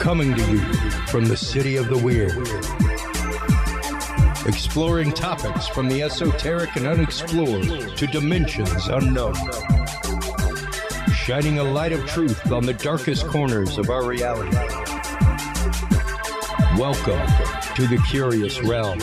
Coming to you from the city of the weird. Exploring topics from the esoteric and unexplored to dimensions unknown. Shining a light of truth on the darkest corners of our reality. Welcome to the Curious Realm.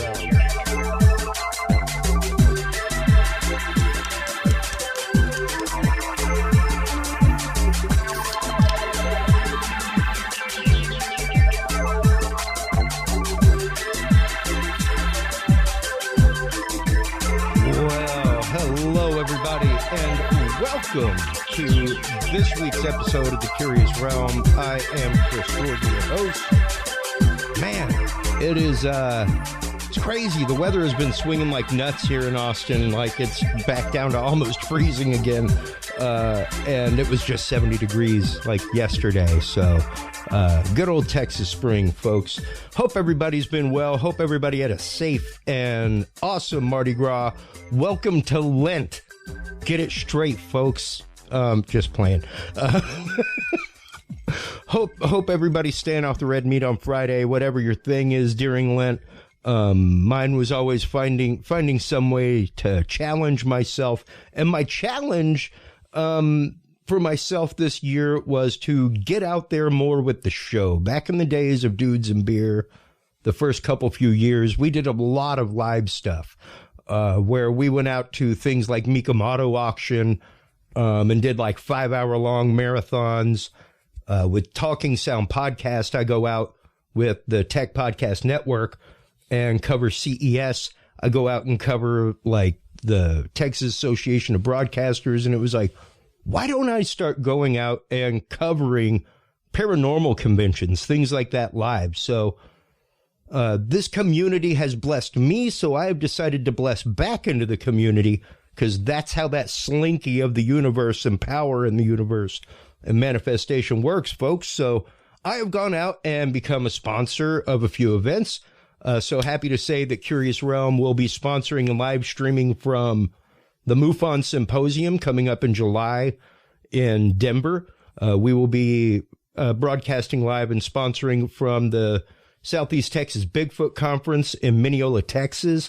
Welcome to this week's episode of The Curious Realm. I am Chris George, your host. Man, it is, it's crazy. The weather has been swinging like nuts here in Austin, like it's back down to almost freezing again. And it was just 70 degrees like yesterday. So, good old Texas spring, folks. Hope everybody's been well. Hope everybody had a safe and awesome Mardi Gras. Welcome to Lent. Get it straight, folks. Just playing. Hope everybody's staying off the red meat on Friday, whatever your thing is during Lent. Mine was always finding some way to challenge myself. And my challenge for myself this year was to get out there more with the show. Back in the days of Dudes and Beer, the first few years, we did a lot of live stuff. Where we went out to things like Mikomoto Auction and did like 5-hour-long marathons. With Talking Sound Podcast, I go out with the Tech Podcast Network and cover CES. I go out and cover like the Texas Association of Broadcasters. And it was like, why don't I start going out and covering paranormal conventions, things like that live? So this community has blessed me, so I have decided to bless back into the community, because that's how that slinky of the universe and power in the universe and manifestation works, folks. So I have gone out and become a sponsor of a few events. So happy to say that Curious Realm will be sponsoring and live streaming from the MUFON Symposium coming up in July in Denver. We will be broadcasting live and sponsoring from the Southeast Texas Bigfoot Conference in Mineola, Texas,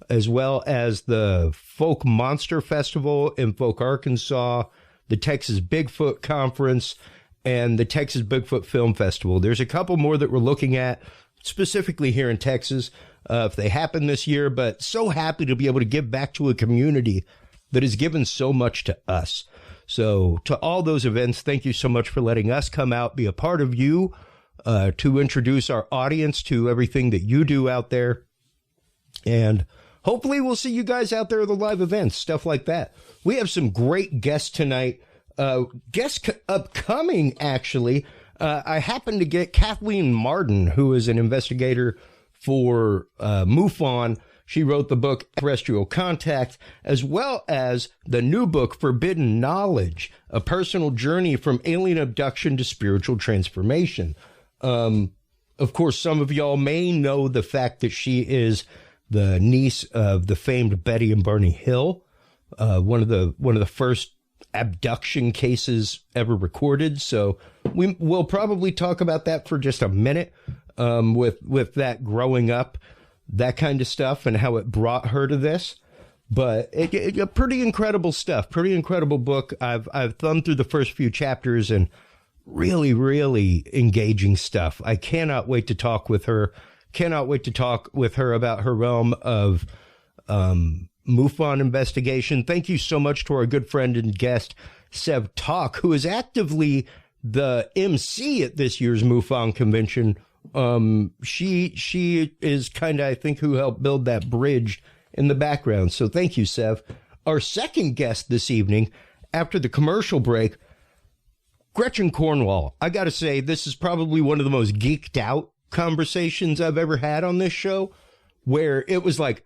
as well as the Folk Monster Festival in Folk, Arkansas, the Texas Bigfoot Conference, and the Texas Bigfoot Film Festival. There's a couple more that we're looking at specifically here in Texas if they happen this year, but so happy to be able to give back to a community that has given so much to us. So to all those events, thank you so much for letting us come out, be a part of you, to introduce our audience to everything that you do out there. And hopefully we'll see you guys out there at the live events, stuff like that. We have some great guests tonight. Guests upcoming, actually. I happened to get Kathleen Martin, who is an investigator for MUFON. She wrote the book Terrestrial Contact, as well as the new book, Forbidden Knowledge, A Personal Journey from Alien Abduction to Spiritual Transformation. Of course, some of y'all may know the fact that she is the niece of the famed Betty and Barney Hill, one of the first abduction cases ever recorded. So we'll probably talk about that for just a minute, with that growing up, that kind of stuff, and how it brought her to this. But it pretty incredible stuff, pretty incredible book. I've thumbed through the first few chapters and really, really engaging stuff. I cannot wait to talk with her. Cannot wait to talk with her about her realm of MUFON investigation. Thank you so much to our good friend and guest, Sev Talk, who is actively the MC at this year's MUFON convention. She is kind of, I think, who helped build that bridge in the background. So thank you, Sev. Our second guest this evening, after the commercial break, Gretchen Cornwall. I got to say, this is probably one of the most geeked out conversations I've ever had on this show, where it was like,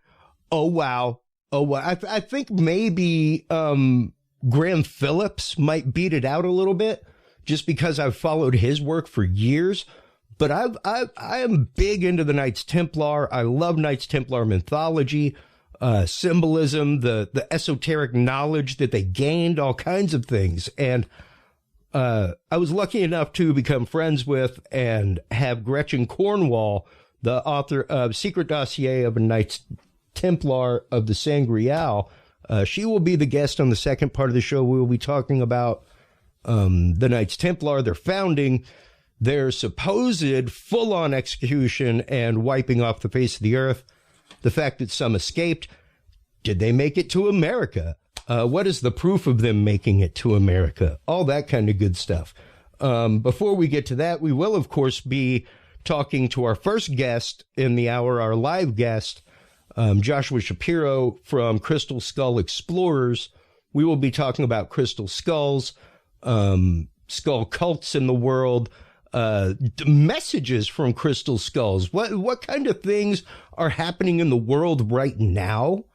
oh, wow. I think maybe Graham Phillips might beat it out a little bit, just because I've followed his work for years. But I am big into the Knights Templar. I love Knights Templar mythology, symbolism, the esoteric knowledge that they gained, all kinds of things. And I was lucky enough to become friends with and have Gretchen Cornwall, the author of Secret Dossier of a Knights Templar of the Sangreal. She will be the guest on the second part of the show. We will be talking about the Knights Templar, their founding, their supposed full-on execution and wiping off the face of the earth, the fact that some escaped. Did they make it to America? What is the proof of them making it to America? All that kind of good stuff. Before we get to that, we will, of course, be talking to our first guest in the hour, our live guest, Joshua Shapiro from Crystal Skull Explorers. We will be talking about crystal skulls, skull cults in the world, messages from crystal skulls. What kind of things are happening in the world right now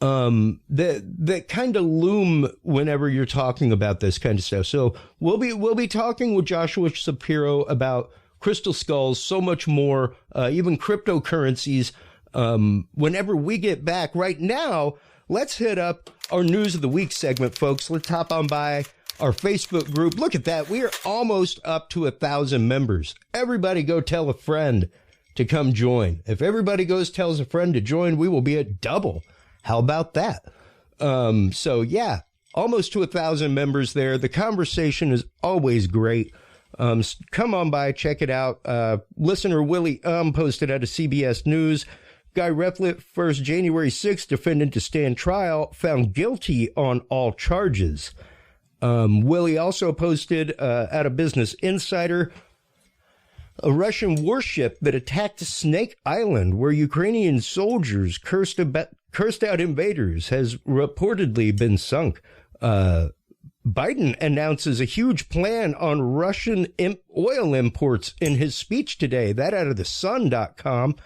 that kind of loom whenever you're talking about this kind of stuff? So we'll be talking with Joshua Shapiro about crystal skulls, so much more, even cryptocurrencies. Whenever we get back. Right now, let's hit up our News of the Week segment, folks. Let's hop on by our Facebook group. Look at that. We are almost up to 1,000 members. Everybody go tell a friend to come join. If everybody tells a friend to join, we will be at double. How about that? So yeah, almost to 1,000 members there. The conversation is always great. Come on by, check it out. Listener Willie posted out of CBS News. Guy Reflet, first January 6th, defendant to stand trial, found guilty on all charges. Willie also posted out of Business Insider, a Russian warship that attacked Snake Island, where Ukrainian soldiers cursed out invaders, has reportedly been sunk. Biden announces a huge plan on Russian oil imports in his speech today. That out of the Sun.com.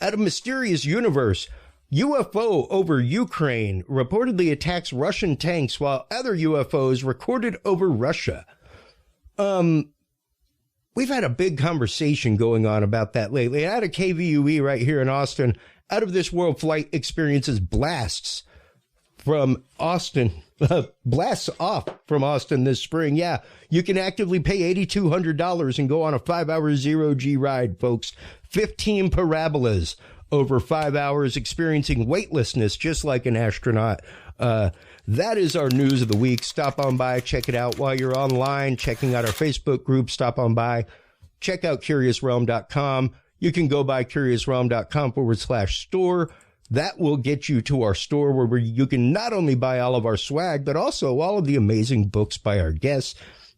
Out of Mysterious Universe, UFO over Ukraine reportedly attacks Russian tanks while other UFOs recorded over Russia. We've had a big conversation going on about that lately. Out of KVUE right here in Austin, Out of This World Flight experiences blasts from Austin, blasts off from Austin this spring. Yeah, you can actively pay $8,200 and go on a 5-hour zero-G ride, folks. 15 parabolas over 5 hours, experiencing weightlessness just like an astronaut. That is our News of the Week. Stop on by, check it out while you're online, checking out our Facebook group. Stop on by, check out CuriousRealm.com. You can go by CuriousRealm.com/store. That will get you to our store where you can not only buy all of our swag, but also all of the amazing books by our guests.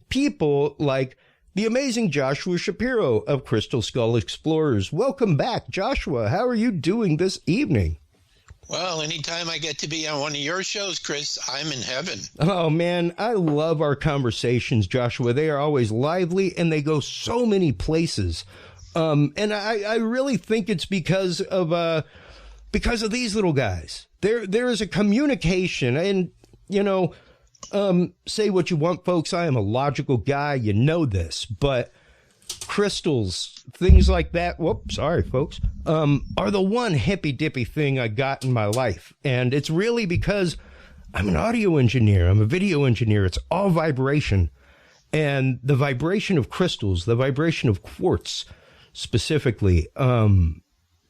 People like the amazing Joshua Shapiro of Crystal Skull Explorers. Welcome back, Joshua. How are you doing this evening? Well, anytime I get to be on one of your shows, Chris, I'm in heaven. Oh, man, I love our conversations, Joshua. They are always lively, and they go so many places. And I really think it's because of these little guys. There is a communication, and, say what you want, folks. I am a logical guy. You know this, but crystals, things like that. Whoops, sorry, folks. Are the one hippy dippy thing I got in my life. And it's really because I'm an audio engineer. I'm a video engineer. It's all vibration. And the vibration of crystals, the vibration of quartz specifically,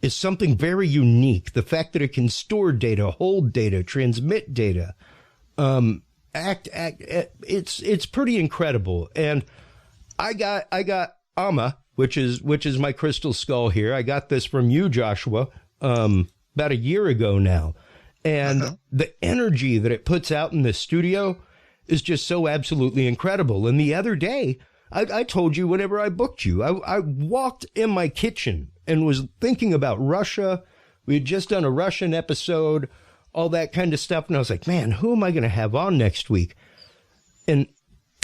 is something very unique. The fact that it can store data, hold data, transmit data, it's pretty incredible. And I got Amma, which is my crystal skull here. I got this from you, Joshua, about a year ago now. And the energy that it puts out in the studio is just so absolutely incredible. And the other day, I told you whenever I booked you, I walked in my kitchen and was thinking about Russia. We had just done a Russian episode, all that kind of stuff. And I was like, man, who am I going to have on next week? And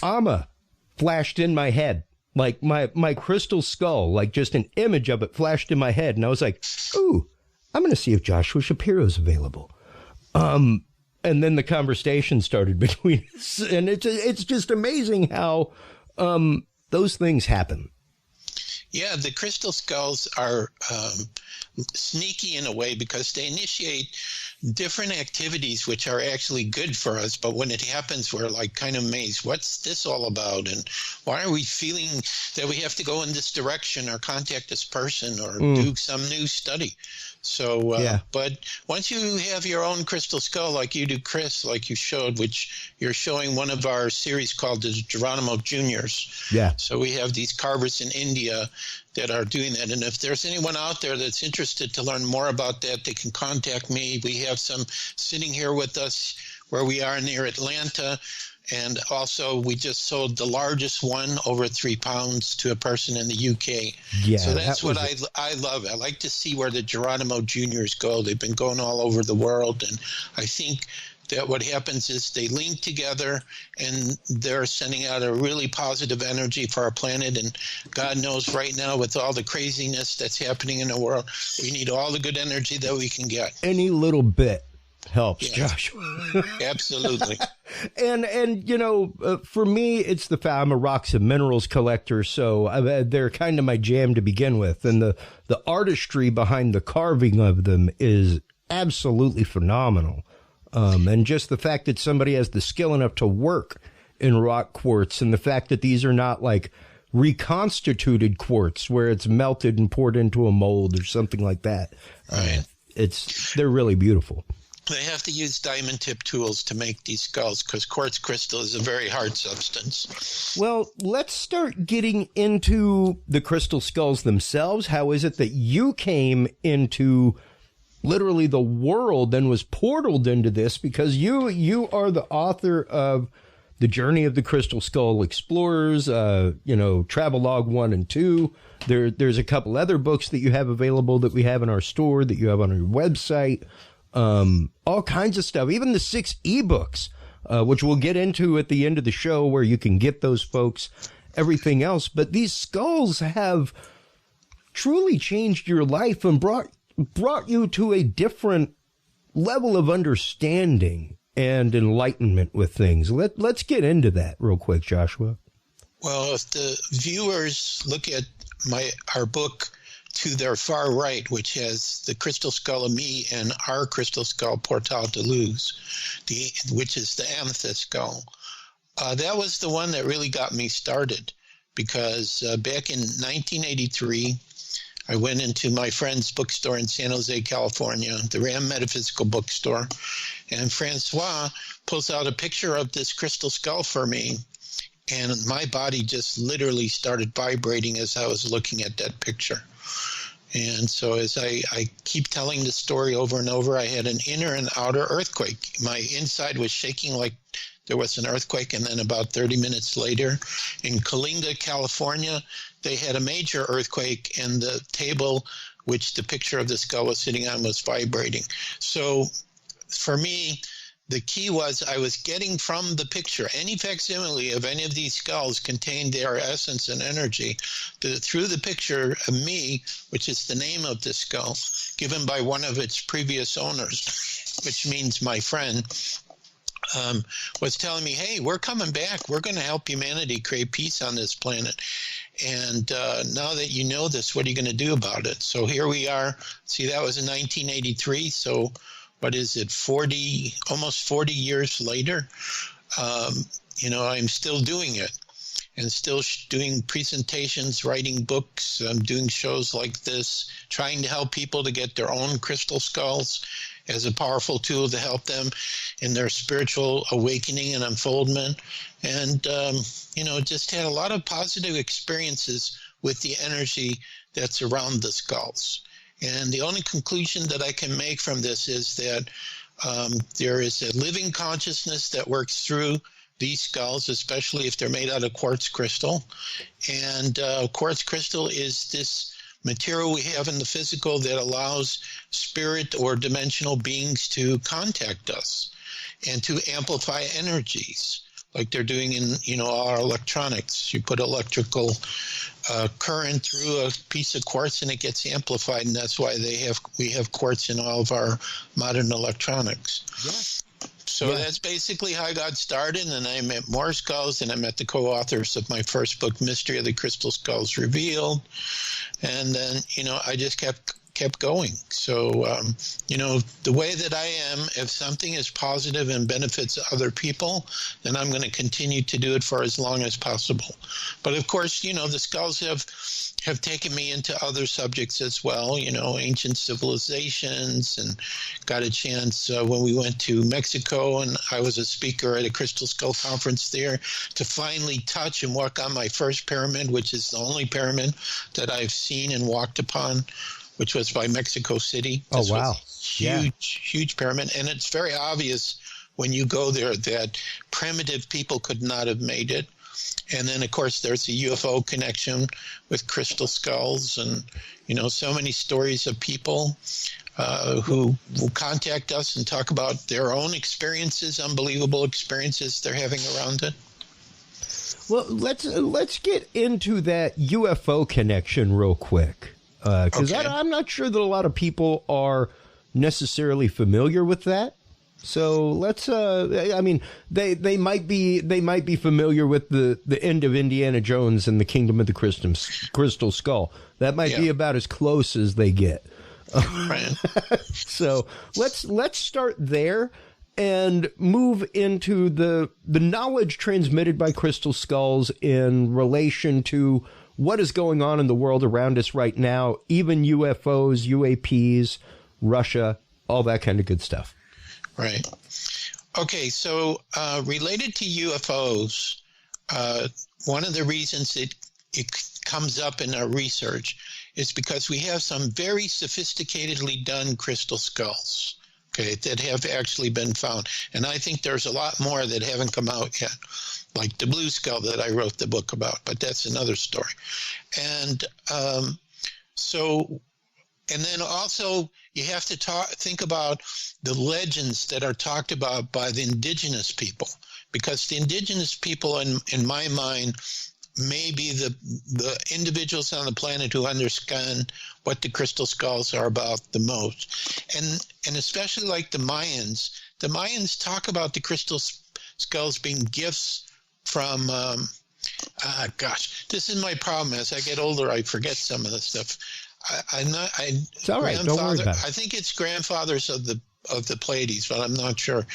Amma flashed in my head, like my crystal skull, like just an image of it flashed in my head. And I was like, ooh, I'm going to see if Joshua Shapiro's available. And then the conversation started between us. And it's just amazing how those things happen. Yeah, the crystal skulls are sneaky in a way because they initiate different activities which are actually good for us, but when it happens, we're like kind of amazed. What's this all about? And why are we feeling that we have to go in this direction or contact this person or do some new study? So, but once you have your own crystal skull, like you do, Chris, like you showed, which you're showing one of our series called the Geronimo Juniors. Yeah. So we have these carvers in India that are doing that. And if there's anyone out there that's interested to learn more about that, they can contact me. We have some sitting here with us where we are near Atlanta. And also, we just sold the largest one, over 3 pounds, to a person in the UK. Yeah, so that's what I love. I like to see where the Geronimo Juniors go. They've been going all over the world. And I think that what happens is they link together, and they're sending out a really positive energy for our planet. And God knows right now, with all the craziness that's happening in the world, we need all the good energy that we can get. Any little bit helps, yes. Joshua. Absolutely. And you know, for me, it's the fact I'm a rocks and minerals collector, so they're kind of my jam to begin with. And the artistry behind the carving of them is absolutely phenomenal. And just the fact that somebody has the skill enough to work in rock quartz, and the fact that these are not like reconstituted quartz where it's melted and poured into a mold or something like that. Right. They're really beautiful. They have to use diamond tip tools to make these skulls because quartz crystal is a very hard substance. Well, let's start getting into the crystal skulls themselves. How is it that you came into literally the world and was portaled into this? Because you are the author of The Journey of the Crystal Skull Explorers, Travelogue 1 and 2. There's a couple other books that you have available that we have in our store, that you have on your website. All kinds of stuff, even the 6 ebooks, which we'll get into at the end of the show, where you can get those, folks, everything else. But these skulls have truly changed your life and brought you to a different level of understanding and enlightenment with things. Let's get into that real quick, Joshua. Well, if the viewers look at our book to their far right, which has the crystal skull of me and our crystal skull, Portal de Luz, which is the amethyst skull. That was the one that really got me started, because back in 1983, I went into my friend's bookstore in San Jose, California, the Ram Metaphysical Bookstore, and Francois pulls out a picture of this crystal skull for me, and my body just literally started vibrating as I was looking at that picture. And so as I keep telling the story over and over, I had an inner and outer earthquake. My inside was shaking like there was an earthquake, and then about 30 minutes later in Coalinga, California, they had a major earthquake, and the table which the picture of the skull was sitting on was vibrating. So for me, the key was I was getting from the picture, any facsimile of any of these skulls contained their essence and energy through the picture of me, which is the name of this skull, given by one of its previous owners, which means my friend, was telling me, hey, we're coming back. We're going to help humanity create peace on this planet. And now that you know this, what are you going to do about it? So here we are. See, that was in 1983. So what is it, almost 40 years later? I'm still doing it and still doing presentations, writing books, doing shows like this, trying to help people to get their own crystal skulls as a powerful tool to help them in their spiritual awakening and unfoldment. And, just had a lot of positive experiences with the energy that's around the skulls. And the only conclusion that I can make from this is that there is a living consciousness that works through these skulls, especially if they're made out of quartz crystal. And quartz crystal is this material we have in the physical that allows spirit or dimensional beings to contact us and to amplify energies, like they're doing in our electronics. You put electrical current through a piece of quartz and it gets amplified, and that's why we have quartz in all of our modern electronics. Yeah. So that's basically how I got started, and I met more skulls, and I met the co-authors of my first book, Mystery of the Crystal Skulls Revealed. And then, I just kept kept going. So, the way that I am, if something is positive and benefits other people, then I'm going to continue to do it for as long as possible. But of course, the skulls have taken me into other subjects as well, ancient civilizations, and got a chance when we went to Mexico and I was a speaker at a Crystal Skull conference there to finally touch and walk on my first pyramid, which is the only pyramid that I've seen and walked upon, which was by Mexico City. This wow. Huge pyramid. And it's very obvious when you go there that primitive people could not have made it. And then, of course, there's a UFO connection with crystal skulls and, so many stories of people who will contact us and talk about their own experiences, unbelievable experiences they're having around it. Well, let's get into that UFO connection real quick, because okay. I'm not sure that a lot of people are necessarily familiar with that. So let's. They might be familiar with the end of Indiana Jones and the Kingdom of the Crystal Skull. That might be about as close as they get. Right. So let's start there and move into the knowledge transmitted by crystal skulls in relation to what is going on in the world around us right now, even UFOs, UAPs, Russia, all that kind of good stuff. Right. Okay, so related to UFOs, one of the reasons it comes up in our research is because we have some very sophisticatedly done crystal skulls, okay, that have actually been found. And I think there's a lot more that haven't come out yet, like the blue skull that I wrote the book about, but that's another story. And and then also you have to think about the legends that are talked about by the indigenous people, because the indigenous people, in my mind, may be the individuals on the planet who understand what the crystal skulls are about the most. And especially like the Mayans talk about the crystal skulls being gifts from, this is my problem. As I get older, I forget some of the stuff. It's all right. Don't worry about it. I think it's grandfathers of the Pleiades, but I'm not sure.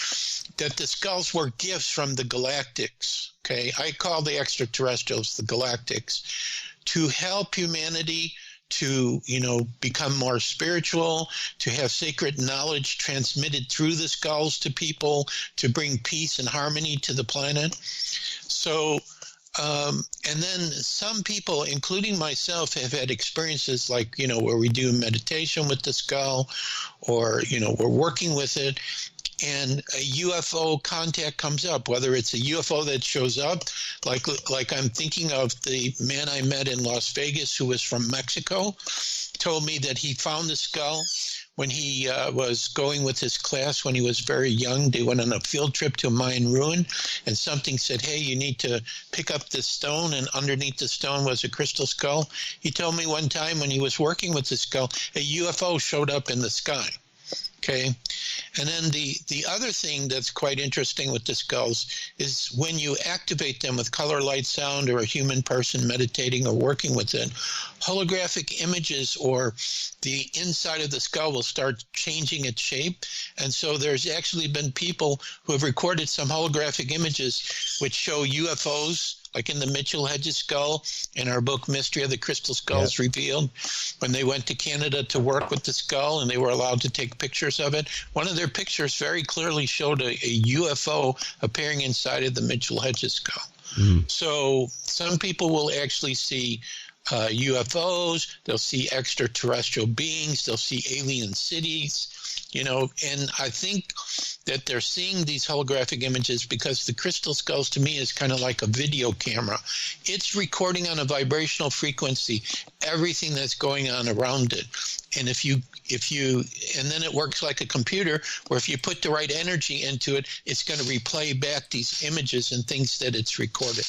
That the skulls were gifts from the galactics. Okay, I call the extraterrestrials the galactics, to help humanity to become more spiritual, to have sacred knowledge transmitted through the skulls to people, to bring peace and harmony to the planet. So. And then some people, including myself, have had experiences like, where we do meditation with the skull, or, we're working with it, and a UFO contact comes up, whether it's a UFO that shows up, like I'm thinking of the man I met in Las Vegas who was from Mexico, told me that he found the skull when he was going with his class when he was very young. They went on a field trip to a Mayan ruin, and something said, hey, you need to pick up this stone, and underneath the stone was a crystal skull. He told me one time when he was working with the skull, a UFO showed up in the sky. Okay. And then the other thing that's quite interesting with the skulls is when you activate them with color, light, sound, or a human person meditating or working with it, holographic images or the inside of the skull will start changing its shape. And so there's actually been people who have recorded some holographic images which show UFOs, like in the Mitchell Hedges skull in our book, Mystery of the Crystal Skulls Revealed, when they went to Canada to work with the skull and they were allowed to take pictures of it. One of their pictures very clearly showed a UFO appearing inside of the Mitchell Hedges skull. Mm. So some people will actually see UFOs, they'll see extraterrestrial beings, they'll see alien cities, and I think that they're seeing these holographic images because the crystal skulls to me is kind of like a video camera. It's recording on a vibrational frequency everything that's going on around it. And and then it works like a computer where if you put the right energy into it, it's going to replay back these images and things that it's recorded.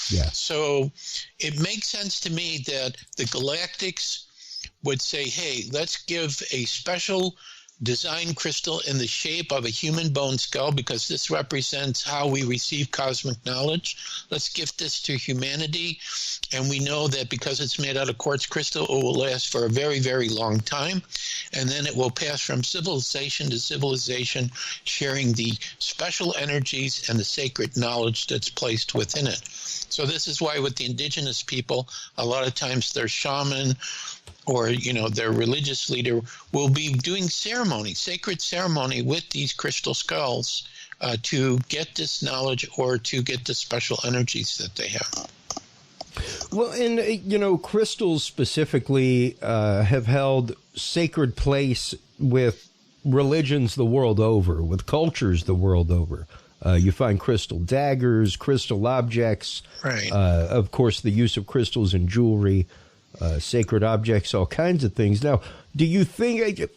Yeah. So it makes sense to me that the galactics would say, hey, let's give a special design crystal in the shape of a human bone skull because this represents how we receive cosmic knowledge. Let's gift this to humanity. And we know that because it's made out of quartz crystal, it will last for a very, very long time. And then it will pass from civilization to civilization, sharing the special energies and the sacred knowledge that's placed within it. So this is why with the indigenous people, a lot of times their shaman or, their religious leader will be doing ceremony, sacred ceremony with these crystal skulls to get this knowledge or to get the special energies that they have. Well, and, crystals specifically have held sacred place with religions the world over, with cultures the world over. You find crystal daggers, crystal objects, right. Of course, the use of crystals in jewelry, sacred objects, all kinds of things. Now, do you think,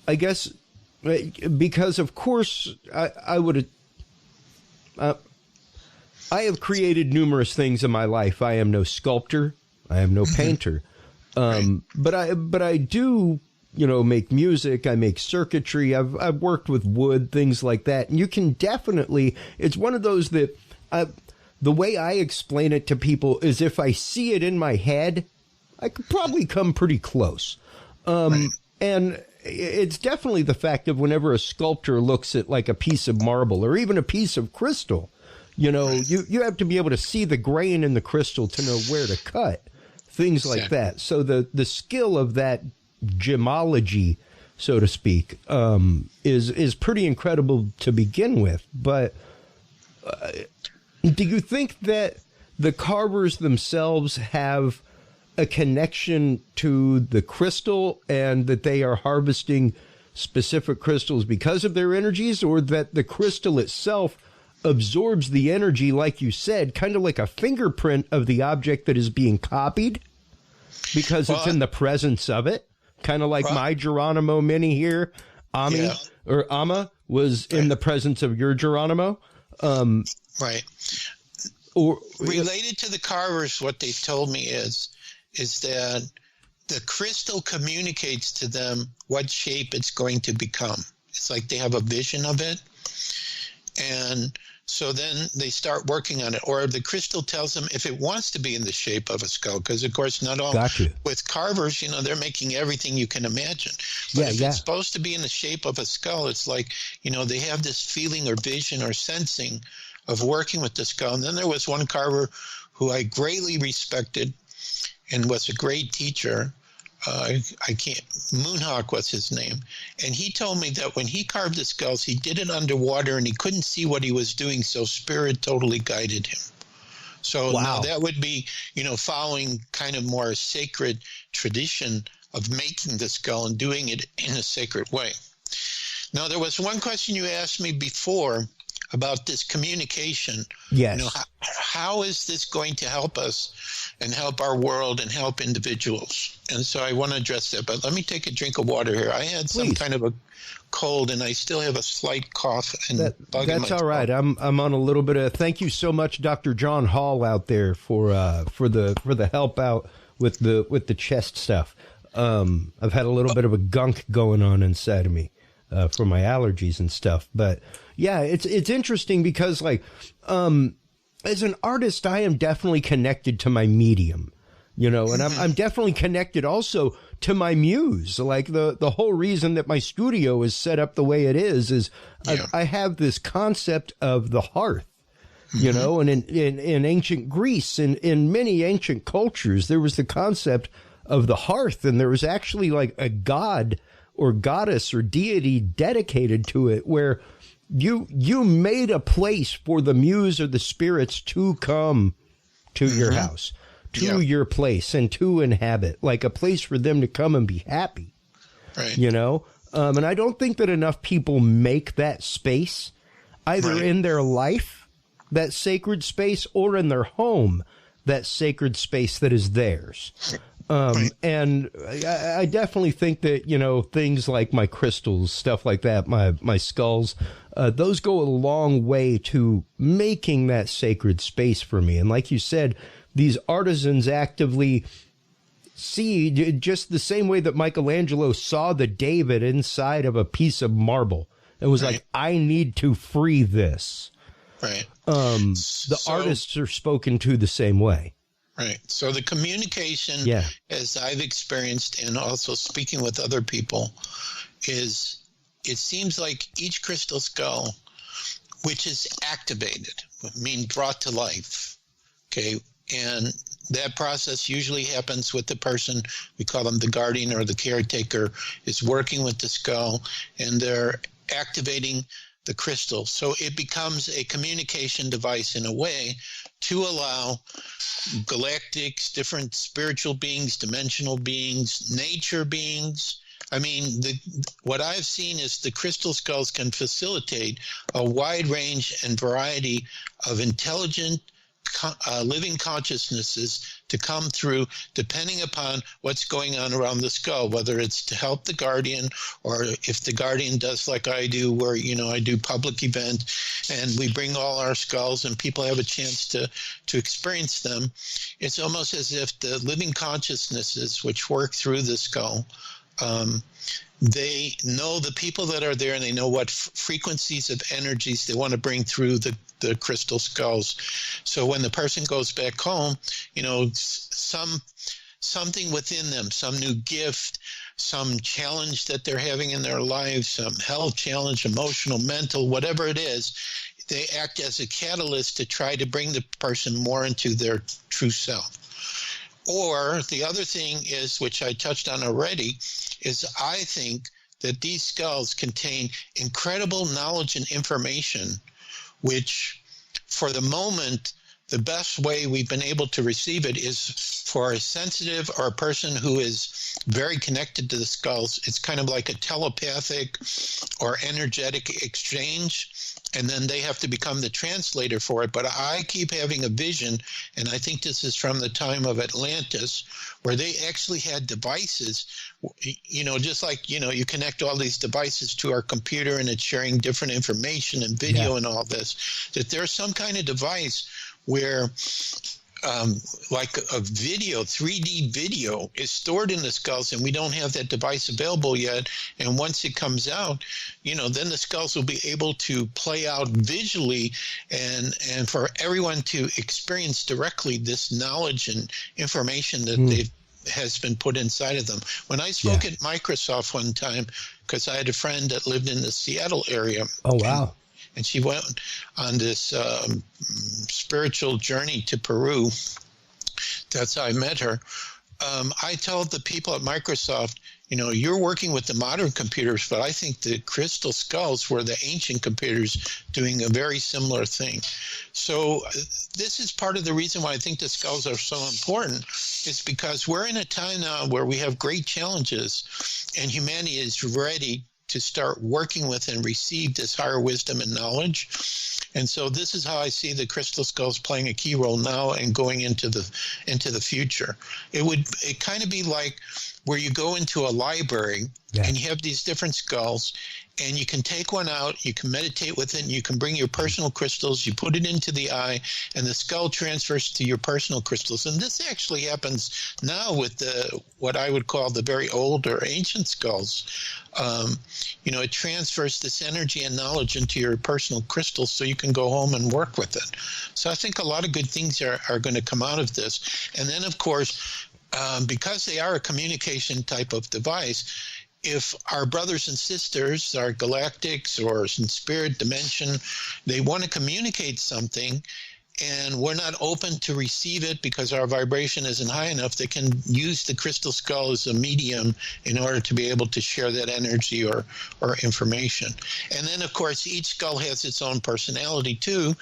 I guess, because of course I would, I have created numerous things in my life. I am no sculptor. I am no painter. But I do, make music. I make circuitry. I've worked with wood, things like that. And you can definitely, it's one of those that the way I explain it to people is if I see it in my head, I could probably come pretty close. And it's definitely the fact of whenever a sculptor looks at like a piece of marble or even a piece of crystal, you have to be able to see the grain in the crystal to know where to cut, things like that. So the skill of that gemology, so to speak, is pretty incredible to begin with. But do you think that the carvers themselves have a connection to the crystal and that they are harvesting specific crystals because of their energies, or that the crystal itself absorbs the energy, like you said, kind of like a fingerprint of the object that is being copied because it's in the presence of it? Kind of like my Geronimo Mini here, Amma was in the presence of your Geronimo. Right. Or related to the carvers, what they've told me is that the crystal communicates to them what shape it's going to become. It's like they have a vision of it. And so then they start working on it. Or the crystal tells them if it wants to be in the shape of a skull. Because, of course, not all with carvers, they're making everything you can imagine. But if it's supposed to be in the shape of a skull, it's like, they have this feeling or vision or sensing of working with the skull. And then there was one carver who I greatly respected and was a great teacher. Moonhawk was his name. And he told me that when he carved the skulls, he did it underwater and he couldn't see what he was doing, so spirit totally guided him. So now that would be, following kind of more sacred tradition of making the skull and doing it in a sacred way. Now, there was one question you asked me before about this communication. Yes. How is this going to help us and help our world and help individuals? And so I want to address that. But let me take a drink of water here. I had some kind of a cold, and I still have a slight cough and bug in my throat. That's all right. I'm on a little bit of. Thank you so much, Dr. John Hall, out there for the help out with the chest stuff. I've had a little bit of a gunk going on inside of me for my allergies and stuff, but. Yeah, it's interesting because, as an artist, I am definitely connected to my medium, and I'm definitely connected also to my muse. Like the whole reason that my studio is set up the way it is I have this concept of the hearth, and in ancient Greece and in many ancient cultures, there was the concept of the hearth, and there was actually like a god or goddess or deity dedicated to it where you made a place for the muse or the spirits to come to your house, to your place, and to inhabit, like a place for them to come and be happy. Right. And I don't think that enough people make that space, either in their life, that sacred space, or in their home, that sacred space that is theirs. And I definitely think that, things like my crystals, stuff like that, my skulls, those go a long way to making that sacred space for me. And like you said, these artisans actively see, just the same way that Michelangelo saw the David inside of a piece of marble and was like, I need to free this. Right. The artists are spoken to the same way. Right. So the communication, as I've experienced and also speaking with other people, is it seems like each crystal skull, which is activated, brought to life, okay, and that process usually happens with the person, we call them the guardian or the caretaker, is working with the skull, and they're activating the crystal. So it becomes a communication device in a way to allow galactics, different spiritual beings, dimensional beings, nature beings. I mean, what I've seen is the crystal skulls can facilitate a wide range and variety of intelligent living consciousnesses to come through depending upon what's going on around the skull, whether it's to help the guardian or if the guardian does like I do where, I do public event and we bring all our skulls and people have a chance to experience them. It's almost as if the living consciousnesses which work through the skull, they know the people that are there and they know what frequencies of energies they want to bring through the crystal skulls. So when the person goes back home, something within them, some new gift, some challenge that they're having in their lives, some health challenge, emotional, mental, whatever it is, they act as a catalyst to try to bring the person more into their true self. Or the other thing is, which I touched on already, is I think that these skulls contain incredible knowledge and information, which for the moment, the best way we've been able to receive it is for a sensitive or a person who is very connected to the skulls. It's kind of like a telepathic or energetic exchange, and then they have to become the translator for it. But I keep having a vision, and I think this is from the time of Atlantis, where they actually had devices, just like, you connect all these devices to our computer and it's sharing different information and video and all this, that there's some kind of device where like a video, 3D video is stored in the skulls, and we don't have that device available yet. And once it comes out, then the skulls will be able to play out visually and for everyone to experience directly this knowledge and information that has been put inside of them. When I spoke at Microsoft one time, because I had a friend that lived in the Seattle area. Oh, wow. And she went on this spiritual journey to Peru. That's how I met her. I told the people at Microsoft, you're working with the modern computers, but I think the crystal skulls were the ancient computers doing a very similar thing. So this is part of the reason why I think the skulls are so important, is because we're in a time now where we have great challenges and humanity is ready to start working with and receive this higher wisdom and knowledge. And so this is how I see the crystal skulls playing a key role now and going into the future. It kind of be like where you go into a library and you have these different skulls, and you can take one out, you can meditate with it, and you can bring your personal crystals, you put it into the eye, and the skull transfers to your personal crystals. And this actually happens now with what I would call the very old or ancient skulls. It transfers this energy and knowledge into your personal crystals so you can go home and work with it. So I think a lot of good things are going to come out of this. And then, of course, because they are a communication type of device, if our brothers and sisters, our galactics or in spirit dimension, they want to communicate something and we're not open to receive it because our vibration isn't high enough, they can use the crystal skull as a medium in order to be able to share that energy or information. And then, of course, each skull has its own personality too.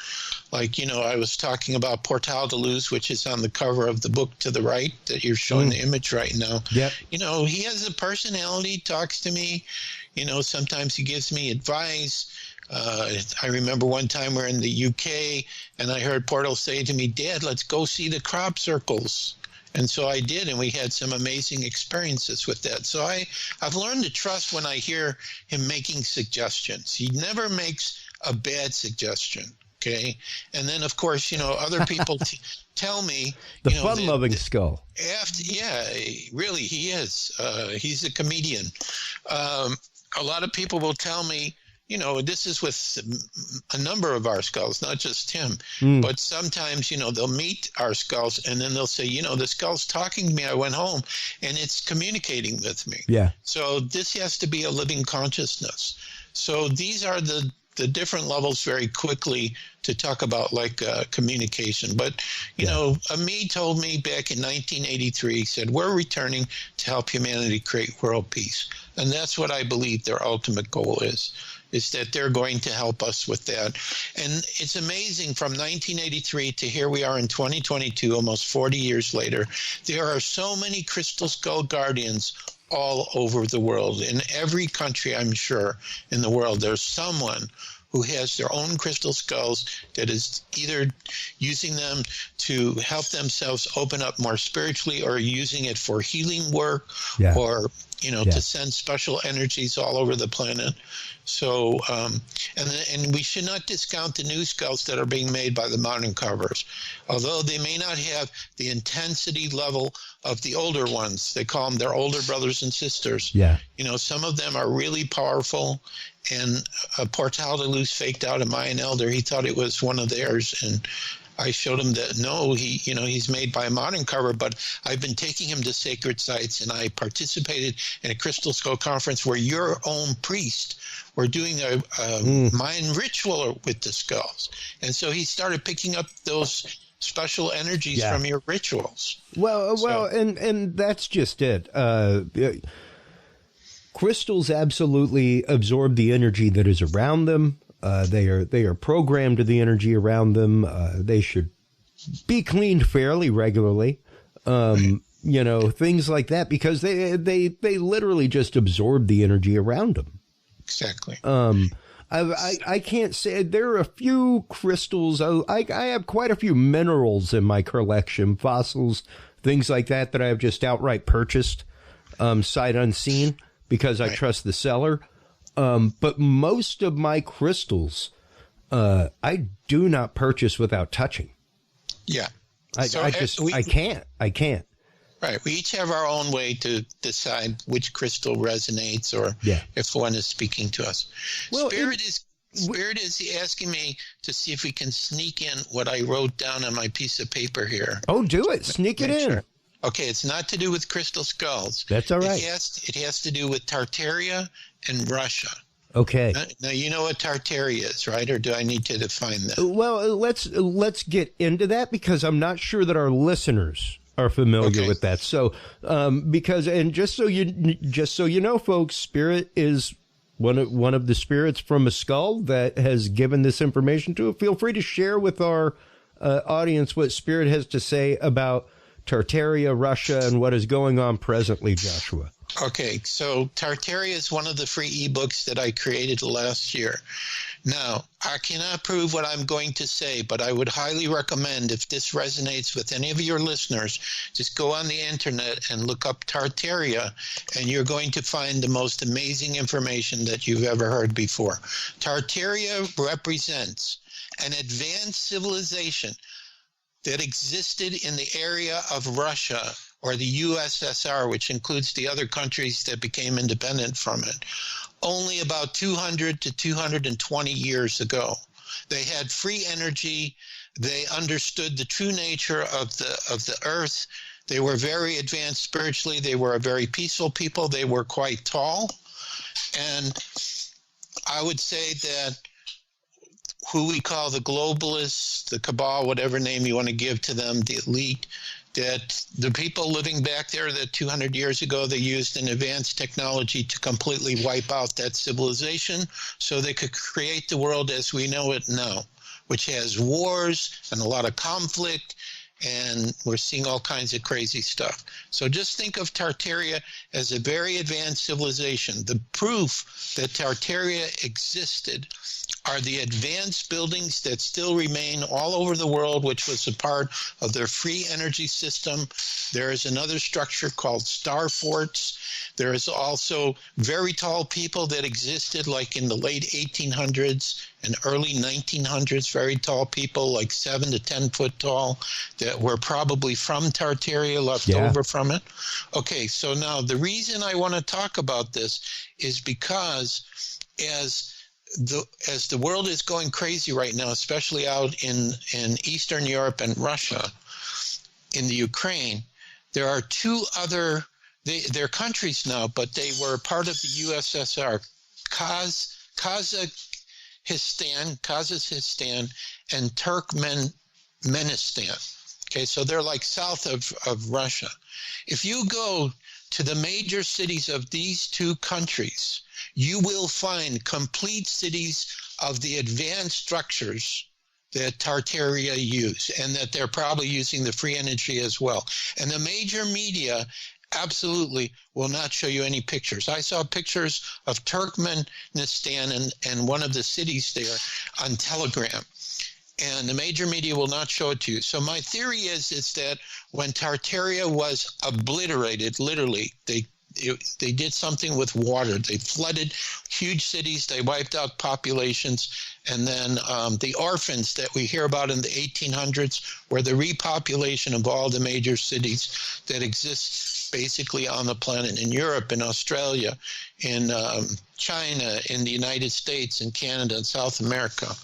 Like, I was talking about Portal de Luz, which is on the cover of the book to the right that you're showing the image right now. Yep. He has a personality, talks to me. Sometimes he gives me advice. I remember one time we're in the UK and I heard Portal say to me, "Dad, let's go see the crop circles." And so I did, and we had some amazing experiences with that. So I've learned to trust when I hear him making suggestions. He never makes a bad suggestion. Okay. And then, of course, other people tell me. The fun-loving skull. Really, he is. He's a comedian. A lot of people will tell me, this is with a number of our skulls, not just him. But sometimes, they'll meet our skulls and then they'll say, the skull's talking to me. I went home and it's communicating with me. Yeah. So this has to be a living consciousness. So these are the different levels very quickly to talk about communication. But, Amid told me back in 1983, he said, we're returning to help humanity create world peace. And that's what I believe their ultimate goal is that they're going to help us with that. And it's amazing from 1983 to here we are in 2022, almost 40 years later, there are so many crystal skull guardians all over the world. In every country, I'm sure, in the world, there's someone who has their own crystal skulls that is either using them to help themselves open up more spiritually or using it for healing work or, to send special energies all over the planet. So, and we should not discount the new skulls that are being made by the modern carvers. Although they may not have the intensity level of the older ones. They call them their older brothers and sisters. Yeah. Some of them are really powerful. And Portal de Luz faked out a Mayan elder. He thought it was one of theirs. And I showed him that, no, he's made by a modern carver, but I've been taking him to sacred sites, and I participated in a crystal skull conference where your own priest were doing a Mayan ritual with the skulls. And so he started picking up those special energies from your rituals. Well, and that's just it. Crystals absolutely absorb the energy that is around them. They are programmed to the energy around them. They should be cleaned fairly regularly. Things like that, because they literally just absorb the energy around them. Exactly. I can't say there are a few crystals. I have quite a few minerals in my collection, fossils, things like that I have just outright purchased, sight unseen, because I trust the seller. But most of my crystals, I do not purchase without touching. Yeah. I can't. Right. We each have our own way to decide which crystal resonates or if one is speaking to us. Well, Spirit is asking me to see if we can sneak in what I wrote down on my piece of paper here. Oh, do it. Sneak it in. Sure. Okay, it's not to do with crystal skulls. That's all right. It has to do with Tartaria and Russia. Okay. Now you know what Tartaria is, right? Or do I need to define that? Well, let's get into that, because I'm not sure that our listeners are familiar with that. So, just so you know, folks, Spirit is one of the spirits from a skull that has given this information to it. Feel free to share with our audience what Spirit has to say about Tartaria, Russia, and what is going on presently, Joshua. Okay, so Tartaria is one of the free ebooks that I created last year. Now, I cannot prove what I'm going to say, but I would highly recommend, if this resonates with any of your listeners, just go on the internet and look up Tartaria, and you're going to find the most amazing information that you've ever heard before. Tartaria represents an advanced civilization that existed in the area of Russia, or the USSR, which includes the other countries that became independent from it, only about 200 to 220 years ago. They had free energy. They understood the true nature of the earth. They were very advanced spiritually. They were a very peaceful people. They were quite tall. And I would say that who we call the globalists, the cabal, whatever name you want to give to them, the elite, that the people living back there that 200 years ago, they used an advanced technology to completely wipe out that civilization so they could create the world as we know it now, which has wars and a lot of conflict and we're seeing all kinds of crazy stuff. So just think of Tartaria as a very advanced civilization. The proof that Tartaria existed are the advanced buildings that still remain all over the world, which was a part of their free energy system. There is another structure called star forts. There is also very tall people that existed like in the late 1800s and early 1900s, very tall people like 7 to 10 foot tall that were probably from Tartaria, left over from it. Okay, so now the reason I want to talk about this is because as the world is going crazy right now, especially out in Eastern Europe and Russia, in the Ukraine, there are two other, they're countries now, but they were part of the USSR, Kazakhstan and Turkmenistan. Okay, so they're like south of Russia. If you go to the major cities of these two countries, you will find complete cities of the advanced structures that Tartaria use, and that they're probably using the free energy as well. And the major media absolutely will not show you any pictures. I saw pictures of Turkmenistan and one of the cities there on Telegram, and the major media will not show it to you. So my theory is that when Tartaria was obliterated, literally, they did something with water. They flooded huge cities. They wiped out populations. And then the orphans that we hear about in the 1800s were the repopulation of all the major cities that exist basically on the planet, in Europe, in Australia, in China, in the United States, in Canada, and South America.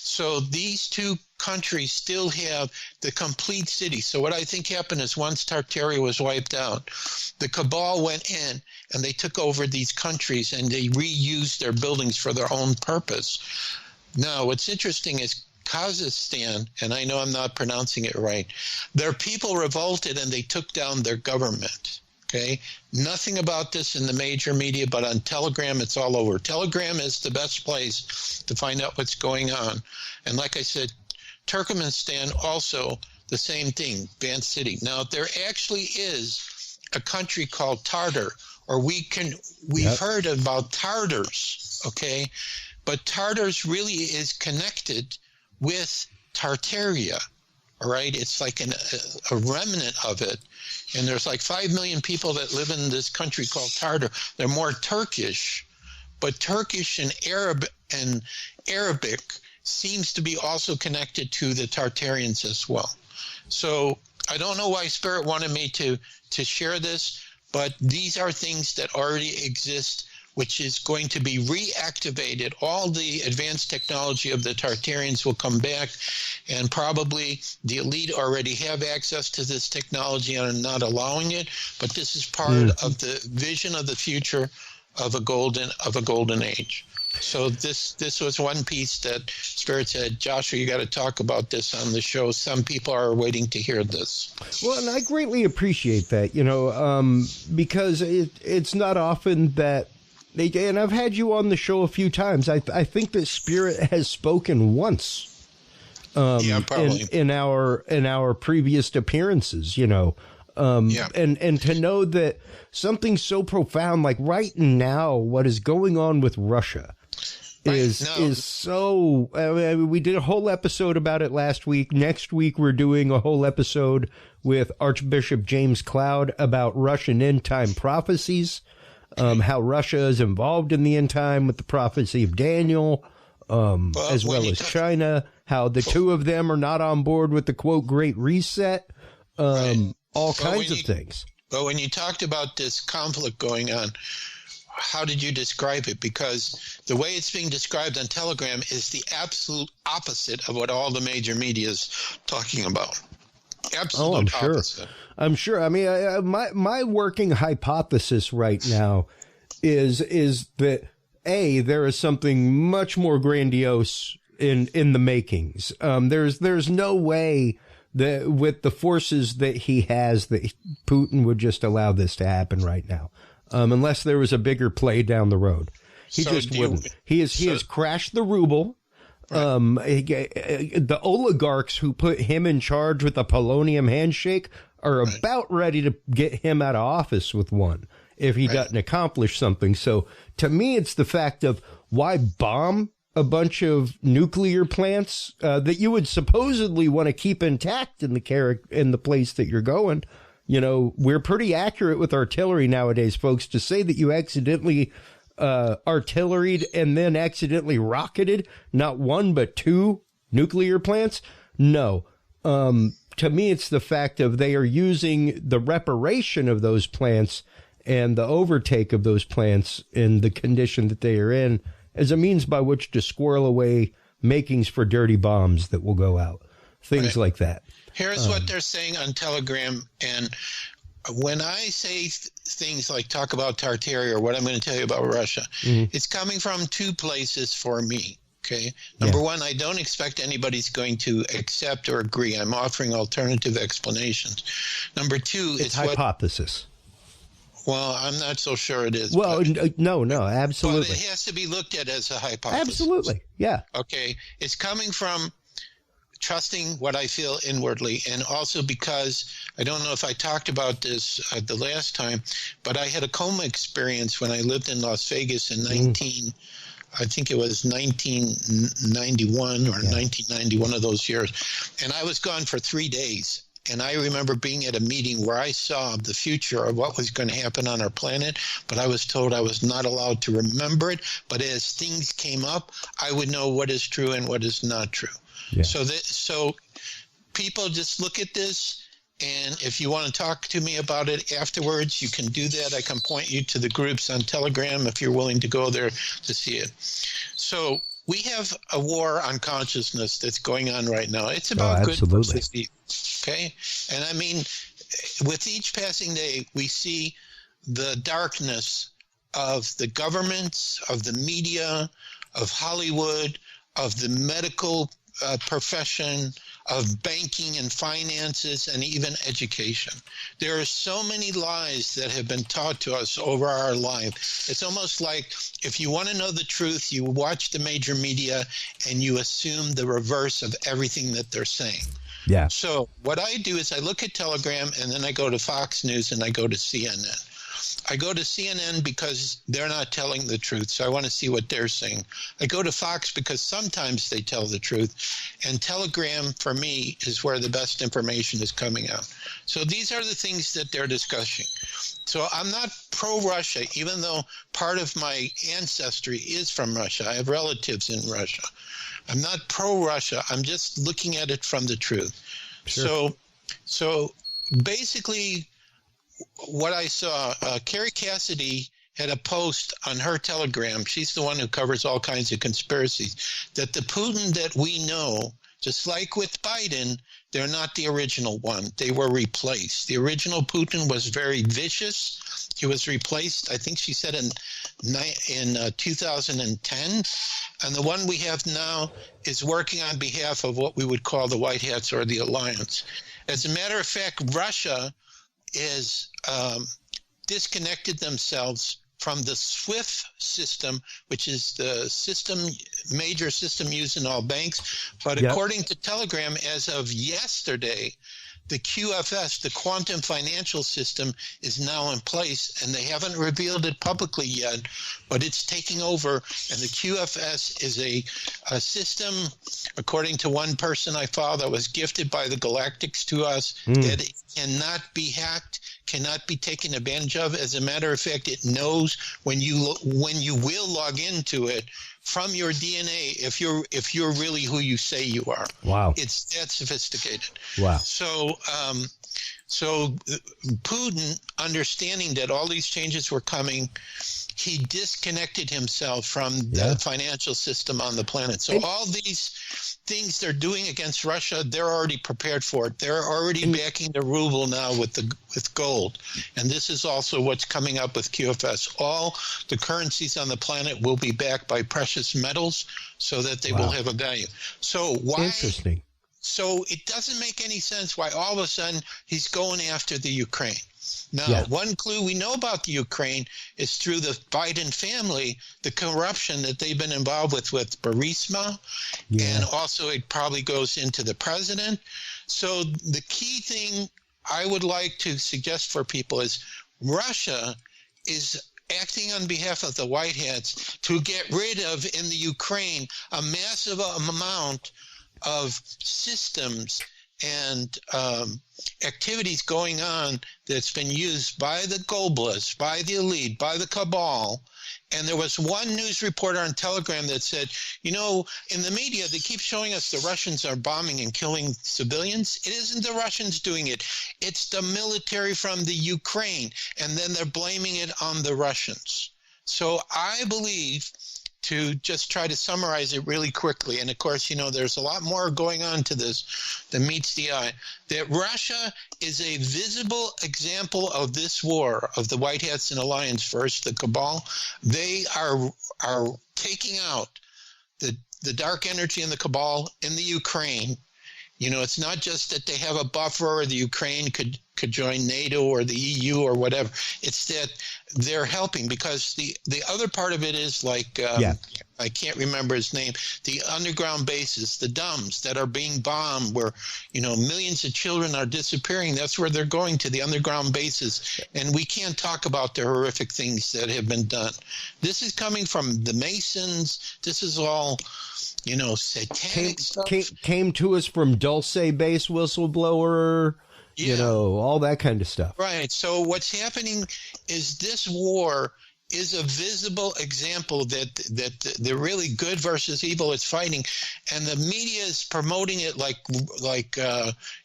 So these two countries still have the complete city. So what I think happened is once Tartaria was wiped out, the cabal went in and they took over these countries and they reused their buildings for their own purpose. Now, what's interesting is Kazakhstan, and I know I'm not pronouncing it right, their people revolted and they took down their government. Okay, nothing about this in the major media, but on Telegram, it's all over. Telegram is the best place to find out what's going on. And like I said, Turkmenistan also the same thing, advanced city. Now, there actually is a country called Tartar, or we've heard about Tartars, okay? But Tartars really is connected with Tartaria, all right? It's like a remnant of it. And there's like 5 million people that live in this country called Tartar. They're more Turkish, but Turkish and Arabic seems to be also connected to the Tartarians as well. So I don't know why Spirit wanted me to share this, but these are things that already exist, which is going to be reactivated. All the advanced technology of the Tartarians will come back, and probably the elite already have access to this technology and are not allowing it. But this is part of the vision of the future of a golden age. So this was one piece that Spirit said, Joshua, you got to talk about this on the show. Some people are waiting to hear this. Well, and I greatly appreciate that, because it's not often that and I've had you on the show a few times. I think that Spirit has spoken once probably. in our previous appearances, and to know that something so profound like right now what is going on with Russia is so we did a whole episode about it last week. Next week we're doing a whole episode with Archbishop James Cloud about Russian end time prophecies, how Russia is involved in the end time with the prophecy of Daniel, as well as China, how the two of them are not on board with the quote Great Reset, all kinds of things. But when you talked about this conflict going on, how did you describe it? Because the way it's being described on Telegram is the absolute opposite of what all the major media is talking about. Absolute opposite. I'm sure. I mean, my working hypothesis right now is that there is something much more grandiose in the makings. There's no way that with the forces that he has that Putin would just allow this to happen right now. Unless there was a bigger play down the road. He just wouldn't. He has crashed the ruble. The oligarchs who put him in charge with the polonium handshake are about ready to get him out of office with one if he doesn't accomplish something. So to me, it's the fact of why bomb a bunch of nuclear plants that you would supposedly want to keep intact in the place that you're going. You know, we're pretty accurate with artillery nowadays, folks. To say that you accidentally artilleried and then accidentally rocketed not one but two nuclear plants, no. To me, it's the fact of they are using the reparation of those plants and the overtake of those plants in the condition that they are in as a means by which to squirrel away makings for dirty bombs that will go out. Things like that. Here's what they're saying on Telegram. And when I say things like talk about Tartary or what I'm going to tell you about Russia, it's coming from two places for me. Okay. Number one, I don't expect anybody's going to accept or agree. I'm offering alternative explanations. Number two, it's hypothesis. Well, I'm not so sure it is. Well, no, absolutely. But it has to be looked at as a hypothesis. Absolutely, yeah. Okay. It's coming from trusting what I feel inwardly, and also because I don't know if I talked about this the last time, but I had a Coma experience when I lived in Las Vegas in I think it was 1991 or 1990, one of those years, and I was gone for 3 days. And I remember being at a meeting where I saw the future of what was going to happen on our planet, but I was told I was not allowed to remember it. But as things came up, I would know what is true and what is not true. Yeah. So people just look at this, and if you want to talk to me about it afterwards, you can do that. I can point you to the groups on Telegram if you're willing to go there to see it. So we have a war on consciousness that's going on right now. It's about good versus evil. Okay? And I mean, with each passing day, we see the darkness of the governments, of the media, of Hollywood, of the medical profession, of banking and finances, and even education. There are so many lies that have been taught to us over our life. It's almost like if you want to know the truth, you watch the major media and you assume the reverse of everything that they're saying. Yeah. So what I do is I look at Telegram, and then I go to Fox News, and I go to CNN. I go to CNN because they're not telling the truth, so I want to see what they're saying. I go to Fox because sometimes they tell the truth, and Telegram, for me, is where the best information is coming out. So these are the things that they're discussing. So I'm not pro-Russia, even though part of my ancestry is from Russia. I have relatives in Russia. I'm not pro-Russia. I'm just looking at it from the truth. Sure. So basically, what I saw, Carrie Cassidy had a post on her Telegram. She's the one who covers all kinds of conspiracies, that the Putin that we know, just like with Biden, they're not the original one. They were replaced. The original Putin was very vicious. He was replaced, I think she said, in 2010. And the one we have now is working on behalf of what we would call the White Hats or the Alliance. As a matter of fact, Russia is disconnected themselves from the SWIFT system, which is the major system used in all banks. But according to Telegram, as of yesterday, the QFS, the quantum financial system, is now in place, and they haven't revealed it publicly yet, but it's taking over. And the QFS is a system, according to one person I follow, that was gifted by the Galactics to us, that it cannot be hacked, cannot be taken advantage of. As a matter of fact, it knows when you will log into it from your DNA if you're really who you say you are. Wow. It's that sophisticated. Wow. So Putin, understanding that all these changes were coming, he disconnected himself from the financial system on the planet. So all these things they're doing against Russia, they're already prepared for it. They're already backing the ruble now with gold. And this is also what's coming up with QFS. All the currencies on the planet will be backed by precious metals so that they will have a value. So why? Interesting. So it doesn't make any sense why all of a sudden he's going after the Ukraine. Now, one clue we know about the Ukraine is through the Biden family, the corruption that they've been involved with Burisma, and also it probably goes into the president. So the key thing I would like to suggest for people is Russia is acting on behalf of the White Hats to get rid of, in the Ukraine, a massive amount of systems and activities going on that's been used by the globalists, by the elite, by the cabal. And there was one news reporter on Telegram that said, you know, in the media, they keep showing us the Russians are bombing and killing civilians. It isn't the Russians doing it. It's the military from the Ukraine. And then they're blaming it on the Russians. So I believe, to just try to summarize it really quickly, and of course, you know, there's a lot more going on to this than meets the eye, that Russia is a visible example of this war, of the White Hats and Alliance versus the cabal. They are taking out the dark energy in the cabal in the Ukraine. You know, it's not just that they have a buffer, or the Ukraine could join NATO or the EU or whatever. It's that they're helping, because the other part of it is like, I can't remember his name, the underground bases, the DUMBs that are being bombed, where, you know, millions of children are disappearing. That's where they're going, to the underground bases. And we can't talk about the horrific things that have been done. This is coming from the Masons. This is all, you know, satanic stuff. Came to us from Dulce base whistleblower, you know, all that kind of stuff. Right. So what's happening is this war is a visible example that the really good versus evil is fighting, and the media is promoting it like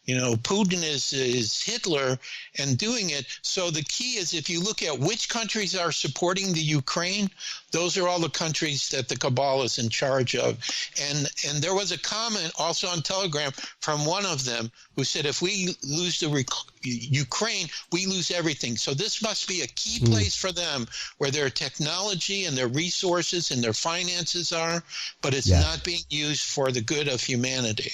you know, Putin is Hitler and doing it. So the key is, if you look at which countries are supporting the Ukraine, those are all the countries that the cabal is in charge of. And there was a comment also on Telegram from one of them who said, if we lose the Ukraine, we lose everything. So this must be a key place for them, where their technology and their resources and their finances are, but it's not being used for the good of humanity.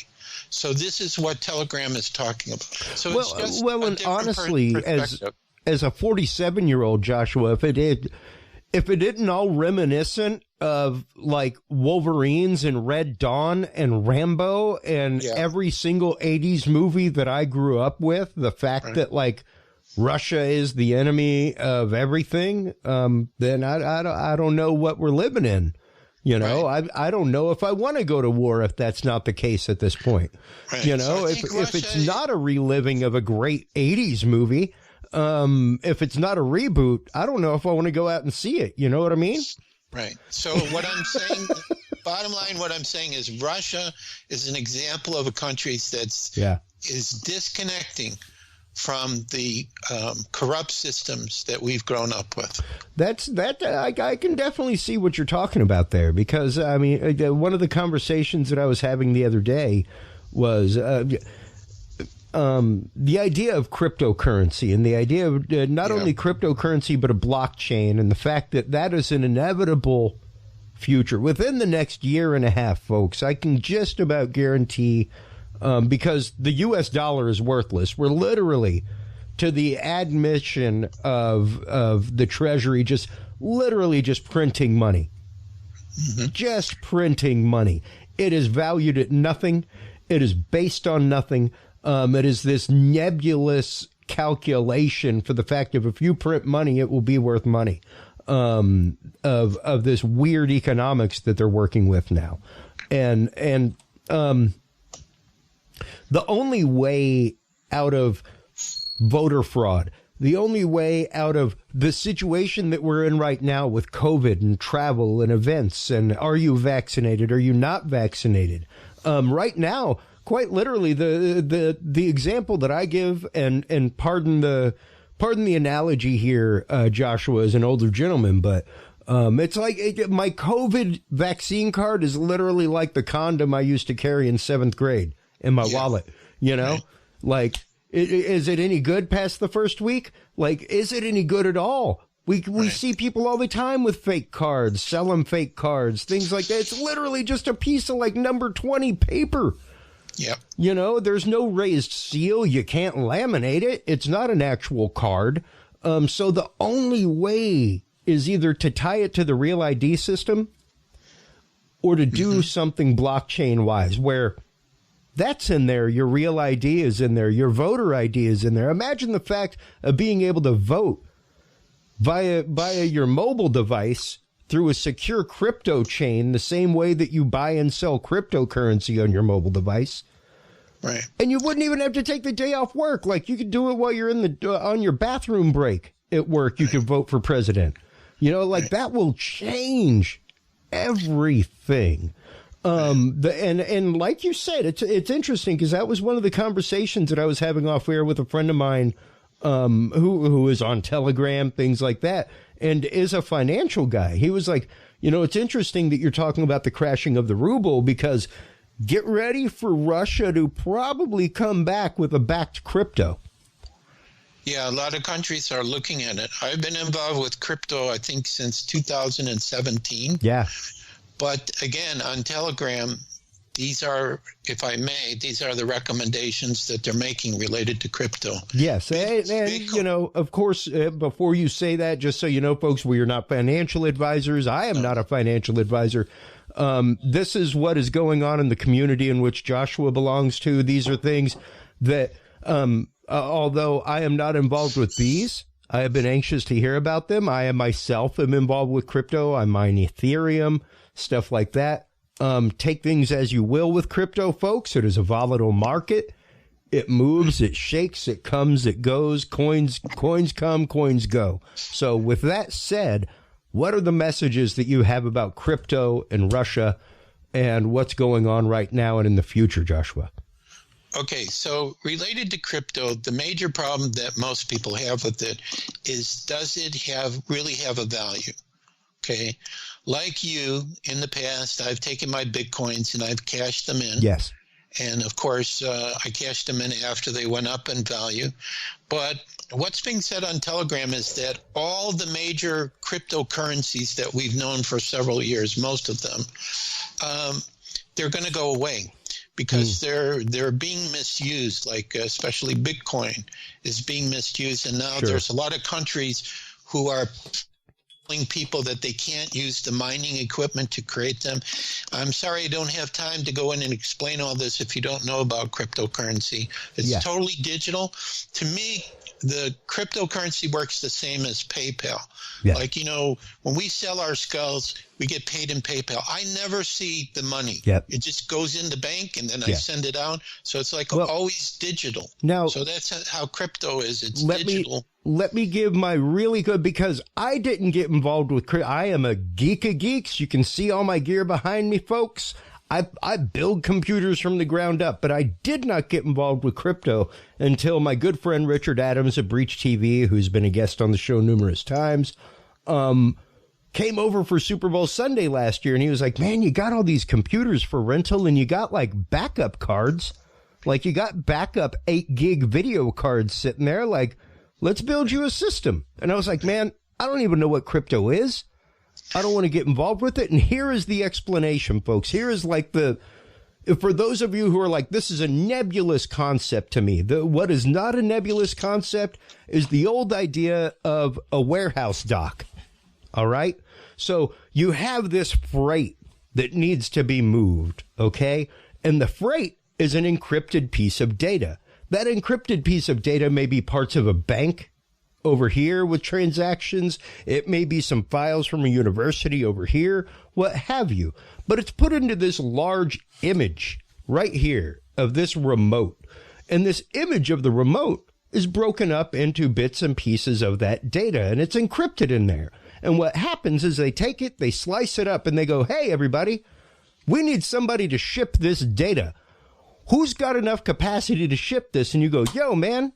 So this is what Telegram is talking about. So it's just and honestly, as a 47-year-old, Joshua, if it isn't all reminiscent of like Wolverines and Red Dawn and Rambo and every single 80s movie that I grew up with, the fact that like Russia is the enemy of everything, then I don't know what we're living in. You know, I don't know if I want to go to war if that's not the case at this point. You know, so if it's not a reliving of a great 80s movie, if it's not a reboot, I don't know if I want to go out and see it. You know what I mean? Right. So what I'm saying, bottom line, what I'm saying is Russia is an example of a country that's is disconnecting from the corrupt systems that we've grown up with. I can definitely see what you're talking about there, because I mean, one of the conversations that I was having the other day was the idea of cryptocurrency, and the idea of not only cryptocurrency but a blockchain, and the fact that that is an inevitable future within the next year and a half, folks. I can just about guarantee. Because the U.S. dollar is worthless. We're literally, to the admission of the Treasury, just printing money. Just printing money. It is valued at nothing. It is based on nothing. It is this nebulous calculation for the fact of, if you print money, it will be worth money. Of this weird economics that they're working with now. And the only way out of voter fraud, the only way out of the situation that we're in right now with COVID and travel and events, and are you vaccinated, are you not vaccinated? Right now, quite literally, the example that I give, and pardon the analogy here, Joshua, as an older gentleman, but it's like my COVID vaccine card is literally like the condom I used to carry in 7th grade. In my wallet, you know, like, is it any good past the first week? Like, is it any good at all? We see people all the time with fake cards, selling fake cards, things like that. It's literally just a piece of like number 20 paper. Yep. You know, there's no raised seal. You can't laminate it. It's not an actual card. So the only way is either to tie it to the real ID system or to do something blockchain wise where that's in there. Your real ID is in there. Your voter ID is in there. Imagine the fact of being able to vote via your mobile device through a secure crypto chain, the same way that you buy and sell cryptocurrency on your mobile device. Right. And you wouldn't even have to take the day off work. Like, you could do it while you're in the on your bathroom break at work. You could vote for president. You know, like, that will change everything. And like you said, it's interesting because that was one of the conversations that I was having off air with a friend of mine who is on Telegram, things like that, and is a financial guy. He was like, you know, it's interesting that you're talking about the crashing of the ruble because get ready for Russia to probably come back with a backed crypto. Yeah, a lot of countries are looking at it. I've been involved with crypto, I think, since 2017. Yeah. But again, on Telegram, these are, if I may, these are the recommendations that they're making related to crypto. Yes. And you know, of course, before you say that, just so you know, folks, we are not financial advisors. I am not a financial advisor. This is what is going on in the community in which Joshua belongs to. These are things that, although I am not involved with these, I have been anxious to hear about them. I myself am involved with crypto. I mine Ethereum, stuff like that. Take things as you will with crypto, folks. It is a volatile market. It moves, it shakes, it comes, it goes. Coins come, coins go. So with that said, what are the messages that you have about crypto and Russia and what's going on right now and in the future, Joshua? Okay, so related to crypto, the major problem that most people have with it is, does it really have a value? Okay, like you, in the past, I've taken my Bitcoins and I've cashed them in. Yes. And of course, I cashed them in after they went up in value. But what's being said on Telegram is that all the major cryptocurrencies that we've known for several years, most of them, they're going to go away because they're being misused, like especially Bitcoin is being misused. And now there's a lot of countries who are telling people that they can't use the mining equipment to create them. I'm sorry I don't have time to go in and explain all this if you don't know about cryptocurrency. It's totally digital. To me, the cryptocurrency works the same as PayPal. Yeah. Like, you know, when we sell our skulls, we get paid in PayPal. I never see the money. Yep. It just goes in the bank and then I send it out. So it's like always digital. Now, so that's how crypto is. It's digital. Let me give my really good, because I didn't get involved with crypto. I am a geek of geeks. You can see all my gear behind me, folks. I build computers from the ground up, but I did not get involved with crypto until my good friend Richard Adams of Breach TV, who's been a guest on the show numerous times, came over for Super Bowl Sunday last year, and he was like, man, you got all these computers for rental, and you got like backup cards. Like, you got backup 8 gig video cards sitting there. Like, let's build you a system. And I was like, man, I don't even know what crypto is. I don't want to get involved with it. And here is the explanation, folks. Here is like for those of you who are like, this is a nebulous concept to me. What is not a nebulous concept is the old idea of a warehouse dock. All right. So you have this freight that needs to be moved. Okay. And the freight is an encrypted piece of data. That encrypted piece of data may be parts of a bank over here with transactions. It may be some files from a university over here, what have you. But it's put into this large image right here of this remote. And this image of the remote is broken up into bits and pieces of that data, and it's encrypted in there. And what happens is they take it, they slice it up, and they go, hey, everybody, we need somebody to ship this data. Who's got enough capacity to ship this? And you go, yo, man,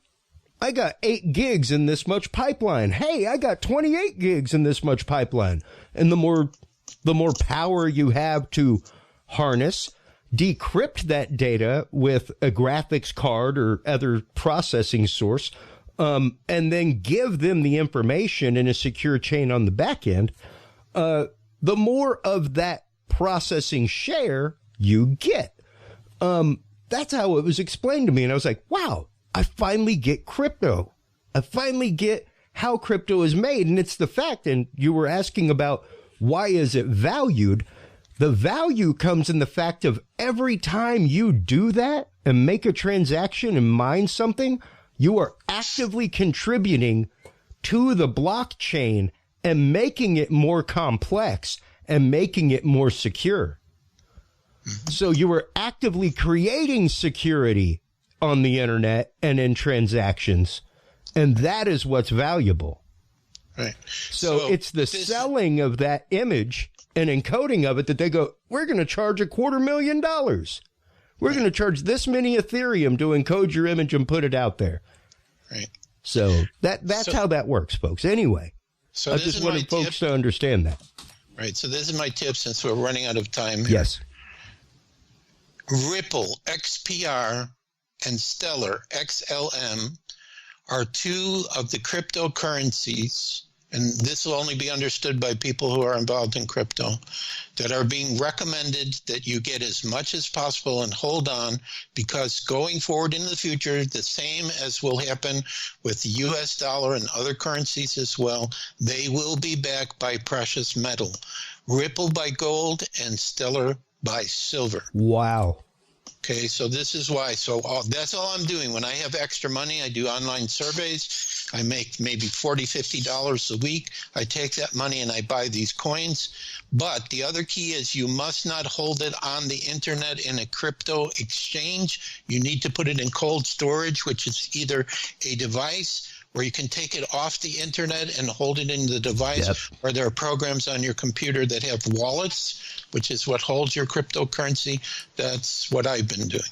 I got 8 gigs in this much pipeline. Hey, I got 28 gigs in this much pipeline. And the more power you have to harness, decrypt that data with a graphics card or other processing source, and then give them the information in a secure chain on the back end, the more of that processing share you get. that's how it was explained to me. And I was like, wow, I finally get crypto. I finally get how crypto is made. And it's the fact, and you were asking about why is it valued? The value comes in the fact of every time you do that and make a transaction and mine something, you are actively contributing to the blockchain and making it more complex and making it more secure. So you are actively creating security on the internet and in transactions, and that is what's valuable. Right. So it's the selling of that image and encoding of it that they go, we're going to charge $250,000. We're going to charge this many Ethereum to encode your image and put it out there. Right. So that's how that works, folks. Anyway, so I just wanted folks to understand that. Right. So this is my tip since we're running out of time here. Yes. Ripple, XPR, and Stellar, XLM, are two of the cryptocurrencies, and this will only be understood by people who are involved in crypto, that are being recommended that you get as much as possible and hold on, because going forward in the future, the same as will happen with the US dollar and other currencies as well, they will be backed by precious metal. Ripple by gold and Stellar by silver. Wow. Okay, so this is why. So that's all I'm doing. When I have extra money, I do online surveys. I make maybe $40, $50 a week. I take that money and I buy these coins. But the other key is you must not hold it on the internet in a crypto exchange. You need to put it in cold storage, which is either a device where you can take it off the internet and hold it in the device, yep, or there are programs on your computer that have wallets, which is what holds your cryptocurrency. That's what I've been doing.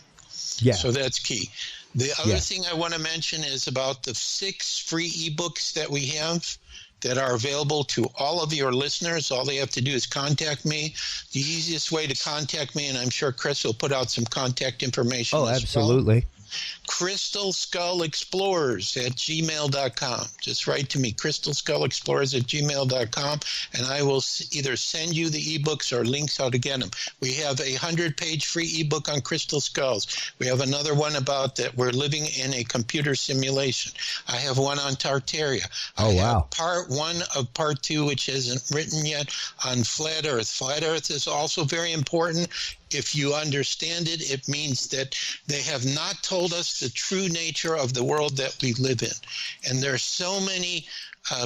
Yeah. So that's key. The other thing I want to mention is about the 6 free ebooks that we have that are available to all of your listeners. All they have to do is contact me. The easiest way to contact me, and I'm sure Chris will put out some contact information as absolutely. Well. crystalskullexplorers@gmail.com. Just write to me, crystalskullexplorers@gmail.com, and I will either send you the ebooks or links how to get them. We have a 100-page free ebook on crystal skulls. We have another one about that we're living in a computer simulation. I have one on Tartaria. I have part 1 of part 2, which isn't written yet, on flat Earth. Flat Earth is also very important. If you understand it, it means that they have not told us the true nature of the world that we live in. And there's so many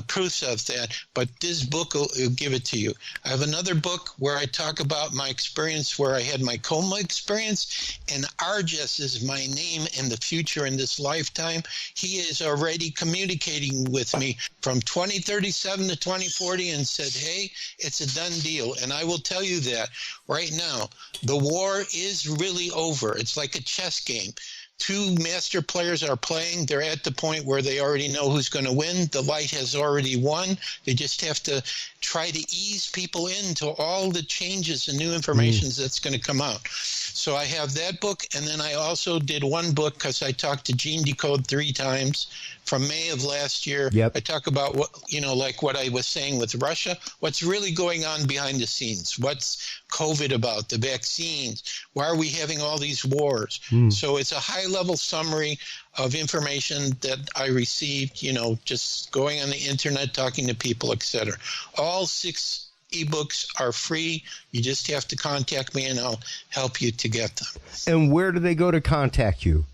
proofs of that, but this book will give it to you. I have another book where I talk about my experience where I had my Coma Experience, and Argus is my name in the future in this lifetime. He is already communicating with me from 2037 to 2040 and said, hey, it's a done deal. And I will tell you that right now, the war is really over. It's like a chess game. 2 master players are playing. They're at the point where they already know who's going to win. The light has already won. They just have to try to ease people into all the changes and new information that's going to come out. So I have that book, and then I also did one book because I talked to Gene Decode 3 times from May of last year. Yep. I talk about what, like what I was saying with Russia, what's really going on behind the scenes. What's COVID about, the vaccines? Why are we having all these wars? So it's a high-level summary of information that I received, just going on the internet, talking to people, etc. All 6 ebooks are free. You just have to contact me and I'll help you to get them. And where do they go to contact you?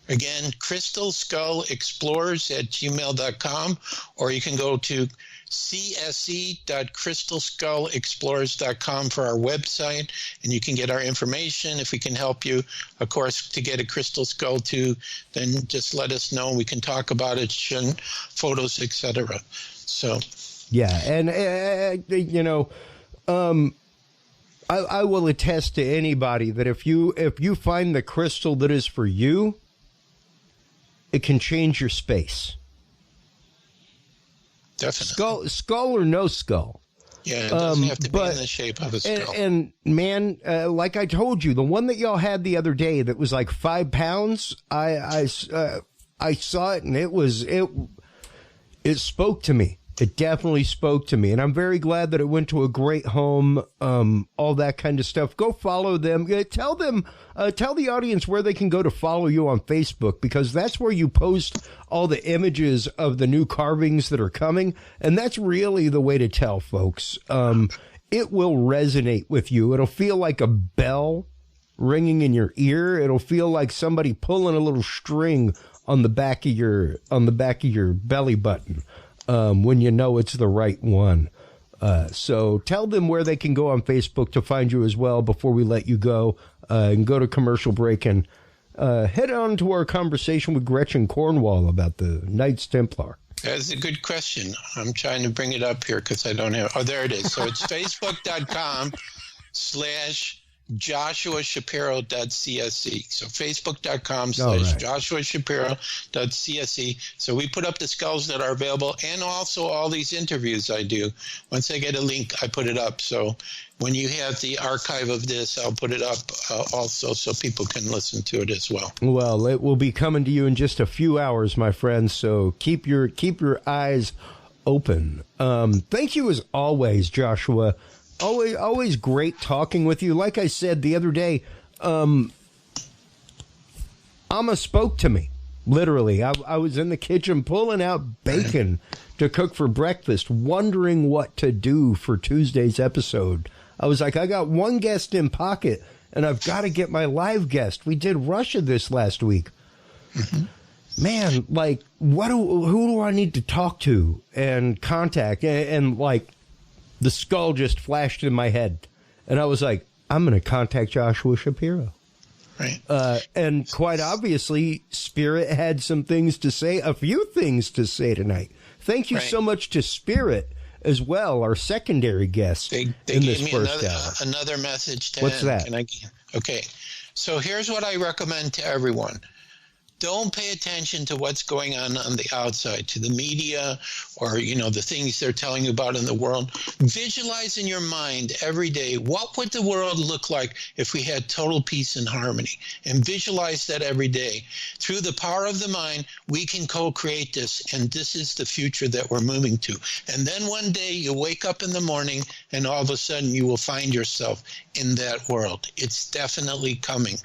Again, crystalskullexplorers@gmail.com, or you can go to csc.crystalskullexplorers.com for our website, and you can get our information. If we can help you, of course, to get a crystal skull too, then just let us know. We can talk about it, photos, etc. So, yeah, and I will attest to anybody that if you find the crystal that is for you, it can change your space. Definitely. Skull or no skull. Yeah, it doesn't have to be in the shape of a skull. And man, like I told you, the one that y'all had the other day that was like 5 pounds, I saw it and it spoke to me. It definitely spoke to me, and I'm very glad that it went to a great home, all that kind of stuff. Go follow them. Tell the audience where they can go to follow you on Facebook, because that's where you post all the images of the new carvings that are coming, and that's really the way to tell folks. It will resonate with you. It'll feel like a bell ringing in your ear. It'll feel like somebody pulling a little string on the back of your belly button. When you know it's the right one. So tell them where they can go on Facebook to find you as well before we let you go and go to commercial break and head on to our conversation with Gretchen Cornwall about the Knights Templar. That's a good question. I'm trying to bring it up here because I don't have... Oh, there it is. So it's facebook.com/JoshuaShapiro.csc. So facebook.com/JoshuaShapiro.csc. So we put up the skulls that are available and also all these interviews I do. Once I get a link, I put it up. So when you have the archive of this, I'll put it up also so people can listen to it as well. Well, it will be coming to you in just a few hours, my friends. So keep your eyes open. Thank you as always, Joshua. Always great talking with you. Like I said the other day, Amma spoke to me. Literally, I was in the kitchen pulling out bacon to cook for breakfast, wondering what to do for Tuesday's episode. I was like, I got one guest in pocket, and I've got to get my live guest. We did Russia this last week. Mm-hmm. Man, like, who do I need to talk to and contact? And like, the skull just flashed in my head, and I was like, I'm going to contact Joshua Shapiro. Right. And quite obviously, Spirit had some things to say, a few things to say tonight. Thank you so much to Spirit as well, our secondary guest they in gave this me first hour. Another message to What's that? Okay. So here's what I recommend to everyone. Don't pay attention to what's going on the outside, to the media or, the things they're telling you about in the world. Visualize in your mind every day, what would the world look like if we had total peace and harmony? And visualize that every day. Through the power of the mind, we can co-create this, and this is the future that we're moving to. And then one day you wake up in the morning and all of a sudden you will find yourself in that world. It's definitely coming.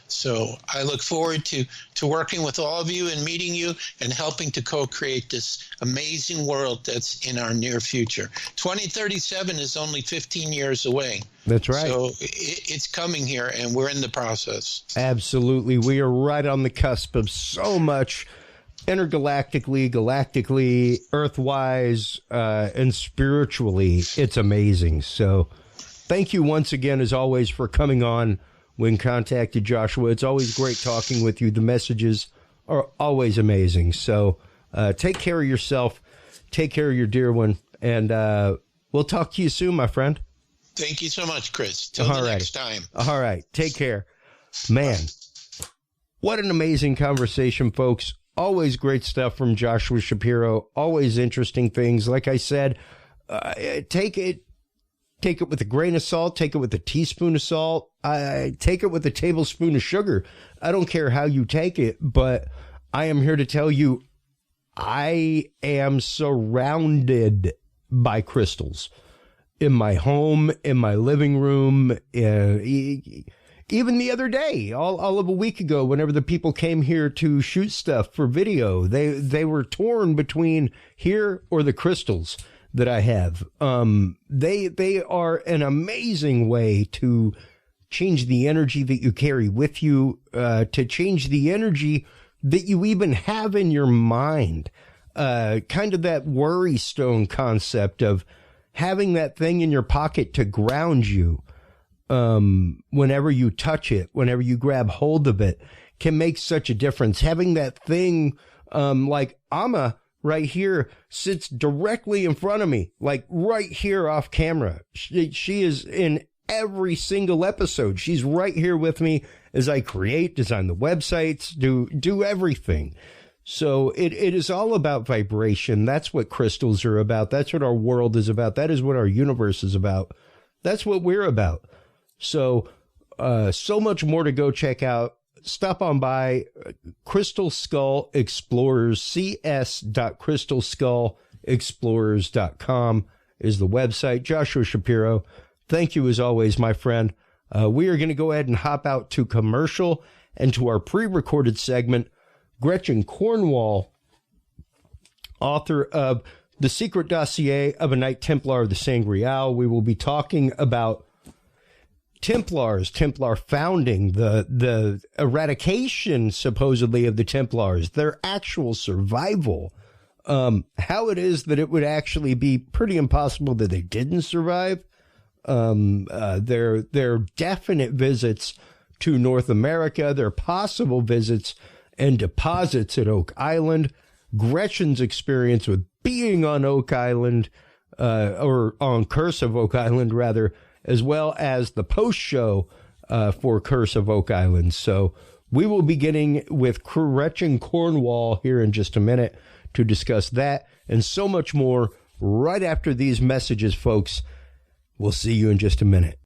So I look forward to working with all of you and meeting you and helping to co-create this amazing world that's in our near future. 2037 is only 15 years away. That's right. So it's coming here, and we're in the process. Absolutely. We are right on the cusp of so much intergalactically, galactically, earthwise, and spiritually. It's amazing. So thank you once again, as always, for coming on when contacted, Joshua. It's always great talking with you. The messages are always amazing. So take care of yourself. Take care of your dear one. And we'll talk to you soon, my friend. Thank you so much, Chris. Till the next time. All right. Take care. Man, what an amazing conversation, folks. Always great stuff from Joshua Shapiro. Always interesting things. Like I said, take it with a grain of salt. Take it with a teaspoon of salt. Take it with a tablespoon of sugar. I don't care how you take it, but I am here to tell you, I am surrounded by crystals in my home, in my living room. Even the other day, all of a week ago, whenever the people came here to shoot stuff for video, they were torn between here or the crystals that I have. They are an amazing way to change the energy that you carry with you, to change the energy that you even have in your mind. Kind of that worry stone concept of having that thing in your pocket to ground you. Whenever you touch it, whenever you grab hold of it, can make such a difference. Having that thing, like Amma right here, sits directly in front of me, like right here off camera. She is in every single episode. She's right here with me as I create, design the websites, do everything. So it is all about vibration. That's what crystals are about. That's what our world is about. That is what our universe is about. That's what we're about. So, so much more to go check out. Stop on by Crystal Skull Explorers, cs.crystalskull explorers.com is the website. Joshua Shapiro, thank you as always, my friend. We are going to go ahead and hop out to commercial and to our pre-recorded segment. Gretchen Cornwall, author of The Secret Dossier of a Knight Templar of the Sangreal. We will be talking about Templars, Templar founding, the eradication, supposedly, of the Templars, their actual survival, how it is that it would actually be pretty impossible that they didn't survive, their definite visits to North America, their possible visits and deposits at Oak Island, Gretchen's experience with being on Oak Island, or on Curse of Oak Island, rather, as well as the post-show for Curse of Oak Island. So we will be getting with Gretchen Cornwall here in just a minute to discuss that and so much more right after these messages, folks. We'll see you in just a minute.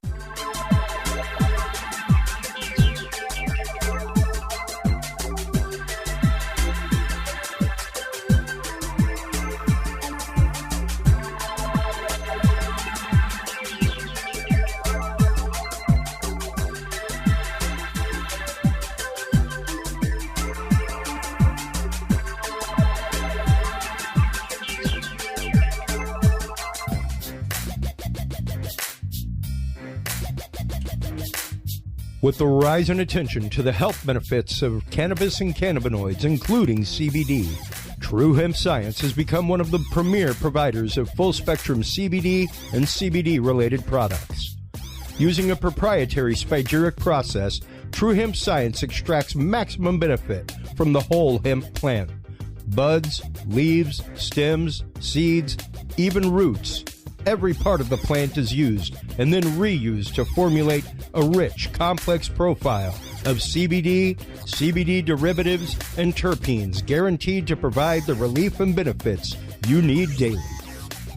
With the rise in attention to the health benefits of cannabis and cannabinoids, including CBD, True Hemp Science has become one of the premier providers of full-spectrum CBD and CBD-related products. Using a proprietary spagyric process, True Hemp Science extracts maximum benefit from the whole hemp plant. Buds, leaves, stems, seeds, even roots. Every part of the plant is used and then reused to formulate a rich, complex profile of CBD, CBD derivatives, and terpenes guaranteed to provide the relief and benefits you need daily.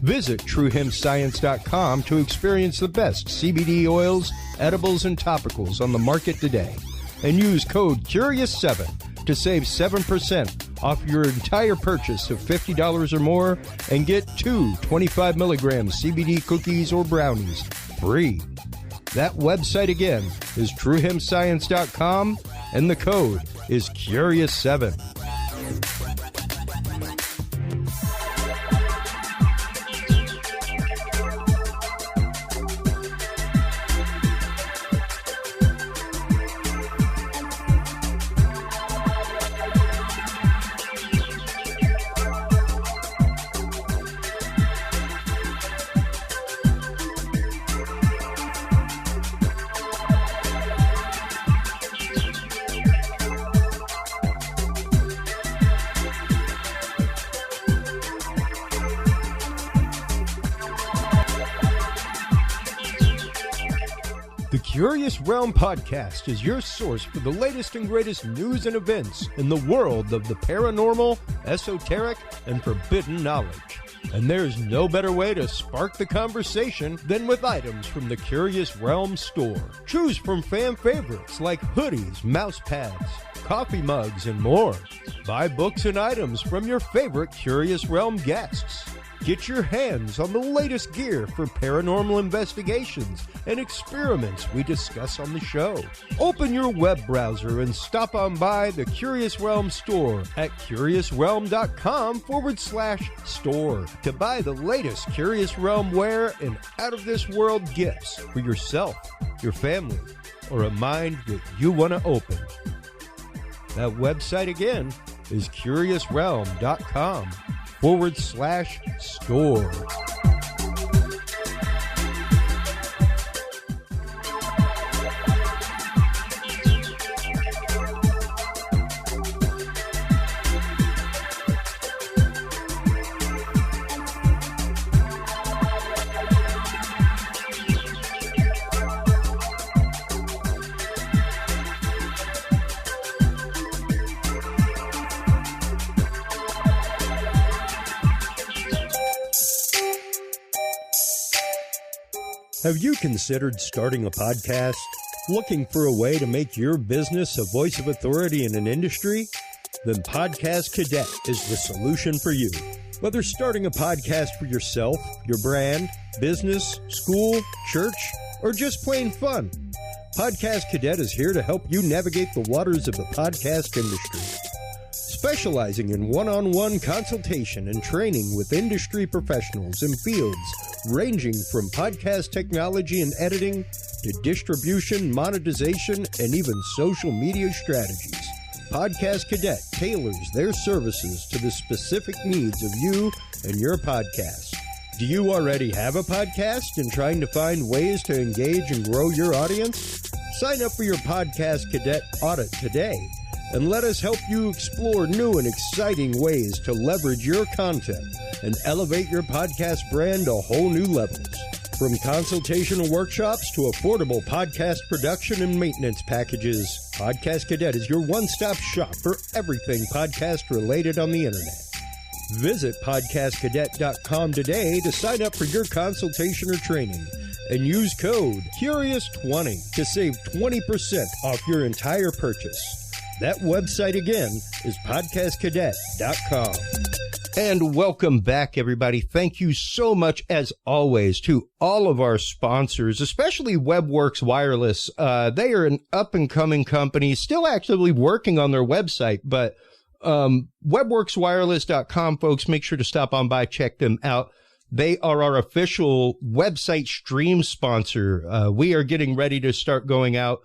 Visit TrueHempScience.com to experience the best CBD oils, edibles, and topicals on the market today. And use code CURIOUS7 to save 7% off your entire purchase of $50 or more and get 2 25-milligram CBD cookies or brownies free. That website again is TrueHempScience.com and the code is CURIOUS7. The Curious Realm Podcast is your source for the latest and greatest news and events in the world of the paranormal, esoteric, and forbidden knowledge. And there's no better way to spark the conversation than with items from the Curious Realm store. Choose from fan favorites like hoodies, mouse pads, coffee mugs, and more. Buy books and items from your favorite Curious Realm guests. Get your hands on the latest gear for paranormal investigations and experiments we discuss on the show. Open your web browser and stop on by the Curious Realm store at curiousrealm.com/store to buy the latest Curious Realm wear and out-of-this-world gifts for yourself, your family, or a mind that you want to open. That website again is curiousrealm.com/store. Have you considered starting a podcast? Looking for a way to make your business a voice of authority in an industry? Then Podcast Cadet is the solution for you. Whether starting a podcast for yourself, your brand, business, school, church, or just plain fun, Podcast Cadet is here to help you navigate the waters of the podcast industry. Specializing in one-on-one consultation and training with industry professionals in fields ranging from podcast technology and editing to distribution, monetization, and even social media strategies. Podcast Cadet tailors their services to the specific needs of you and your podcast. Do you already have a podcast and trying to find ways to engage and grow your audience? Sign up for your Podcast Cadet audit today and let us help you explore new and exciting ways to leverage your content and elevate your podcast brand to whole new levels. From consultational workshops to affordable podcast production and maintenance packages, Podcast Cadet is your one-stop shop for everything podcast related on the internet. Visit podcastcadet.com today to sign up for your consultation or training and use code CURIOUS20 to save 20% off your entire purchase. That website again is podcastcadet.com. And welcome back, everybody. Thank you so much, as always, to all of our sponsors, especially WebWorks Wireless. They are an up-and-coming company, still actively working on their website, but webworkswireless.com, folks, make sure to stop on by, check them out. They are our official website stream sponsor. We are getting ready to start going out.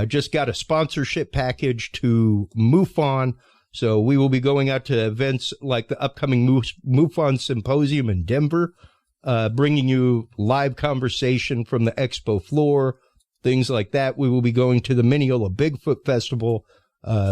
Just got a sponsorship package to MUFON. So we will be going out to events like the upcoming MUFON Symposium in Denver, bringing you live conversation from the expo floor, things like that. We will be going to the Mineola Bigfoot Festival.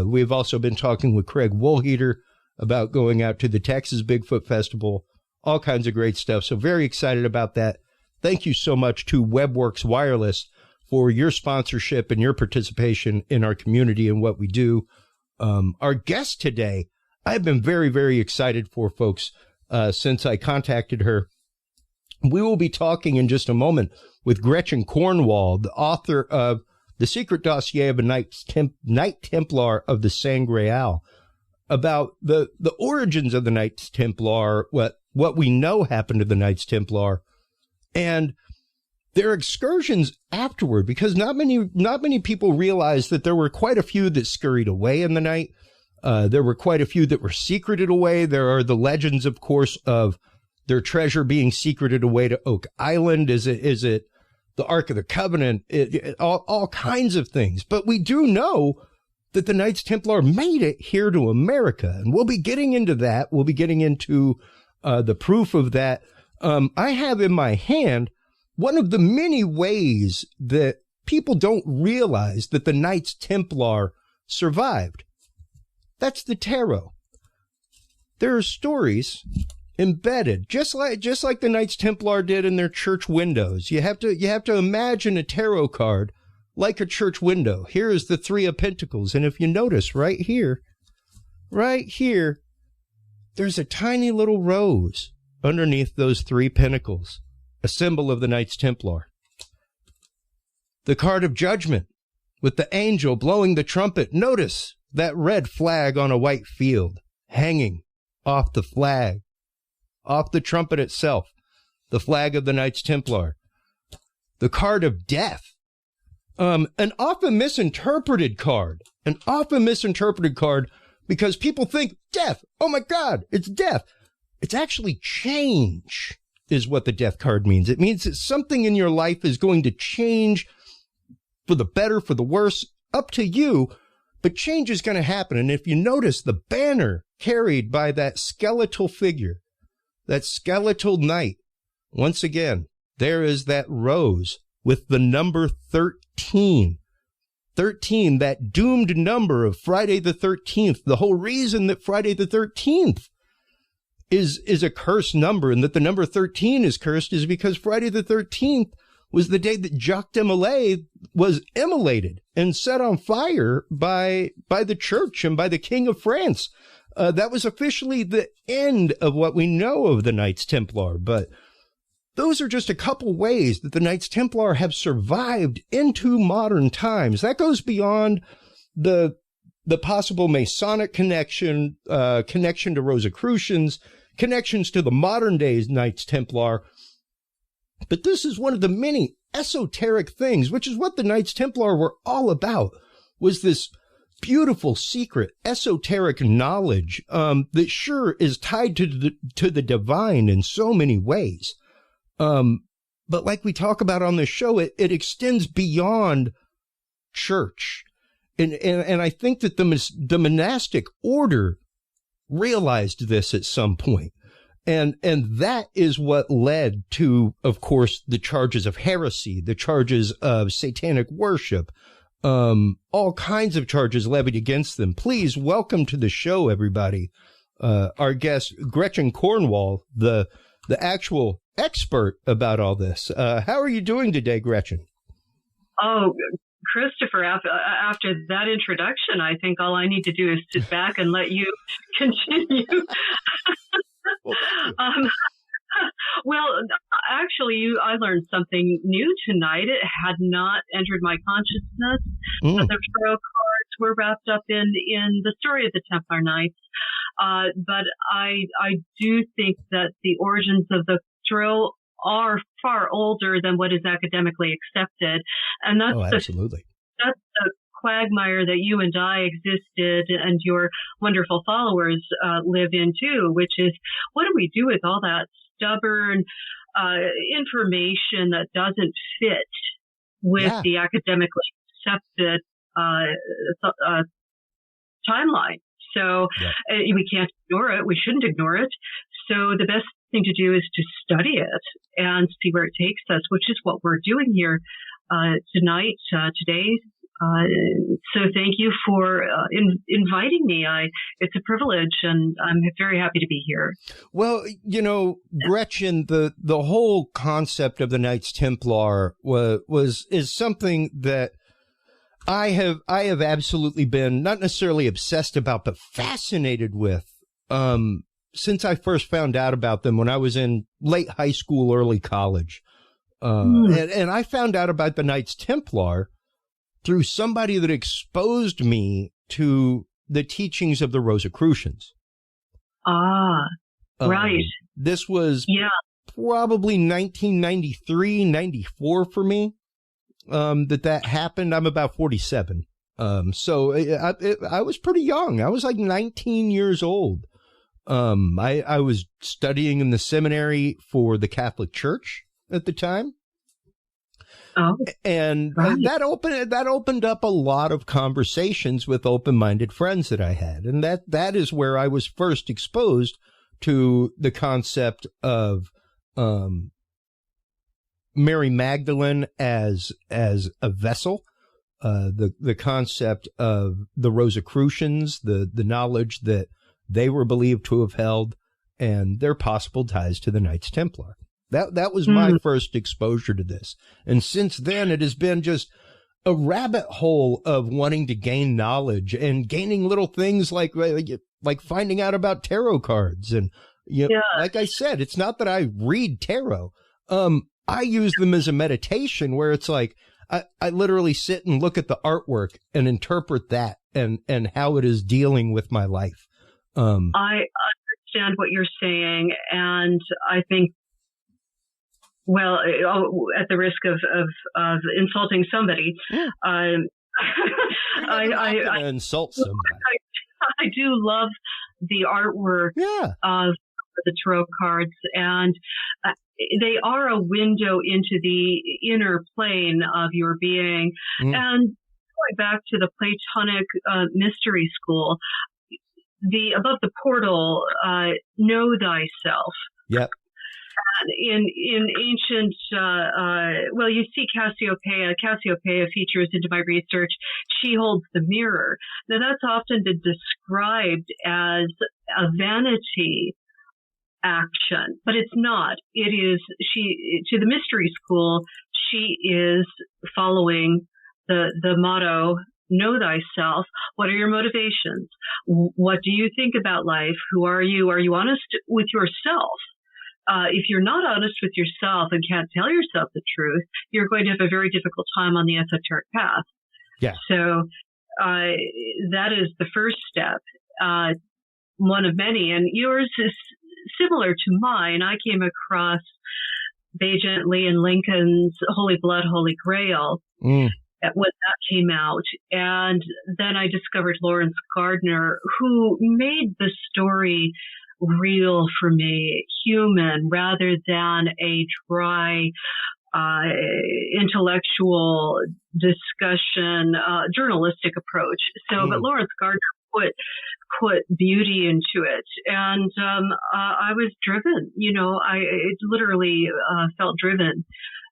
We've also been talking with Craig Woolheater about going out to the Texas Bigfoot Festival, all kinds of great stuff. So very excited about that. Thank you so much to WebWorks Wireless for your sponsorship and your participation in our community and what we do. Our guest today, I've been very, very excited for, folks, since I contacted her. We will be talking in just a moment with Gretchen Cornwall, the author of The Secret Dossier of a Knight Templar of the Sangreal, about the origins of the Knights Templar, what we know happened to the Knights Templar, and their excursions afterward, because not many people realize that there were quite a few that scurried away in the night. There were quite a few that were secreted away. There are the legends, of course, of their treasure being secreted away to Oak Island. Is it the Ark of the Covenant? All kinds of things. But we do know that the Knights Templar made it here to America, and we'll be getting into that. We'll be getting into the proof of that. I have in my hand one of the many ways that people don't realize that the Knights Templar survived. That's the tarot. There are stories embedded, just like the Knights Templar did in their church windows. You have to imagine a tarot card like a church window. Here is the Three of Pentacles, and if you notice right here, there's a tiny little rose underneath those three pentacles, a symbol of the Knights Templar. The card of Judgment with the angel blowing the trumpet. Notice that red flag on a white field hanging off the flag, off the trumpet itself, the flag of the Knights Templar. The card of Death, an often misinterpreted card, because people think death. Oh my God, it's death. It's actually change is what the death card means. It means that something in your life is going to change for the better, for the worse, up to you, but change is going to happen. And if you notice the banner carried by that skeletal figure, that skeletal knight, once again, there is that rose with the number 13. 13, that doomed number of Friday the 13th. The whole reason that Friday the 13th is a cursed number, and that the number 13 is cursed, is because Friday the 13th was the day that Jacques de Molay was immolated and set on fire by the church and by the King of France. That was officially the end of what we know of the Knights Templar. But those are just a couple ways that the Knights Templar have survived into modern times. That goes beyond the possible Masonic connection to Rosicrucians, connections to the modern day Knights Templar. But this is one of the many esoteric things, which is what the Knights Templar were all about, was this beautiful, secret, esoteric knowledge that sure is tied to the divine in so many ways. But like we talk about on this show, it extends beyond church. And I think that the monastic order realized this at some point. And that is what led to, of course, the charges of heresy, the charges of satanic worship, all kinds of charges levied against them. Please welcome to the show, everybody, our guest, Gretchen Cornwall, the actual expert about all this. How are you doing today, Gretchen? Oh, Christopher, after that introduction, I think all I need to do is sit back and let you continue. Well, actually, I learned something new tonight. It had not entered my consciousness that the tarot cards were wrapped up in the story of the Templar Knights. But I do think that the origins of the tarot are far older than what is academically accepted. And that's absolutely. That's the quagmire that you and I existed and your wonderful followers live in too, which is, what do we do with all that stubborn information that doesn't fit with the academically accepted timeline? So we can't ignore it. We shouldn't ignore it. So the best thing to do is to study it and see where it takes us, which is what we're doing here tonight, today. So thank you for inviting me. It's a privilege, and I'm very happy to be here. Well, Gretchen, the whole concept of the Knights Templar is something that I have absolutely been not necessarily obsessed about, but fascinated with since I first found out about them when I was in late high school, early college. And I found out about the Knights Templar through somebody that exposed me to the teachings of the Rosicrucians. Right. This was probably 1993, 94 for me, that happened. I'm about 47. So I was pretty young. I was like 19 years old. I was studying in the seminary for the Catholic Church at the time. And that opened up a lot of conversations with open-minded friends that I had. And that is where I was first exposed to the concept of Mary Magdalene as a vessel, the concept of the Rosicrucians, the knowledge that they were believed to have held, and their possible ties to the Knights Templar. That was my first exposure to this. And since then, it has been just a rabbit hole of wanting to gain knowledge and gaining little things like finding out about tarot cards. And, like I said, it's not that I read tarot. I use them as a meditation where it's like, I literally sit and look at the artwork and interpret that and how it is dealing with my life. I understand what you're saying. And I think, well, at the risk of insulting somebody, I insult somebody. I do love the artwork of the tarot cards, and they are a window into the inner plane of your being. And going back to the Platonic mystery school, the above the portal, know thyself. Yep. In ancient, you see Cassiopeia. Cassiopeia features into my research. She holds the mirror. Now that's often been described as a vanity action, but it's not. It is, to the mystery school, she is following the motto, know thyself. What are your motivations? What do you think about life? Who are you? Are you honest with yourself? If you're not honest with yourself and can't tell yourself the truth, you're going to have a very difficult time on the esoteric path. Yeah. So that is the first step, one of many. And yours is similar to mine, I came across Bajent Lee and Lincoln's Holy Blood, Holy Grail when that came out. And then I discovered Lawrence Gardner, who made the story real for me, human, rather than a dry, intellectual discussion, journalistic approach. So, but Lawrence Gardner put beauty into it. And, I was driven, I literally, felt driven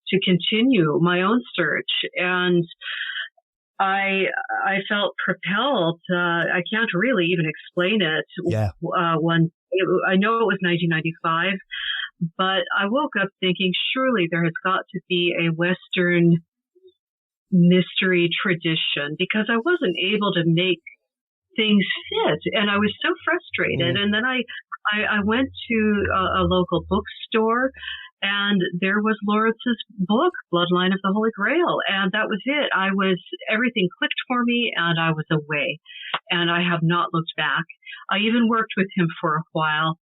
to continue my own search. And I felt propelled. I can't really even explain it. Yeah. I know it was 1995, but I woke up thinking, surely there has got to be a Western mystery tradition, because I wasn't able to make things fit, and I was so frustrated. And then I went to a local bookstore, and there was Lawrence's book, Bloodline of the Holy Grail, and that was it. Everything clicked for me, and I was away, and I have not looked back. I even worked with him for a while.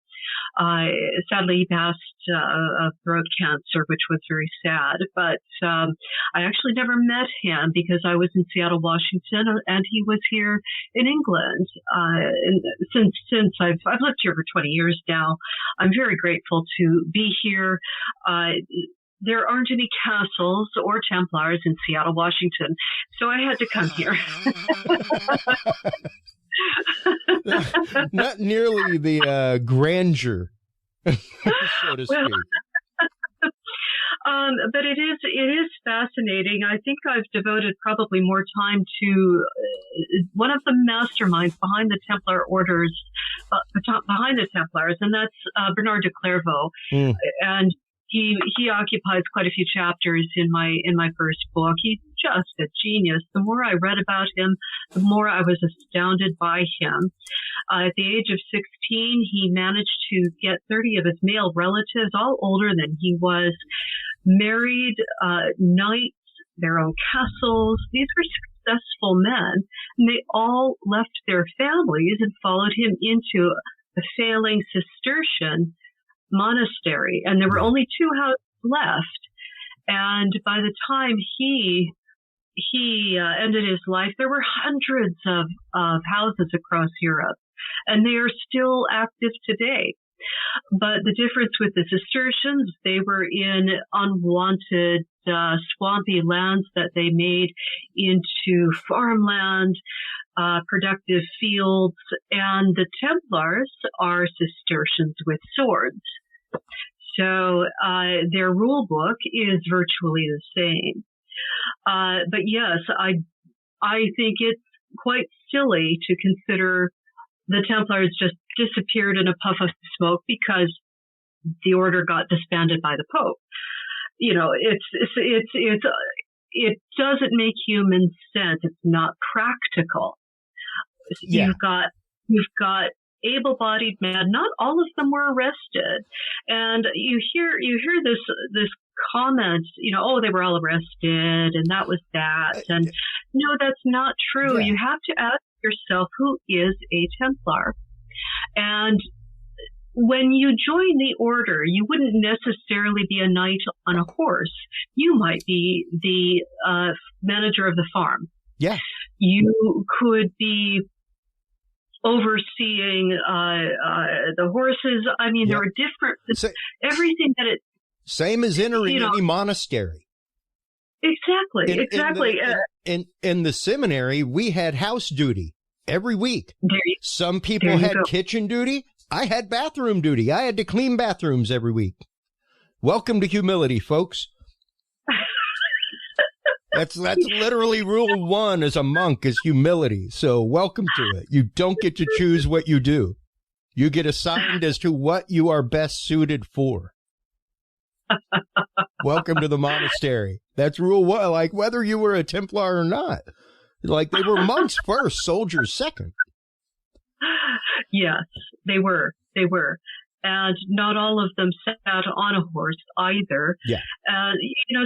Sadly, he passed of throat cancer, which was very sad. But I actually never met him because I was in Seattle, Washington, and he was here in England. And since I've lived here for 20 years now, I'm very grateful to be here. There aren't any castles or Templars in Seattle, Washington, so I had to come here. Not nearly the grandeur, so to speak. But it is fascinating. I think I've devoted probably more time to one of the masterminds behind the Templar orders, behind the Templars, and that's Bernard de Clairvaux. And he occupies quite a few chapters in my first book. He's just a genius. The more I read about him, the more I was astounded by him. At the age of 16, he managed to get 30 of his male relatives, all older than he was, married knights, their own castles. These were successful men, and they all left their families and followed him into a failing Cistercian monastery, and there were only 2 houses left. And by the time he ended his life, there were hundreds of houses across Europe, and they are still active today. But the difference with the Cistercians, they were in unwanted, swampy lands that they made into farmland, productive fields, and the Templars are Cistercians with swords. So their rule book is virtually the same. But yes, I think it's quite silly to consider the Templars just disappeared in a puff of smoke because the order got disbanded by the Pope. It doesn't make human sense. It's not practical. Yeah. You've got able-bodied men. Not all of them were arrested, and you hear this comment. They were all arrested, and that was that. And no, that's not true. Yeah. You have to ask yourself, who is a Templar? And when you join the order, you wouldn't necessarily be a knight on a horse. You might be the manager of the farm. Yeah. You could be overseeing the horses. I mean, there are different, everything that it... Same as entering any monastery. Exactly. In the seminary, we had house duty every week. Some people had kitchen duty. I had bathroom duty. I had to clean bathrooms every week. Welcome to humility, folks. That's literally rule 1 as a monk is humility. So welcome to it. You don't get to choose what you do. You get assigned as to what you are best suited for. Welcome to the monastery. That's rule 1. Like whether you were a Templar or not. Like they were monks first, soldiers second. Yes, they were. And not all of them sat on a horse either. Yeah. And,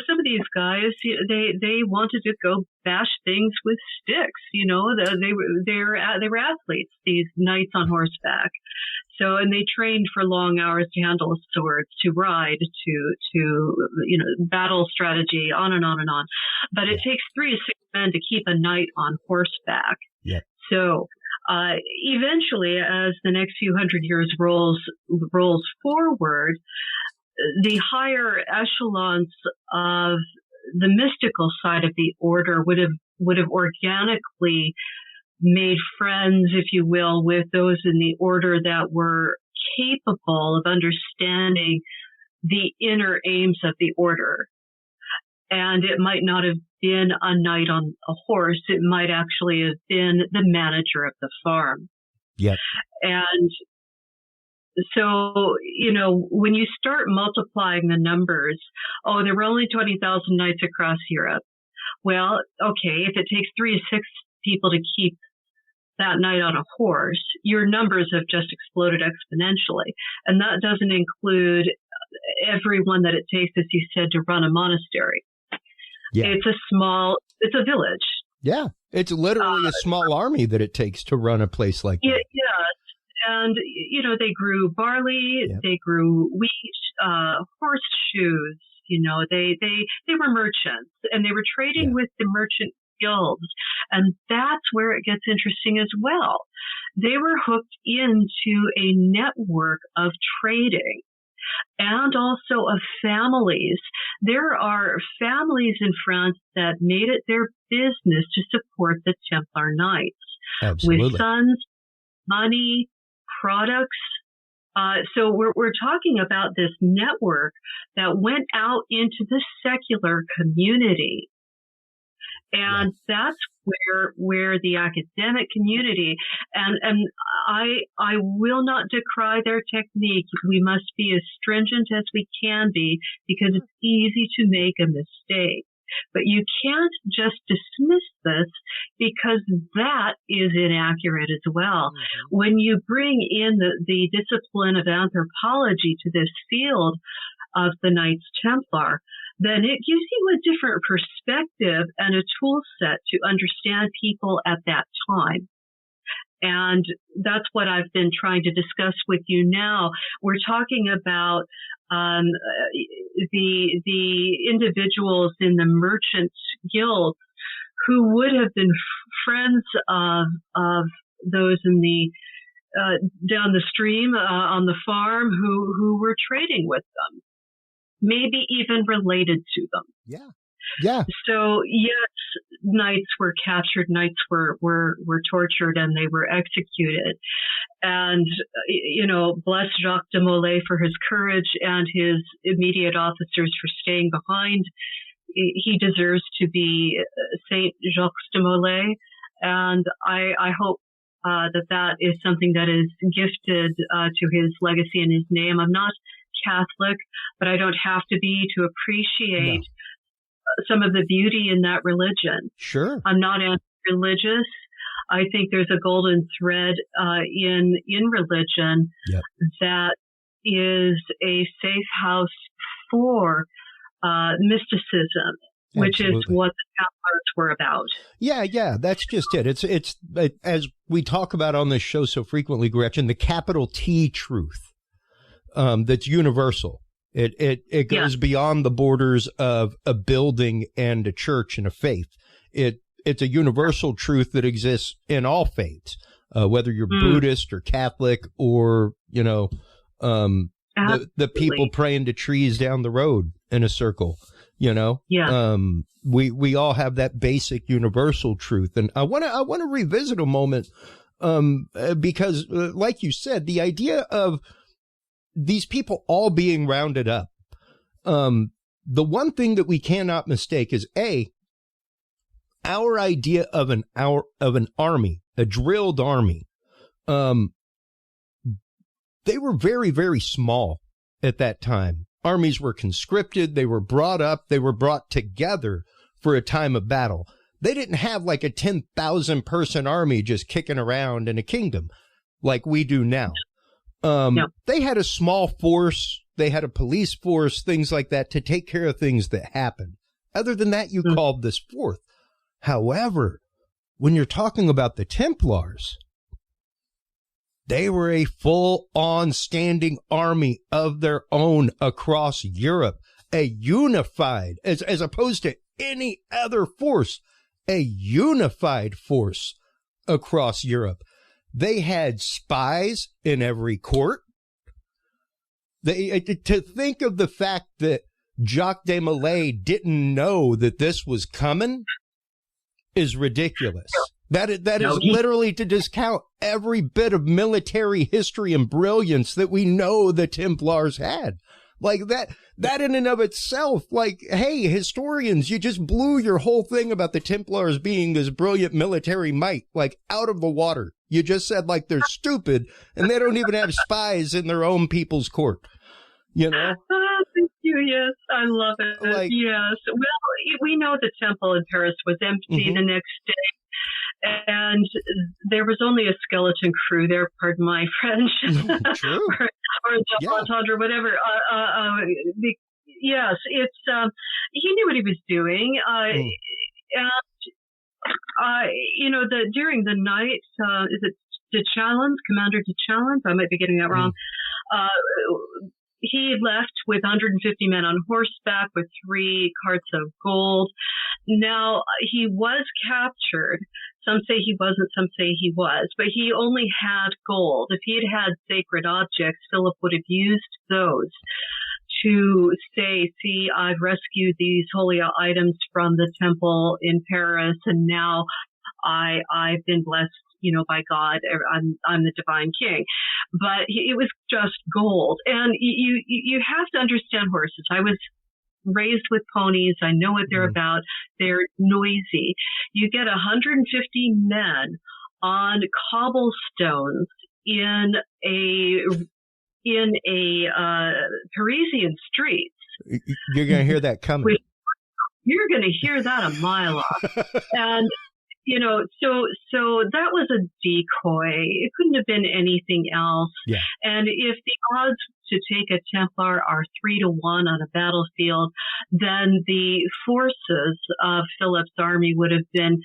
some of these guys, they wanted to go bash things with sticks. They were athletes, these knights on horseback. So, and they trained for long hours to handle swords, to ride, to battle strategy, on and on and on. But it takes 3 to 6 men to keep a knight on horseback. Yeah. So, eventually, as the next few hundred years rolls forward, the higher echelons of the mystical side of the order would have organically made friends, if you will, with those in the order that were capable of understanding the inner aims of the order. And it might not have been a knight on a horse. It might actually have been the manager of the farm. Yep. And so, when you start multiplying the numbers, there were only 20,000 knights across Europe. Well, okay, if it takes 3 to 6 people to keep that knight on a horse, your numbers have just exploded exponentially. And that doesn't include everyone that it takes, as you said, to run a monastery. Yeah. It's a village. Yeah. It's literally a small army that it takes to run a place like that. Yeah. And, they grew barley, they grew wheat, horseshoes, they were merchants, and they were trading with the merchant guilds. And that's where it gets interesting as well. They were hooked into a network of trading and also of families. There are families in France that made it their business to support the Templar Knights. Absolutely. With sons, money, products. So we're talking about this network that went out into the secular community. And that's where the academic community, and I will not decry their technique. We must be as stringent as we can be, because it's easy to make a mistake. But you can't just dismiss this, because that is inaccurate as well. Mm-hmm. When you bring in the discipline of anthropology to this field of the Knights Templar, then it gives you a different perspective and a tool set to understand people at that time. And that's what I've been trying to discuss with you now. We're talking about the individuals in the merchant guild who would have been friends of those in the down the stream on the farm who were trading with them, maybe even related to them. Yeah. Yeah. So yes, knights were captured, knights were tortured, and they were executed. And, bless Jacques de Molay for his courage and his immediate officers for staying behind. He deserves to be Saint Jacques de Molay. And I hope that is something that is gifted to his legacy and his name. I'm not Catholic, but I don't have to be to appreciate some of the beauty in that religion. Sure. I'm not anti-religious. I think there's a golden thread in religion that is a safe house for mysticism, which is what the Templars were about. Yeah, that's just it. It's as we talk about on this show so frequently, Gretchen, the capital T truth that's universal. It goes beyond the borders of a building and a church and a faith. It's a universal truth that exists in all faiths, whether you're Buddhist or Catholic or, the people praying to trees down the road in a circle, we all have that basic universal truth. And I want to revisit a moment, because like you said, the idea of these people all being rounded up. The one thing that we cannot mistake is our idea of an army, a drilled army. They were very, very small at that time. Armies were conscripted. They were brought up. They were brought together for a time of battle. They didn't have like a 10,000 person army just kicking around in a kingdom like we do now. No. They had a small force. They had a police force, things like that, to take care of things that happened. Other than that, you called this forth. However, when you're talking about the Templars, they were a full-on standing army of their own across Europe, a unified, as opposed to any other force, a unified force across Europe. They had spies in every court. To think of the fact that Jacques de Molay didn't know that this was coming is ridiculous. That is literally to discount every bit of military history and brilliance that we know the Templars had. Like that in and of itself, like, hey, historians, you just blew your whole thing about the Templars being this brilliant military might, like, out of the water. You just said, like, they're stupid and they don't even have spies in their own people's court. You know? Thank you. Yes, I love it. Like, yes. Well, we know the temple in Paris was empty the next day, and there was only a skeleton crew there. Pardon my French. True. or double entendre, whatever. Yes, it's he knew what he was doing, and during the night, is it de Chalons, Commander de Chalons? I might be getting that wrong. He left with 150 men on horseback with 3 carts of gold. Now, he was captured. Some say he wasn't, some say he was, but he only had gold. If he had sacred objects, Philip would have used those to say, see, I've rescued these holy items from the temple in Paris, and now I've been blessed, by God. I'm the divine king. But it was just gold. And you have to understand horses. I was raised with ponies. I know what they're about. They're noisy. You get 150 men on cobblestones in a Parisian street. You're going to hear that coming. You're going to hear that a mile off. And so that was a decoy. It couldn't have been anything else. Yeah. And if the odds to take a Templar are 3-1 on a battlefield, then the forces of Philip's army would have been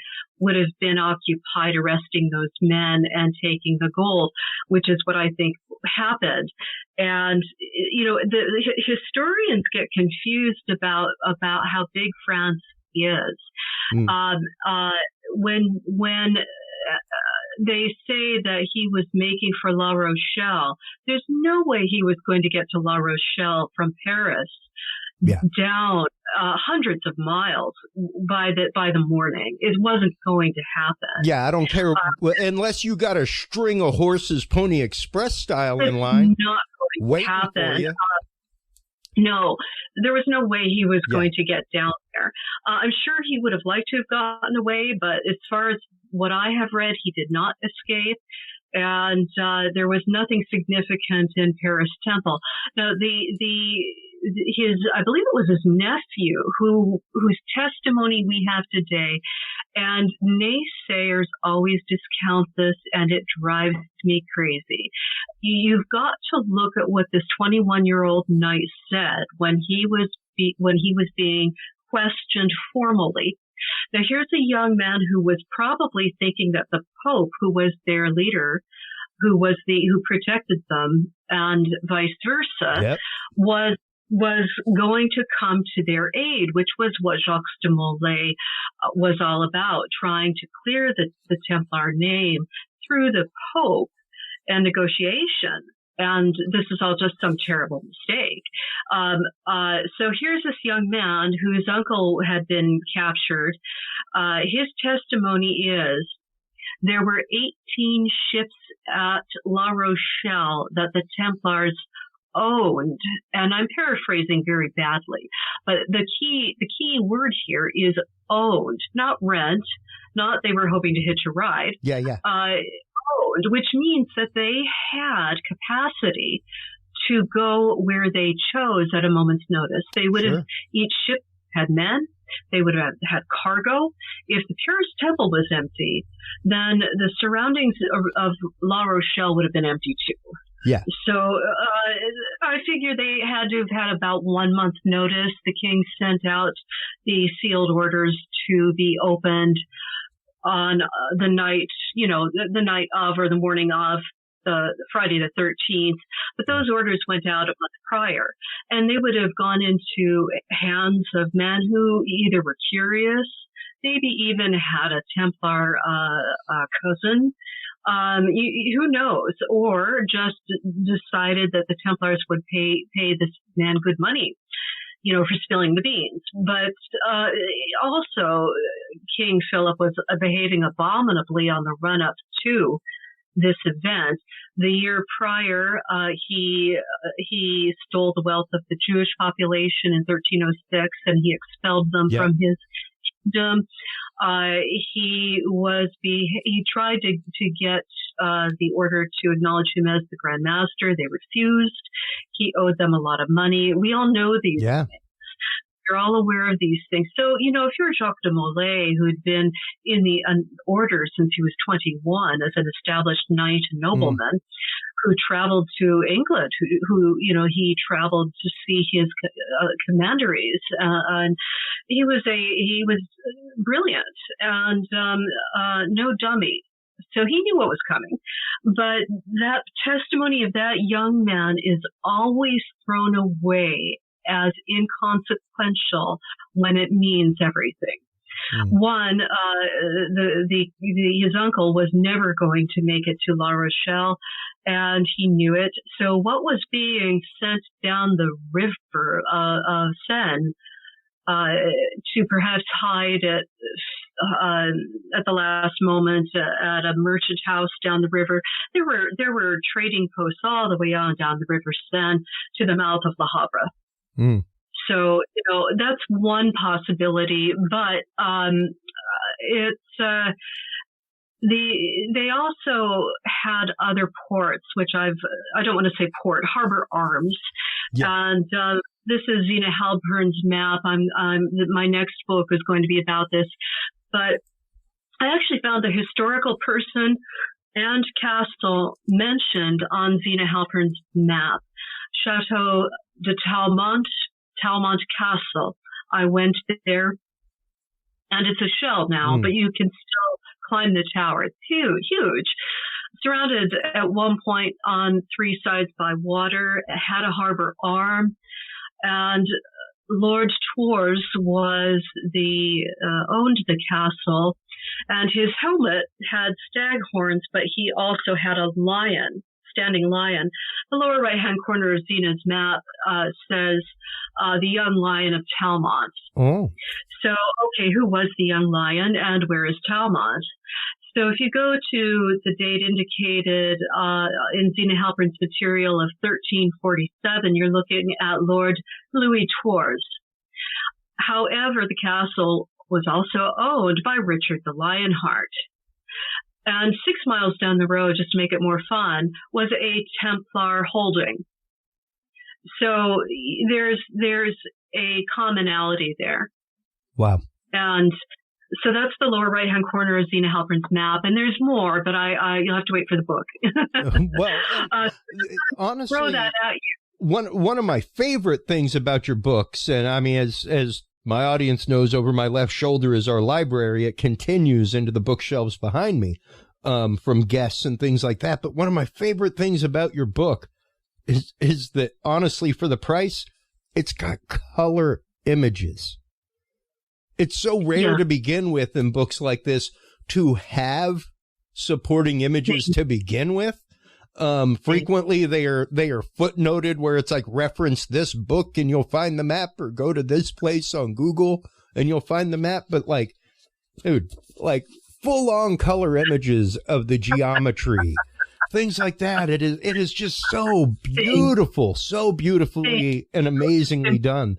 occupied arresting those men and taking the gold, which is what I think happened. And the historians get confused about how big France is. When they say that he was making for La Rochelle, there's no way he was going to get to La Rochelle from Paris down hundreds of miles by the morning. It wasn't going to happen. Yeah, I don't care unless you got a string of horses, Pony Express style in line. Not going to happen. No, there was no way he was going to get down there. I'm sure he would have liked to have gotten away, but as far as what I have read, he did not escape. And there was nothing significant in Paris Temple. Now, I believe it was his nephew whose testimony we have today, and naysayers always discount this, and it drives me crazy. You've got to look at what this 21-year-old knight said when he was being questioned formally. Now, here's a young man who was probably thinking that the Pope, who was their leader, who protected them, and vice versa, was going to come to their aid, which was what Jacques de Molay was all about, trying to clear the Templar name through the Pope and negotiation. And this is all just some terrible mistake. So here's this young man whose uncle had been captured. His testimony is there were 18 ships at La Rochelle that the Templars owned, and I'm paraphrasing very badly, but the key word here is owned, not rent, not they were hoping to hitch a ride. Owned, which means that they had capacity to go where they chose at a moment's notice. They would have, each ship had men, they would have had cargo. If the Paris Temple was empty, then the surroundings of La Rochelle would have been empty too. Yeah. So I figure they had to have had about 1 month notice. The king sent out the sealed orders to be opened on the night, the night of or the morning of the Friday the 13th. But those orders went out a month prior, and they would have gone into hands of men who either were curious, maybe even had a Templar cousin. Who knows? Or just decided that the Templars would pay this man good money, for spilling the beans. But also, King Philip was behaving abominably on the run-up to this event. The year prior, he stole the wealth of the Jewish population in 1306, and he expelled them from his kingdom. He tried to get the order to acknowledge him as the Grand Master. They refused. He owed them a lot of money. We all know these things. You're all aware of these things. So, if you're Jacques de Molay, who had been in the order since he was 21 as an established knight and nobleman, who traveled to England, who he traveled to see his commanderies, and he was brilliant and no dummy. So he knew what was coming. But that testimony of that young man is always thrown away as inconsequential when it means everything. One, his uncle was never going to make it to La Rochelle, and he knew it. So what was being sent down the river of Seine to perhaps hide at the last moment at a merchant house down the river? There were trading posts all the way on down the river Seine to the mouth of Le Havre. So, that's one possibility, but they also had other ports, which I don't want to say port, harbor arms. And this is Zena Halpern's map. My next book is going to be about this, but I actually found the historical person and castle mentioned on Zena Halpern's map. Chateau de Talmud Castle. I went there, and it's a shell now, but you can still climb the tower. It's huge. Surrounded at one point on three sides by water, it had a harbor arm, and Lord Tours owned the castle, and his helmet had stag horns, but he also had a standing lion. The lower right-hand corner of Zena's map says the young lion of Talmud. So, okay, who was the young lion and where is Talmud? So if you go to the date indicated in Zena Halpern's material of 1347, you're looking at Lord Louis Tours. However, the castle was also owned by Richard the Lionheart. And 6 miles down the road, just to make it more fun, was a Templar holding. So there's a commonality there. Wow. And so that's the lower right-hand corner of Zena Halpern's map. And there's more, but you'll have to wait for the book. Well, honestly, throw that at you. One of my favorite things about your books, and I mean, as my audience knows, over my left shoulder is our library. It continues into the bookshelves behind me, from guests and things like that. But one of my favorite things about your book is that, honestly, for the price, it's got color images. It's so rare to begin with in books like this to have supporting images to begin with. Frequently they are footnoted where it's like, reference this book and you'll find the map, or go to this place on Google and you'll find the map. But like, dude, like full on color images of the geometry, things like that. It is just so beautiful, so beautifully and amazingly done.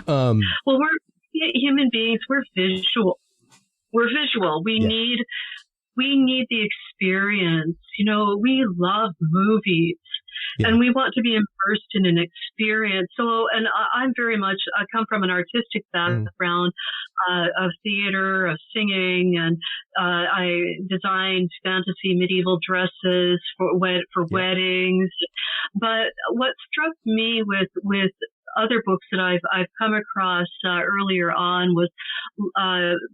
Well, we're human beings. We're visual. We need the experience. We love movies. and we want to be immersed in an experience. So, and I'm very much, I come from an artistic background of theater, of singing, and I designed fantasy medieval dresses for weddings. But what struck me with other books that I've come across earlier on was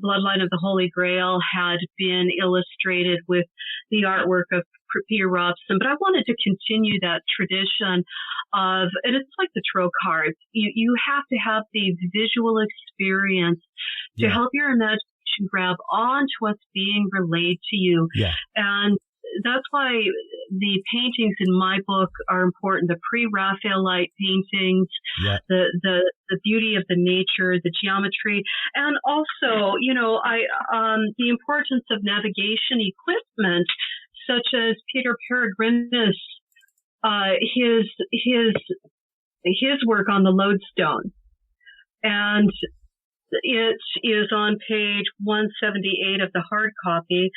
Bloodline of the Holy Grail had been illustrated with the artwork of Peter Robson, but I wanted to continue that tradition of, and it's like the Tarot cards. You have to have the visual experience to help your imagination grab onto what's being relayed to you. And that's why the paintings in my book are important. The pre-Raphaelite paintings, the beauty of the nature, the geometry, and also, the importance of navigation equipment, such as Peter Peregrinus, his work on the lodestone, and it is on page 178 of the hard copy.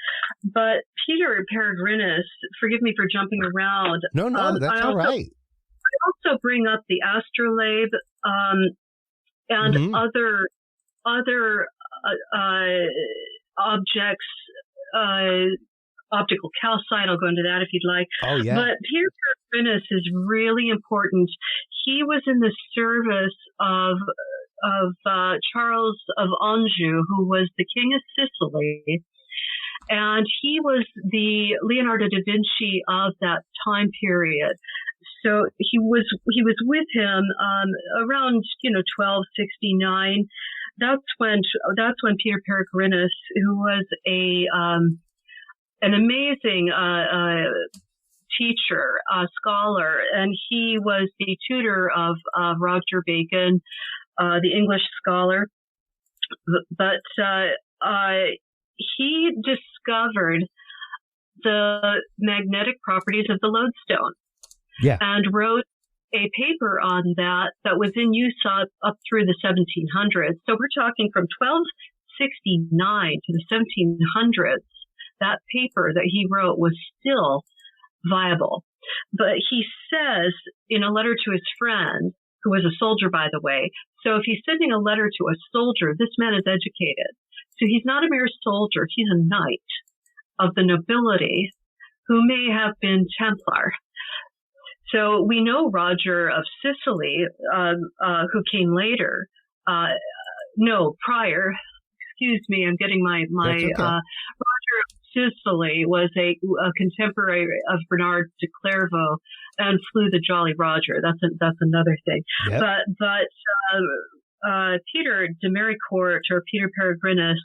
But Peter Peregrinus, forgive me for jumping around. No, that's all right. I also bring up the astrolabe and other objects, optical calcite. I'll go into that if you'd like. Oh, yeah. But Peter Peregrinus is really important. He was in the service of Charles of Anjou, who was the King of Sicily, and he was the Leonardo da Vinci of that time period. So he was with him around 1269. That's when Peter Peregrinus, who was an amazing teacher, scholar, and he was the tutor of Roger Bacon, the English scholar, but he discovered the magnetic properties of the lodestone, and wrote a paper on that was in use up through the 1700s. So we're talking from 1269 to the 1700s. That paper that he wrote was still viable. But he says in a letter to his friend, who was a soldier, by the way. So if he's sending a letter to a soldier, this man is educated. So he's not a mere soldier. He's a knight of the nobility who may have been Templar. So we know Roger of Sicily, who came later. Prior. Excuse me, I'm getting my okay. Roger of Sicily was a contemporary of Bernard de Clairvaux and flew the Jolly Roger. That's another thing. Yep. But Peter de Maricourt, or Peter Peregrinus,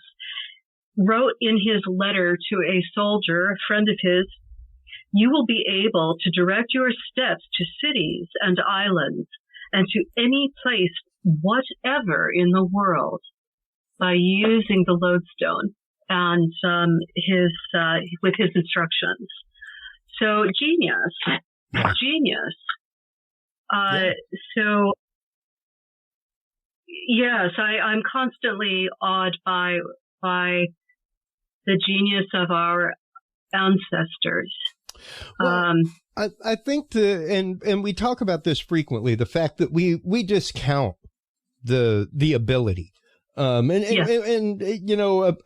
wrote in his letter to a soldier, a friend of his, "You will be able to direct your steps to cities and islands and to any place whatever in the world by using the lodestone and with his instructions." So genius. So yes, I'm constantly awed by the genius of our ancestors. Well, I think and we talk about this frequently, the fact that we discount the ability. And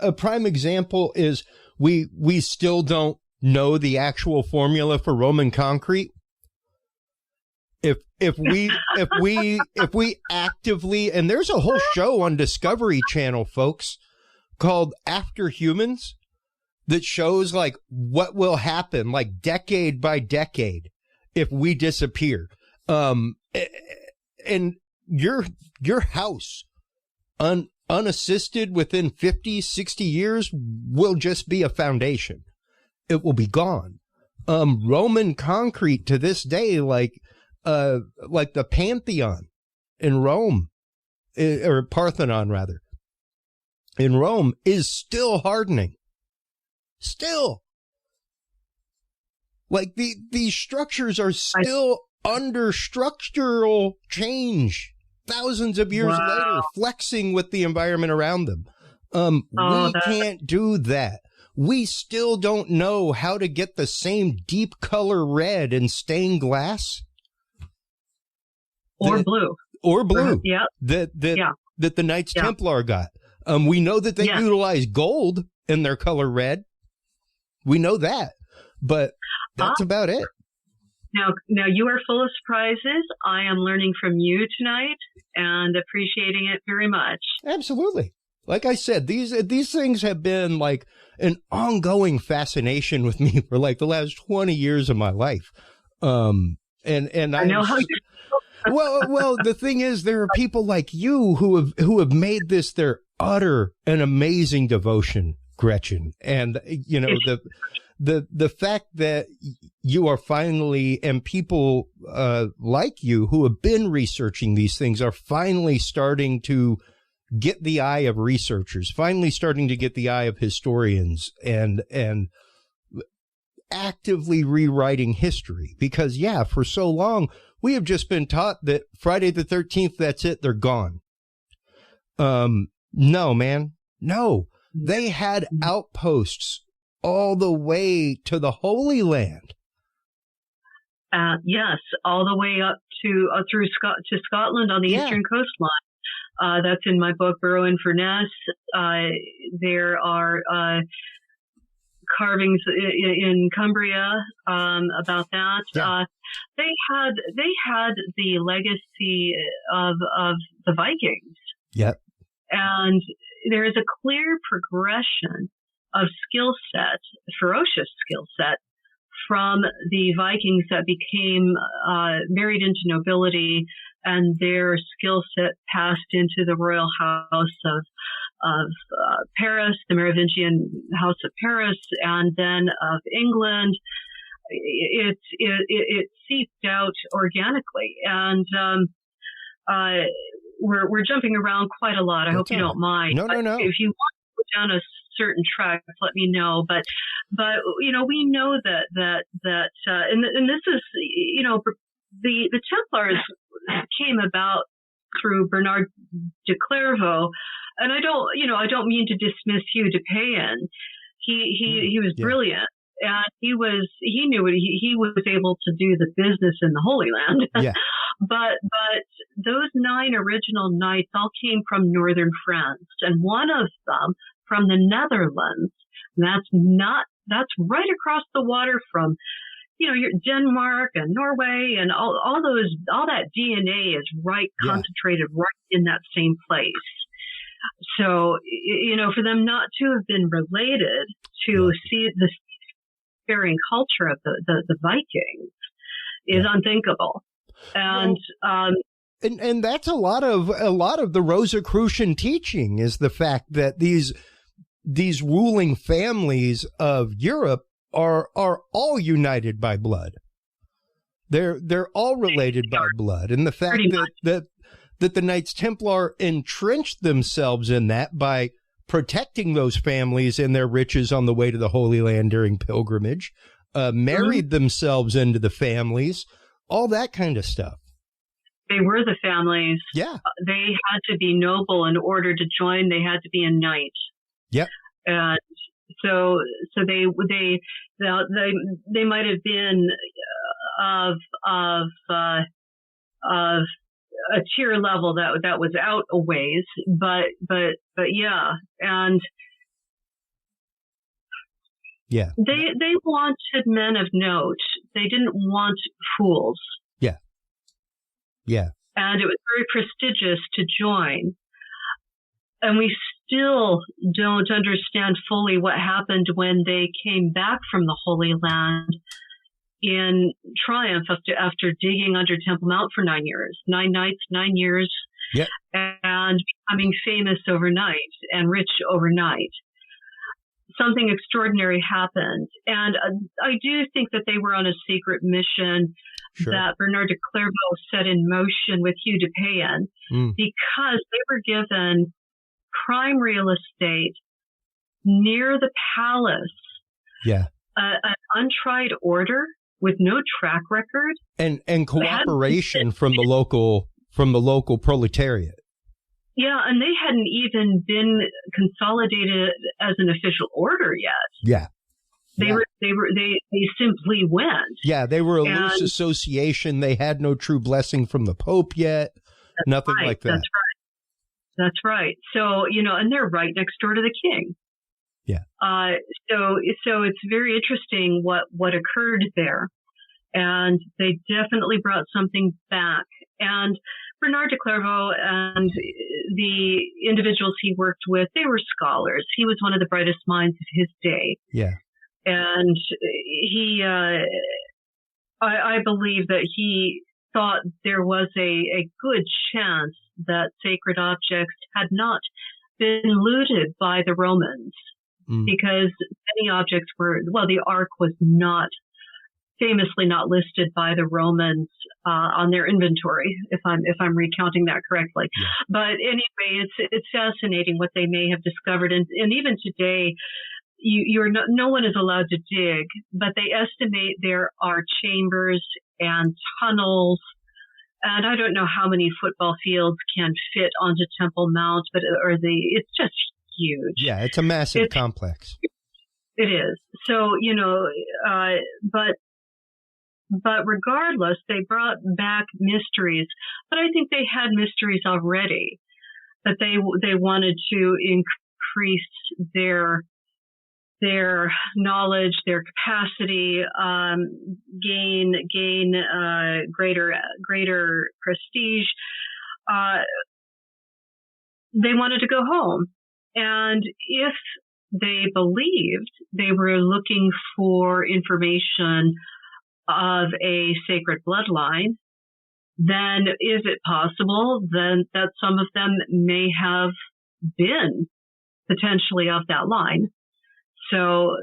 a prime example is we still don't know the actual formula for Roman concrete. If we actively, and there's a whole show on Discovery Channel, folks, called After Humans, that shows like what will happen like decade by decade if we disappear. And your house unassisted within 50, 60 years will just be a foundation. It will be gone. Roman concrete to this day, like the Pantheon in Rome, or Parthenon rather, in Rome, is still hardening. Still. Like these structures are still under structural change thousands of years later, flexing with the environment around them. We can't do that. we still don't know how to get the same deep color red in stained glass. Or blue. Yeah. That the Knights Templar got. We know that they utilize gold in their color red. We know that, but that's about it. Now you are full of surprises. I am learning from you tonight and appreciating it very much. Absolutely. Like I said, these things have been like an ongoing fascination with me for like the last 20 years of my life. And I know how you well, the thing is, there are people like you who have made this their utter and amazing devotion, Gretchen. And, you know, the fact that you are finally, and people like you who have been researching these things are finally starting to get the eye of researchers, finally starting to get the eye of historians, and actively rewriting history. Because, for so long, we have just been taught that Friday the 13th, that's it, they're gone. No, man. No. They had outposts all the way to the Holy Land. Yes, all the way up to to Scotland on the eastern coastline. That's in my book, Burrow Inverness. There are carvings in Cumbria about that. Yeah. They had the legacy of the Vikings. Yep. And there is a clear progression of skill set, ferocious skill set, from the Vikings that became married into nobility, and their skill set passed into the royal house of Paris, the Merovingian house of Paris, and then of England. It seeped out organically, and we're jumping around quite a lot. I hope you don't mind. No. If you want to go down a certain track, let me know. But you know, we know that and this is, you know, the Templars came about through Bernard de Clairvaux, and I don't mean to dismiss Hugh de Payen. He was brilliant. And he knew what he was able to do the business in the Holy Land. Yeah. But those 9 original knights all came from northern France, and one of them from the Netherlands. That's right across the water from, you know, your Denmark and Norway, and all that DNA is concentrated right in that same place. So, you know, for them not to have been related to see the sparing culture of the Vikings is unthinkable. And and that's a lot of the Rosicrucian teaching, is the fact that these ruling families of Europe are all united by blood. They're all related by blood, and the fact that the Knights Templar entrenched themselves in that by protecting those families and their riches on the way to the Holy Land during pilgrimage, married themselves into the families, all that kind of stuff. They were the families. Yeah. They had to be noble in order to join. They had to be a knight. Yep. And so they might have been of a tier level that was out a ways, but yeah, and yeah, they wanted men of note. They didn't want fools. Yeah, and it was very prestigious to join. And we still don't understand fully what happened when they came back from the Holy Land in triumph after digging under Temple Mount for 9 years, 9 nights, 9 years, and becoming famous overnight and rich overnight. Something extraordinary happened. And I do think that they were on a secret mission that Bernard de Clairvaux set in motion with Hugh de Payen, because they were given prime real estate near the palace. Yeah. An untried order with no track record, and cooperation from the local proletariat. Yeah, and they hadn't even been consolidated as an official order yet. Yeah. They simply went. Yeah, they were a loose association. They had no true blessing from the Pope yet. Nothing like that. That's right. So, and they're right next door to the king. Yeah. So it's very interesting what occurred there. And they definitely brought something back. And Bernard de Clairvaux and the individuals he worked with, they were scholars. He was one of the brightest minds of his day. Yeah. And he, I believe that he thought there was a good chance that sacred objects had not been looted by the Romans, because many objects the Ark was famously not listed by the Romans on their inventory, if I'm recounting that correctly. Yeah. But anyway, it's fascinating what they may have discovered, and even today, no one is allowed to dig, but they estimate there are chambers and tunnels, and I don't know how many football fields can fit onto Temple Mount, it's just huge. Yeah, it's a massive complex. It is. So, but regardless, they brought back mysteries, but I think they had mysteries already, but they wanted to increase their knowledge, their capacity, gain greater prestige. They wanted to go home. And if they believed they were looking for information of a sacred bloodline, then is it possible then that some of them may have been potentially of that line? So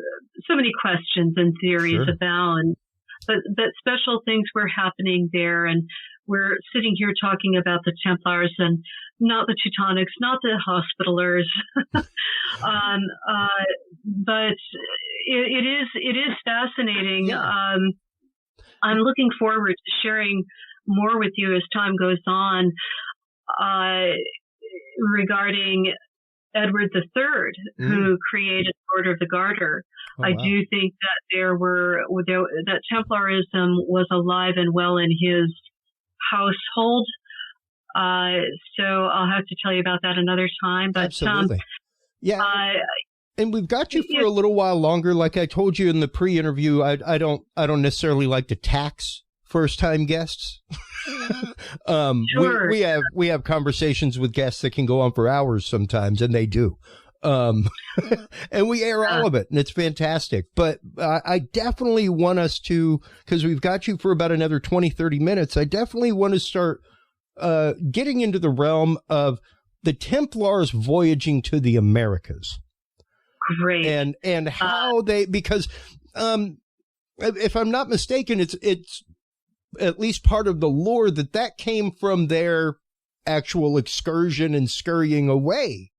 many questions and theories abound, but special things were happening there, and we're sitting here talking about the Templars and not the Teutonics, not the Hospitallers, but it is fascinating. Yeah. I'm looking forward to sharing more with you as time goes on regarding Edward III, who created the Order of the Garter. Oh, I do think that that Templarism was alive and well in his household. So I'll have to tell you about that another time. But absolutely, yeah. And we've got you for a little while longer. Like I told you in the pre-interview, I don't necessarily like to tax first-time guests. Sure. We have conversations with guests that can go on for hours sometimes, and they do. And we air all of it, and it's fantastic. But I definitely want us to, because we've got you for about another 20, 30 minutes, I definitely want to start getting into the realm of the Templars voyaging to the Americas. Great. And how because if I'm not mistaken, it's at least part of the lore that came from their actual excursion and scurrying away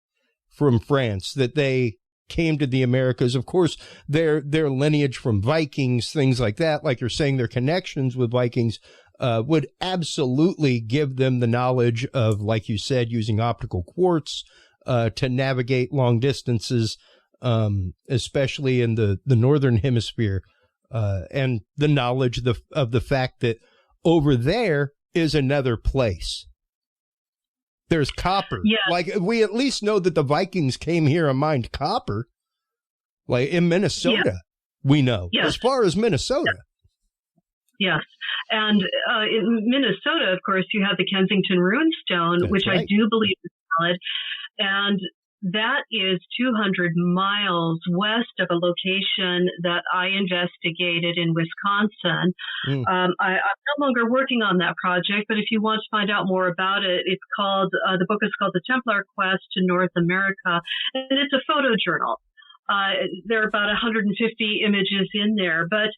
from France, that they came to the Americas. Of course, their lineage from Vikings, things like that, like you're saying, their connections with Vikings would absolutely give them the knowledge of, like you said, using optical quartz to navigate long distances, especially in the northern hemisphere, and the knowledge of the fact that over there is another place. There's copper. Yeah. Like, we at least know that the Vikings came here and mined copper. Like in Minnesota, we know. Yes. As far as Minnesota. Yes. And in Minnesota, of course, you have the Kensington Runestone, that's which right. I do believe is valid. And that is 200 miles west of a location that I investigated in Wisconsin. I'm no longer working on that project, but if you want to find out more about it, it's called, the book is called The Templar Quest to North America, and it's a photojournal. There are about 150 images in there, but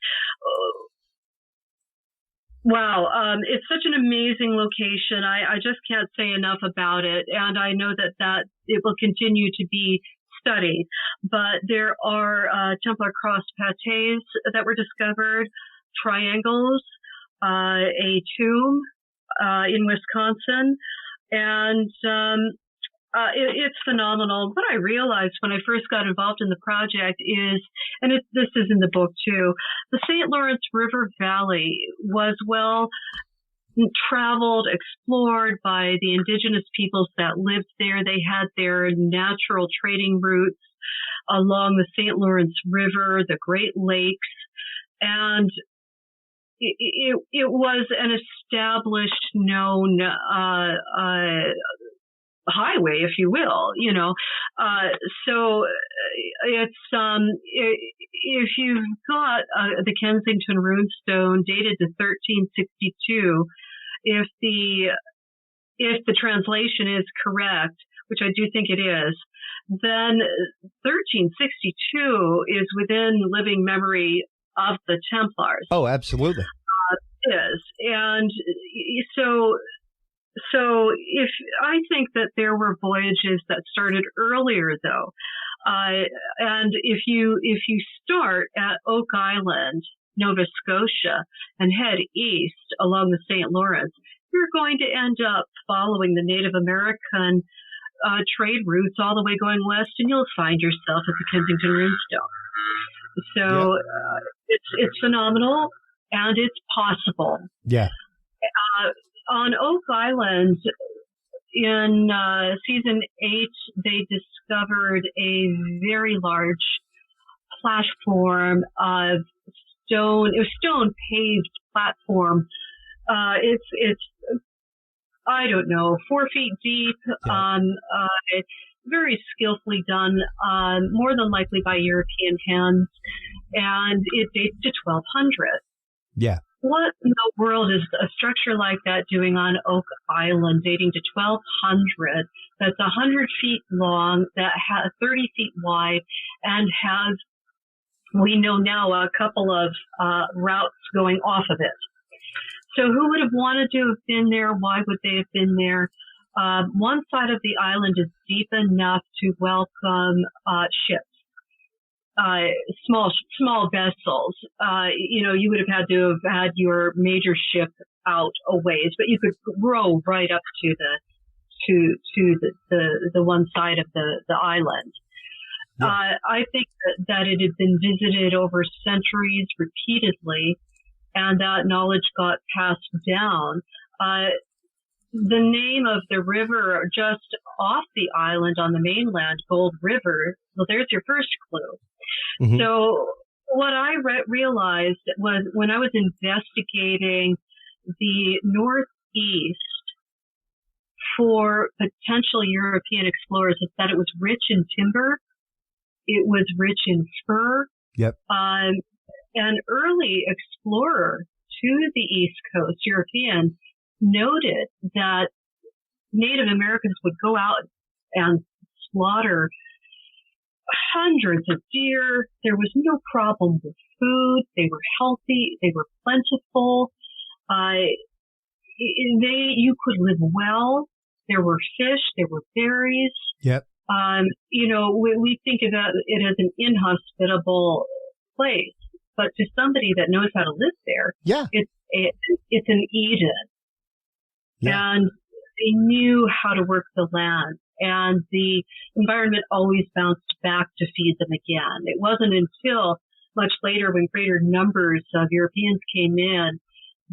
wow, it's such an amazing location. I just can't say enough about it, and I know that it will continue to be studied. But there are Templar cross pates that were discovered, triangles, a tomb in Wisconsin, and It's phenomenal. What I realized when I first got involved in the project is, and this is in the book too, the St. Lawrence River Valley was well traveled, explored by the indigenous peoples that lived there. They had their natural trading routes along the St. Lawrence River, the Great Lakes, and it was an established, known highway, if you will, so it's if you've got the Kensington Runestone dated to 1362, if the translation is correct, which I do think it is, then 1362 is within living memory of the Templars. Oh, absolutely. It is. And so if I think that there were voyages that started earlier though, and if you start at Oak Island, Nova Scotia, and head east along the St. Lawrence, you're going to end up following the Native American trade routes all the way going west, and you'll find yourself at the Kensington Runestone. So it's phenomenal, and it's possible. Yeah. On Oak Island, in season 8, they discovered a very large platform of stone. It was stone paved platform. It's I don't know, 4 feet deep. Yeah. It's very skillfully done, more than likely by European hands, and it dates to 1200. Yeah. What in the world is a structure like that doing on Oak Island dating to 1200 that's 100 feet long, that has 30 feet wide, and has, we know now, a couple of routes going off of it? So who would have wanted to have been there? Why would they have been there? One side of the island is deep enough to welcome ships. Small vessels. You would have had to have had your major ship out a ways, but you could row right up to the one side of the island. Yeah. I think that it had been visited over centuries repeatedly, and that knowledge got passed down. The name of the river just off the island on the mainland, Gold River, well, there's your first clue. Mm-hmm. So what I realized was when I was investigating the Northeast for potential European explorers is that it was rich in timber. It was rich in fur. Yep. An early explorer to the East Coast, European, noted that Native Americans would go out and slaughter hundreds of deer. There was no problem with food. They were healthy. They were plentiful. You could live well. There were fish. There were berries. Yep. We think of it as an inhospitable place, but to somebody that knows how to live there, yeah, it's an Eden. Yeah. And they knew how to work the land, and the environment always bounced back to feed them again. It wasn't until much later, when greater numbers of Europeans came in,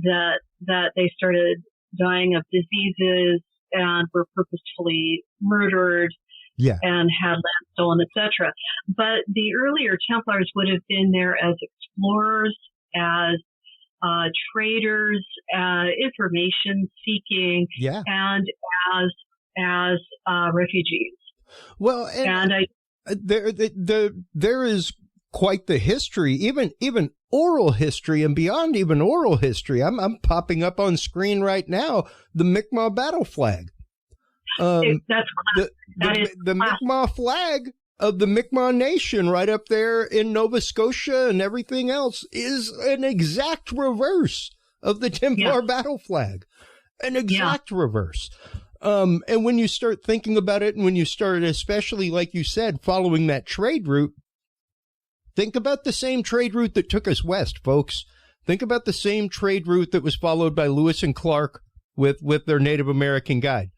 that they started dying of diseases and were purposefully murdered. Yeah. And had land stolen, etc. But the earlier Templars would have been there as explorers, as traders, information seeking, yeah, and as refugees. Well, there is quite the history, even oral history, and beyond even oral history. I'm popping up on screen right now the Mi'kmaq battle flag. That's the Mi'kmaq flag of the Mi'kmaq Nation right up there in Nova Scotia and everything else is an exact reverse of the Templar battle flag. An exact reverse. And when you start thinking about it, and when you start, especially like you said, following that trade route, think about the same trade route that took us west, folks. Think about the same trade route that was followed by Lewis and Clark with their Native American guide.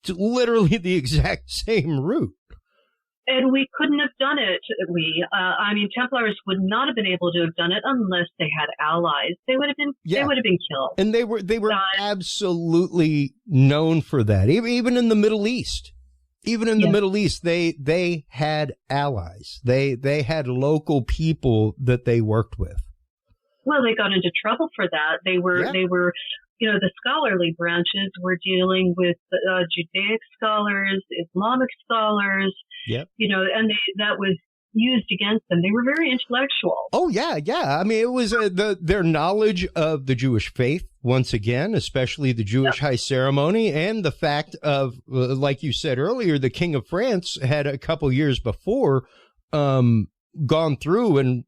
It's literally the exact same route. And we couldn't have done it. Templars would not have been able to have done it unless they had allies. They would have been killed. And they were absolutely known for that. Even in the Middle East. Even in the Middle East, they had allies. They had local people that they worked with. Well, they got into trouble for that. They were, the scholarly branches were dealing with Judaic scholars, Islamic scholars, and that was used against them. They were very intellectual. Oh, yeah. I mean, it was their knowledge of the Jewish faith, once again, especially the Jewish high ceremony, and the fact of, like you said earlier, the King of France had a couple years before gone through and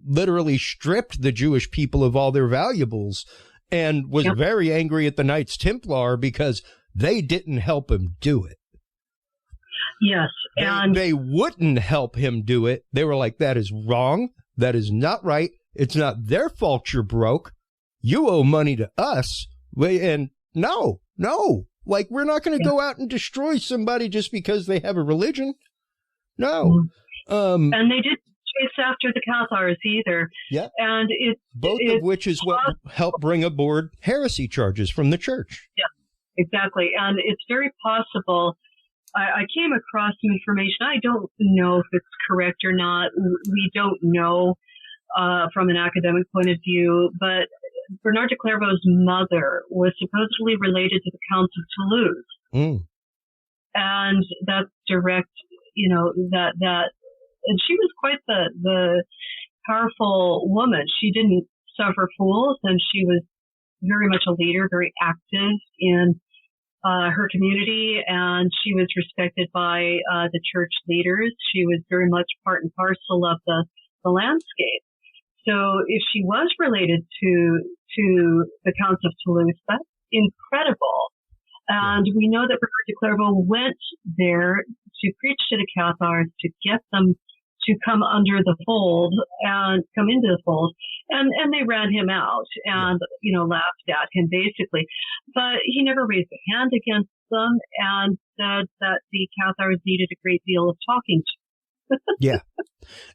literally stripped the Jewish people of all their valuables, and was very angry at the Knights Templar because they didn't help him do it. Yes. And they wouldn't help him do it. They were like, that is wrong. That is not right. It's not their fault you're broke. You owe money to us. And no. Like, we're not going to go out and destroy somebody just because they have a religion. No. And they didn't chase after the Cathars either. Yeah. And both of which is what helped bring aboard heresy charges from the church. Yeah, exactly. And it's very possible. I came across some information. I don't know if it's correct or not. We don't know from an academic point of view, but Bernard de Clairvaux's mother was supposedly related to the Counts of Toulouse. And that's direct, and she was quite the powerful woman. She didn't suffer fools, and she was very much a leader, very active in her community, and she was respected by the church leaders. She was very much part and parcel of the landscape. So if she was related to the Counts of Toulouse, that's incredible. And we know that Bernard de Clairvaux went there to preach to the Cathars, to get them to come under the fold and come into the fold. And they ran him out and, laughed at him basically. But he never raised a hand against them and said that the Cathars needed a great deal of talking to. Yeah.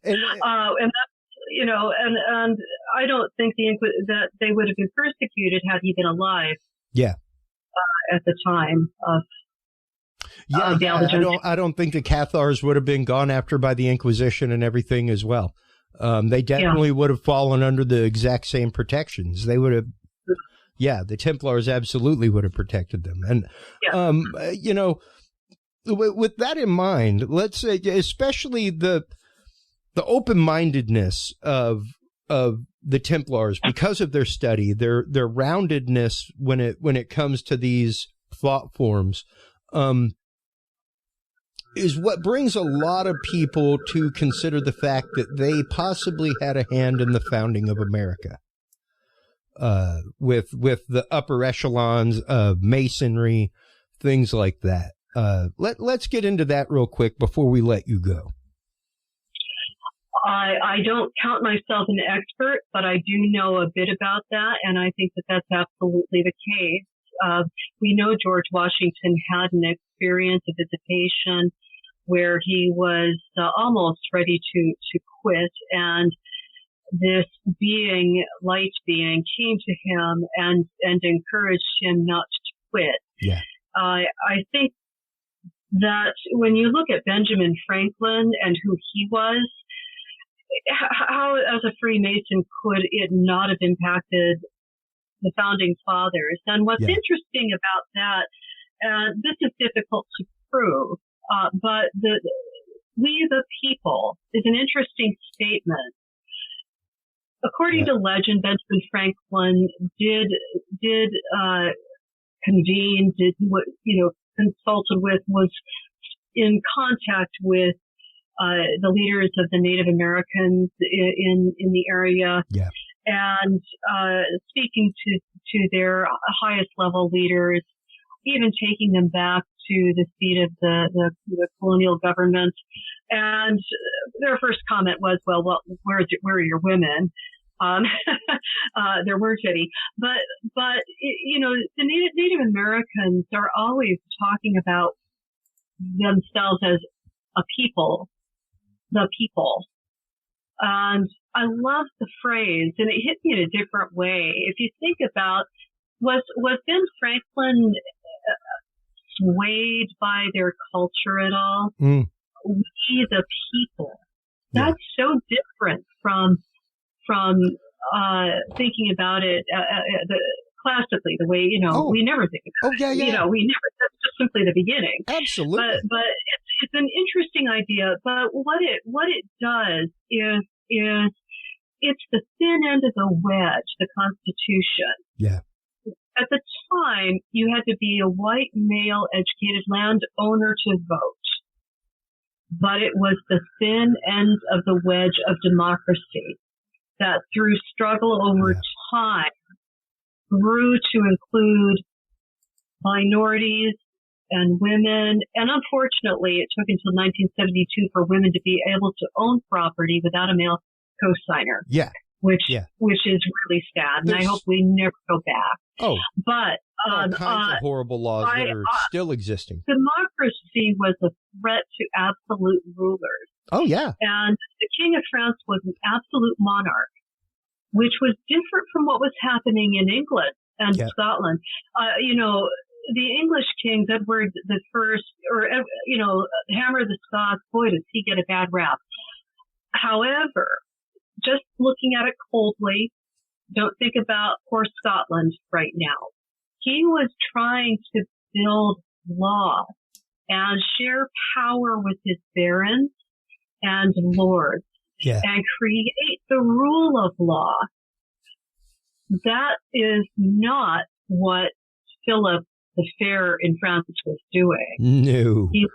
And that's, and I don't think that they would have been persecuted had he been alive. Yeah. At the time of I don't think the Cathars would have been gone after by the Inquisition and everything as well. They definitely would have fallen under the exact same protections. They would have, the Templars absolutely would have protected them. And, with that in mind, let's say, especially the open-mindedness of the Templars, because of their study, their roundedness when it comes to these thought forms, is what brings a lot of people to consider the fact that they possibly had a hand in the founding of America, with the upper echelons of Masonry, things like that. Let's get into that real quick before we let you go. I don't count myself an expert, but I do know a bit about that, and I think that that's absolutely the case. We know George Washington had an experience, a visitation, where he was almost ready to quit, and this light being, came to him and encouraged him not to quit. Yeah. I think that when you look at Benjamin Franklin and who he was, how as a Freemason could it not have impacted the founding fathers? And what's interesting about that, this is difficult to prove, but we the people is an interesting statement. According to legend, Benjamin Franklin did convene, consulted with, was in contact with the leaders of the Native Americans in the area, and speaking to their highest level leaders, even taking them back to the seat of the colonial government. And their first comment was, "Well, where are your women?" There weren't any, but the Native Americans are always talking about themselves as a people, the people. And I love the phrase, and it hit me in a different way. If you think about, was Ben Franklin swayed by their culture at all? Mm. We the people. That's so different from thinking about it classically, the way, we never think about it. That's just simply the beginning. Absolutely. But it's an interesting idea. But what it does is it's the thin end of the wedge, the Constitution. Yeah. At the time, you had to be a white, male, educated landowner to vote. But it was the thin end of the wedge of democracy that through struggle over time grew to include minorities and women. And unfortunately, it took until 1972 for women to be able to own property without a male co-signer. Yeah. Which is really sad. And I hope we never go back. Oh. But all kinds of horrible laws that are still existing. Democracy was a threat to absolute rulers. Oh, yeah. And the King of France was an absolute monarch, which was different from what was happening in England and Scotland. The English kings, Edward the First, or, Hammer of the Scots, boy, does he get a bad rap. However, just looking at it coldly, don't think about poor Scotland right now. He was trying to build law and share power with his barons and lords and create the rule of law. That is not what Philip the Fair in France was doing. No. He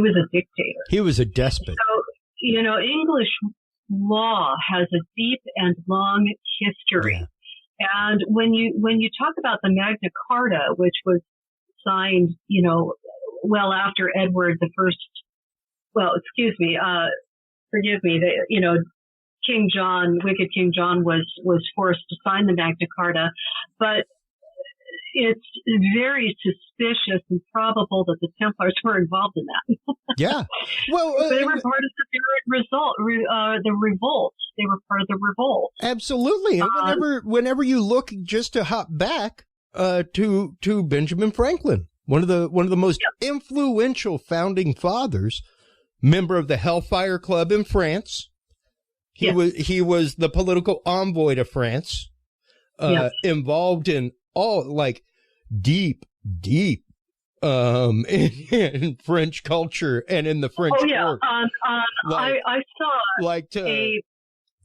was a dictator. He was a despot. So, English law has a deep and long history. Yeah. And when you talk about the Magna Carta, which was signed, well after Edward the First, forgive me, King John, wicked King John was forced to sign the Magna Carta, but it's very suspicious and probable that the Templars were involved in that. Yeah. Well, they were part of the revolt. They were part of the revolt. Absolutely. And whenever you look, just to hop back to Benjamin Franklin, one of the most influential founding fathers, member of the Hellfire Club in France. He was the political envoy to France, involved in all deep in French culture and in the French court. I saw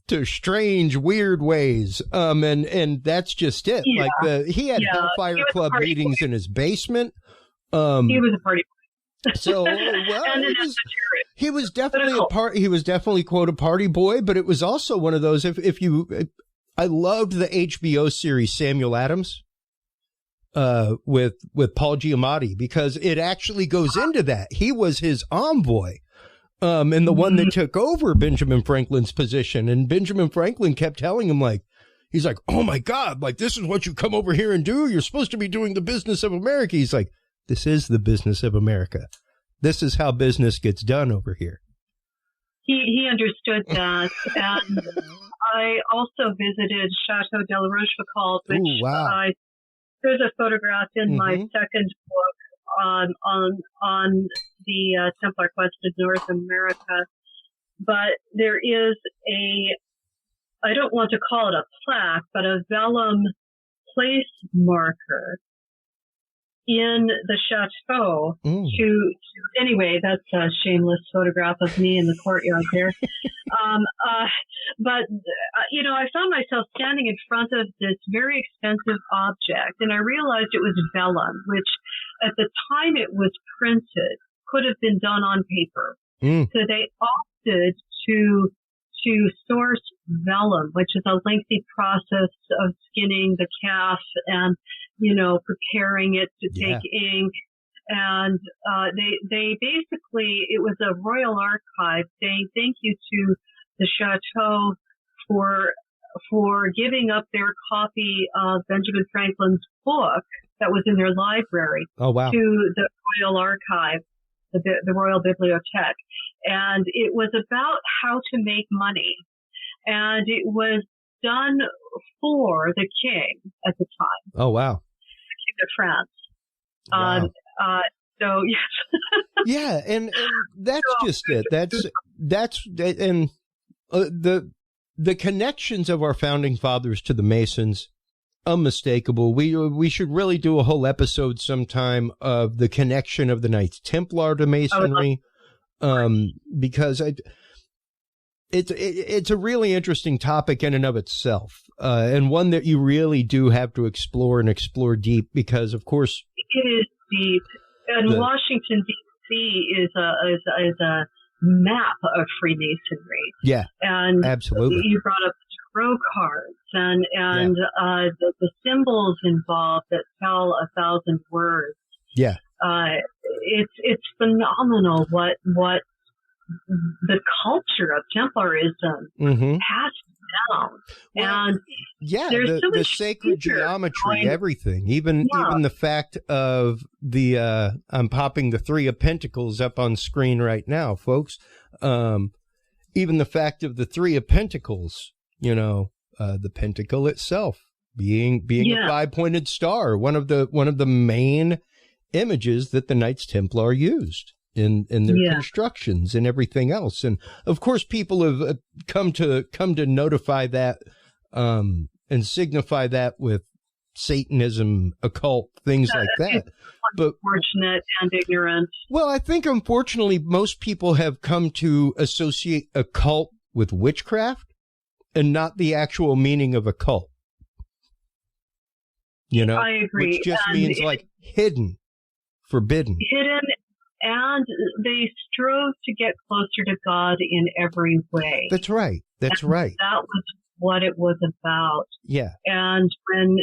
to strange, weird ways. And that's just it. Yeah. He had Hellfire Club meetings in his basement. He was a party boy. So, he was definitely he was definitely, quote, a party boy, but it was also one of those, I loved the HBO series Samuel Adams. With Paul Giamatti, because it actually goes into that. He was his envoy, and the one that took over Benjamin Franklin's position. And Benjamin Franklin kept telling him, he's like, oh my God, this is what you come over here and do. You're supposed to be doing the business of America. He's like, this is the business of America. This is how business gets done over here. He understood that. And I also visited Chateau de la Rochefoucauld, which there's a photograph in my second book on the Templar quest of North America. But there is I don't want to call it a plaque, but a vellum place marker in the chateau anyway, that's a shameless photograph of me in the courtyard there. But I found myself standing in front of this very expensive object, and I realized it was vellum, which at the time it was printed could have been done on paper. So they opted to source vellum, which is a lengthy process of skinning the calf and, preparing it to take ink. And they basically, it was a royal archive saying thank you to the chateau for for giving up their copy of Benjamin Franklin's book that was in their library Oh, wow. to the Royal Archive, the Royal Bibliothèque. And it was about how to make money. And it was done for the king at the time, Oh, wow. King of France. Wow. So, yes. Yeah, and that's just it. And the connections of our founding fathers to the Masons, unmistakable. We should really do a whole episode sometime of the connection of the Knights Templar to Masonry, because it's a really interesting topic in and of itself, and one that you really do have to explore deep, because of course it is deep. And Washington D.C. is a map of Freemasonry. Yeah, and absolutely. You brought up tarot cards and the symbols involved that tell 1,000 words. Yeah, it's phenomenal what the culture of Templarism passed down. Well, and the sacred geometry, everything, even the fact of the I'm popping the Three of Pentacles up on screen right now, folks. Even the fact of the Three of Pentacles, the pentacle itself being a 5-pointed star, one of the main images that the Knights Templar used in their constructions and everything else. And of course, people have come to notify that and signify that with Satanism, occult, things like that. But unfortunate and ignorant. Well, I think unfortunately most people have come to associate occult with witchcraft and not the actual meaning of occult. I agree. Which just means like hidden, forbidden. Hidden, and they strove to get closer to God in every way. That's right. That's and right. That was what it was about. Yeah. And when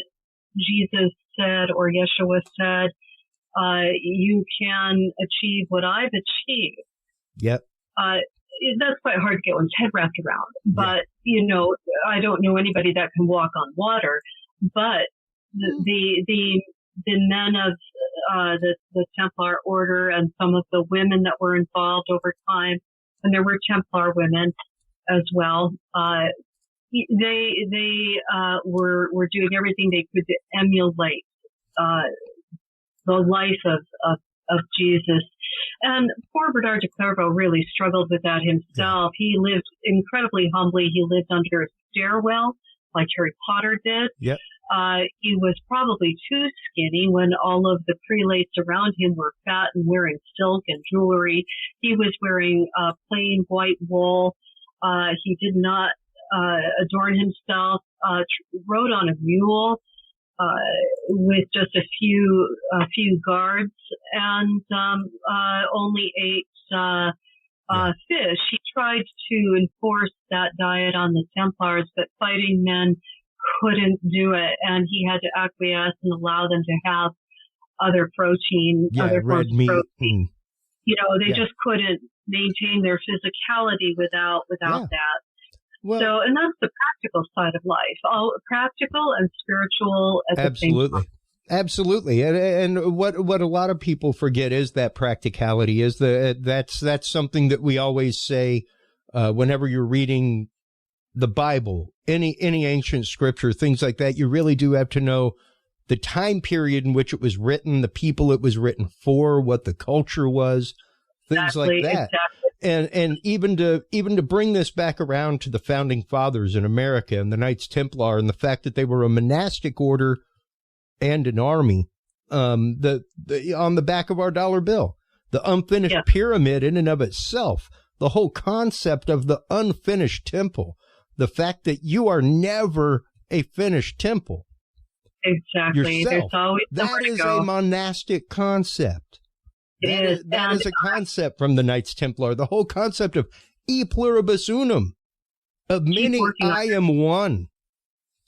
Jesus said, or Yeshua said, you can achieve what I've achieved. Yep. That's quite hard to get one's head wrapped around. But, I don't know anybody that can walk on water. But the men of the Templar order and some of the women that were involved over time, and there were Templar women as well, they were doing everything they could to emulate the life of Jesus. And poor Bernard de Clairvaux really struggled with that himself. He lived incredibly humbly. He lived under a stairwell like Harry Potter did. Yep. He was probably too skinny when all of the prelates around him were fat and wearing silk and jewelry. He was wearing plain white wool. He did not adorn himself, rode on a mule with just a few guards, and only ate fish. He tried to enforce that diet on the Templars, but fighting men couldn't do it, and he had to acquiesce and allow them to have other protein, other red meat. Protein. They just couldn't maintain their physicality without that. Well, so, and that's the practical side of life, all practical and spiritual at the same time. Absolutely. And what a lot of people forget is that practicality is that's something that we always say, whenever you're reading the Bible, any ancient scripture, things like that. You really do have to know the time period in which it was written, the people it was written for, what the culture was, things like that. Exactly. And even to bring this back around to the founding fathers in America and the Knights Templar and the fact that they were a monastic order and an army, on the back of our dollar bill, the unfinished pyramid in and of itself, the whole concept of the unfinished temple, the fact that you are never a finished temple. Exactly. Yourself. There's always that is to go. A monastic concept. That is a concept from the Knights Templar. The whole concept of e pluribus unum, of meaning I am one.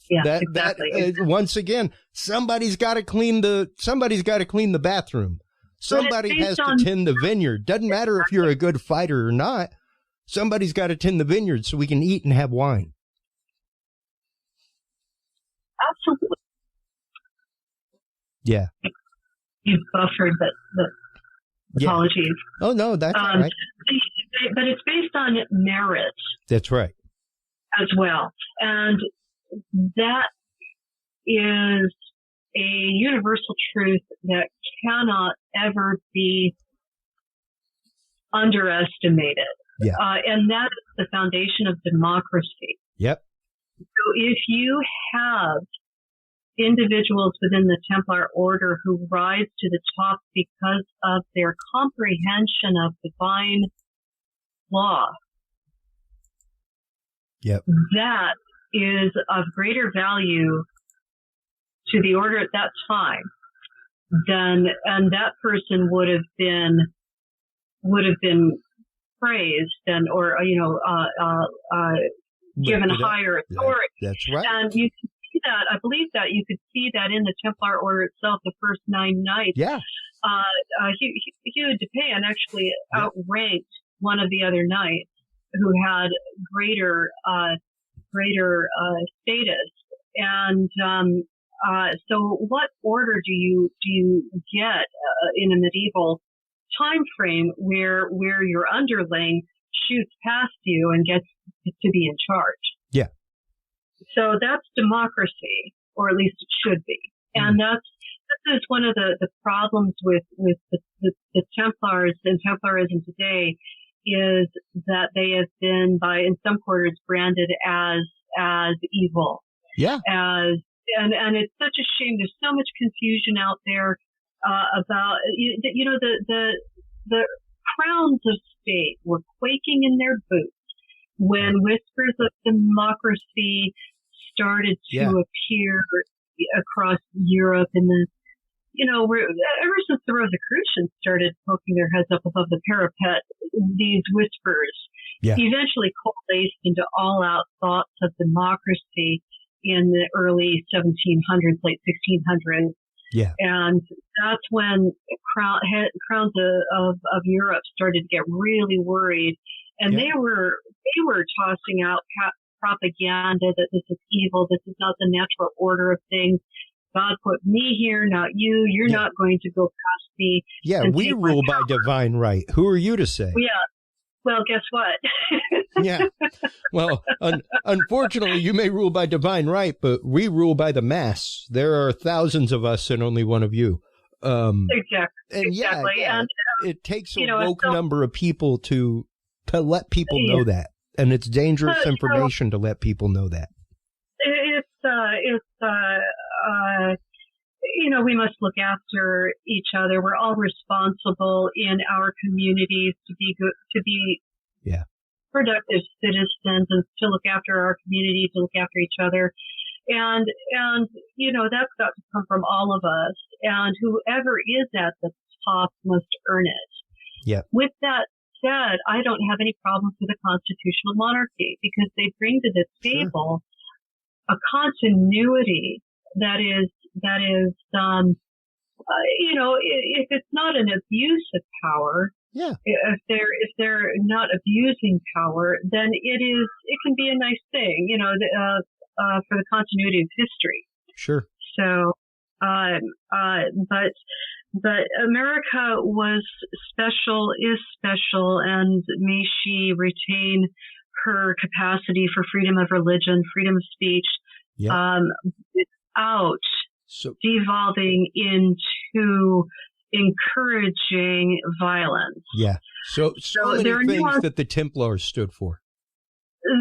Yeah, exactly. Once again, somebody's got to clean the bathroom. Somebody has to tend the vineyard. Doesn't matter if you're a good fighter or not. Somebody's got to tend the vineyard so we can eat and have wine. Absolutely. Yeah. You buffered that. Apologies. Oh, no, that's all right. But it's based on merit. That's right. As well. And that is a universal truth that cannot ever be underestimated. Yeah. And that is the foundation of democracy. Yep. So if you have individuals within the Templar order who rise to the top because of their comprehension of divine law, yep, that is of greater value to the order at that time and that person would have been praised and given higher authority. That's right. And you can see that. I believe that you could see that in the Templar order itself. The first 9 knights. Yeah. Hugh DePayan actually outranked one of the other knights who had greater status. And so what order do you get in a medieval time frame where your underling shoots past you and gets to be in charge? Yeah. So that's democracy, or at least it should be. And this is one of the problems with the Templars and Templarism today, is that they have been, in some quarters, branded as evil. Yeah. And it's such a shame. There's so much confusion out there about the crowns of state were quaking in their boots when whispers of democracy started to appear across Europe in the, ever since the Rosicrucians started poking their heads up above the parapet, these whispers eventually coalesced into all-out thoughts of democracy in the early 1700s, late 1600s. Yeah. And that's when crowns of Europe started to get really worried. And they were tossing out propaganda that this is evil, this is not the natural order of things. God put me here, not you. You're not going to go past me. Yeah, we rule by divine right. Who are you to say? Yeah. Well, guess what? Yeah. Well, unfortunately, you may rule by divine right, but we rule by the mass. There are thousands of us and only one of you. Exactly. And exactly. And it takes a woke number of people to let people know that. And it's dangerous information to let people know that. We must look after each other. We're all responsible in our communities to be good, to be productive citizens, and to look after our community, to look after each other. And that's got to come from all of us. And whoever is at the top must earn it. Yeah. With that said, I don't have any problems with a constitutional monarchy, because they bring to the table a continuity that is, if it's not an abuse of power, if they're not abusing power, then it can be a nice thing, for the continuity of history. Sure. So, but America was special, is special, and may she retain her capacity for freedom of religion, freedom of speech, without devolving into encouraging violence. Yeah. So many things that the Templars stood for.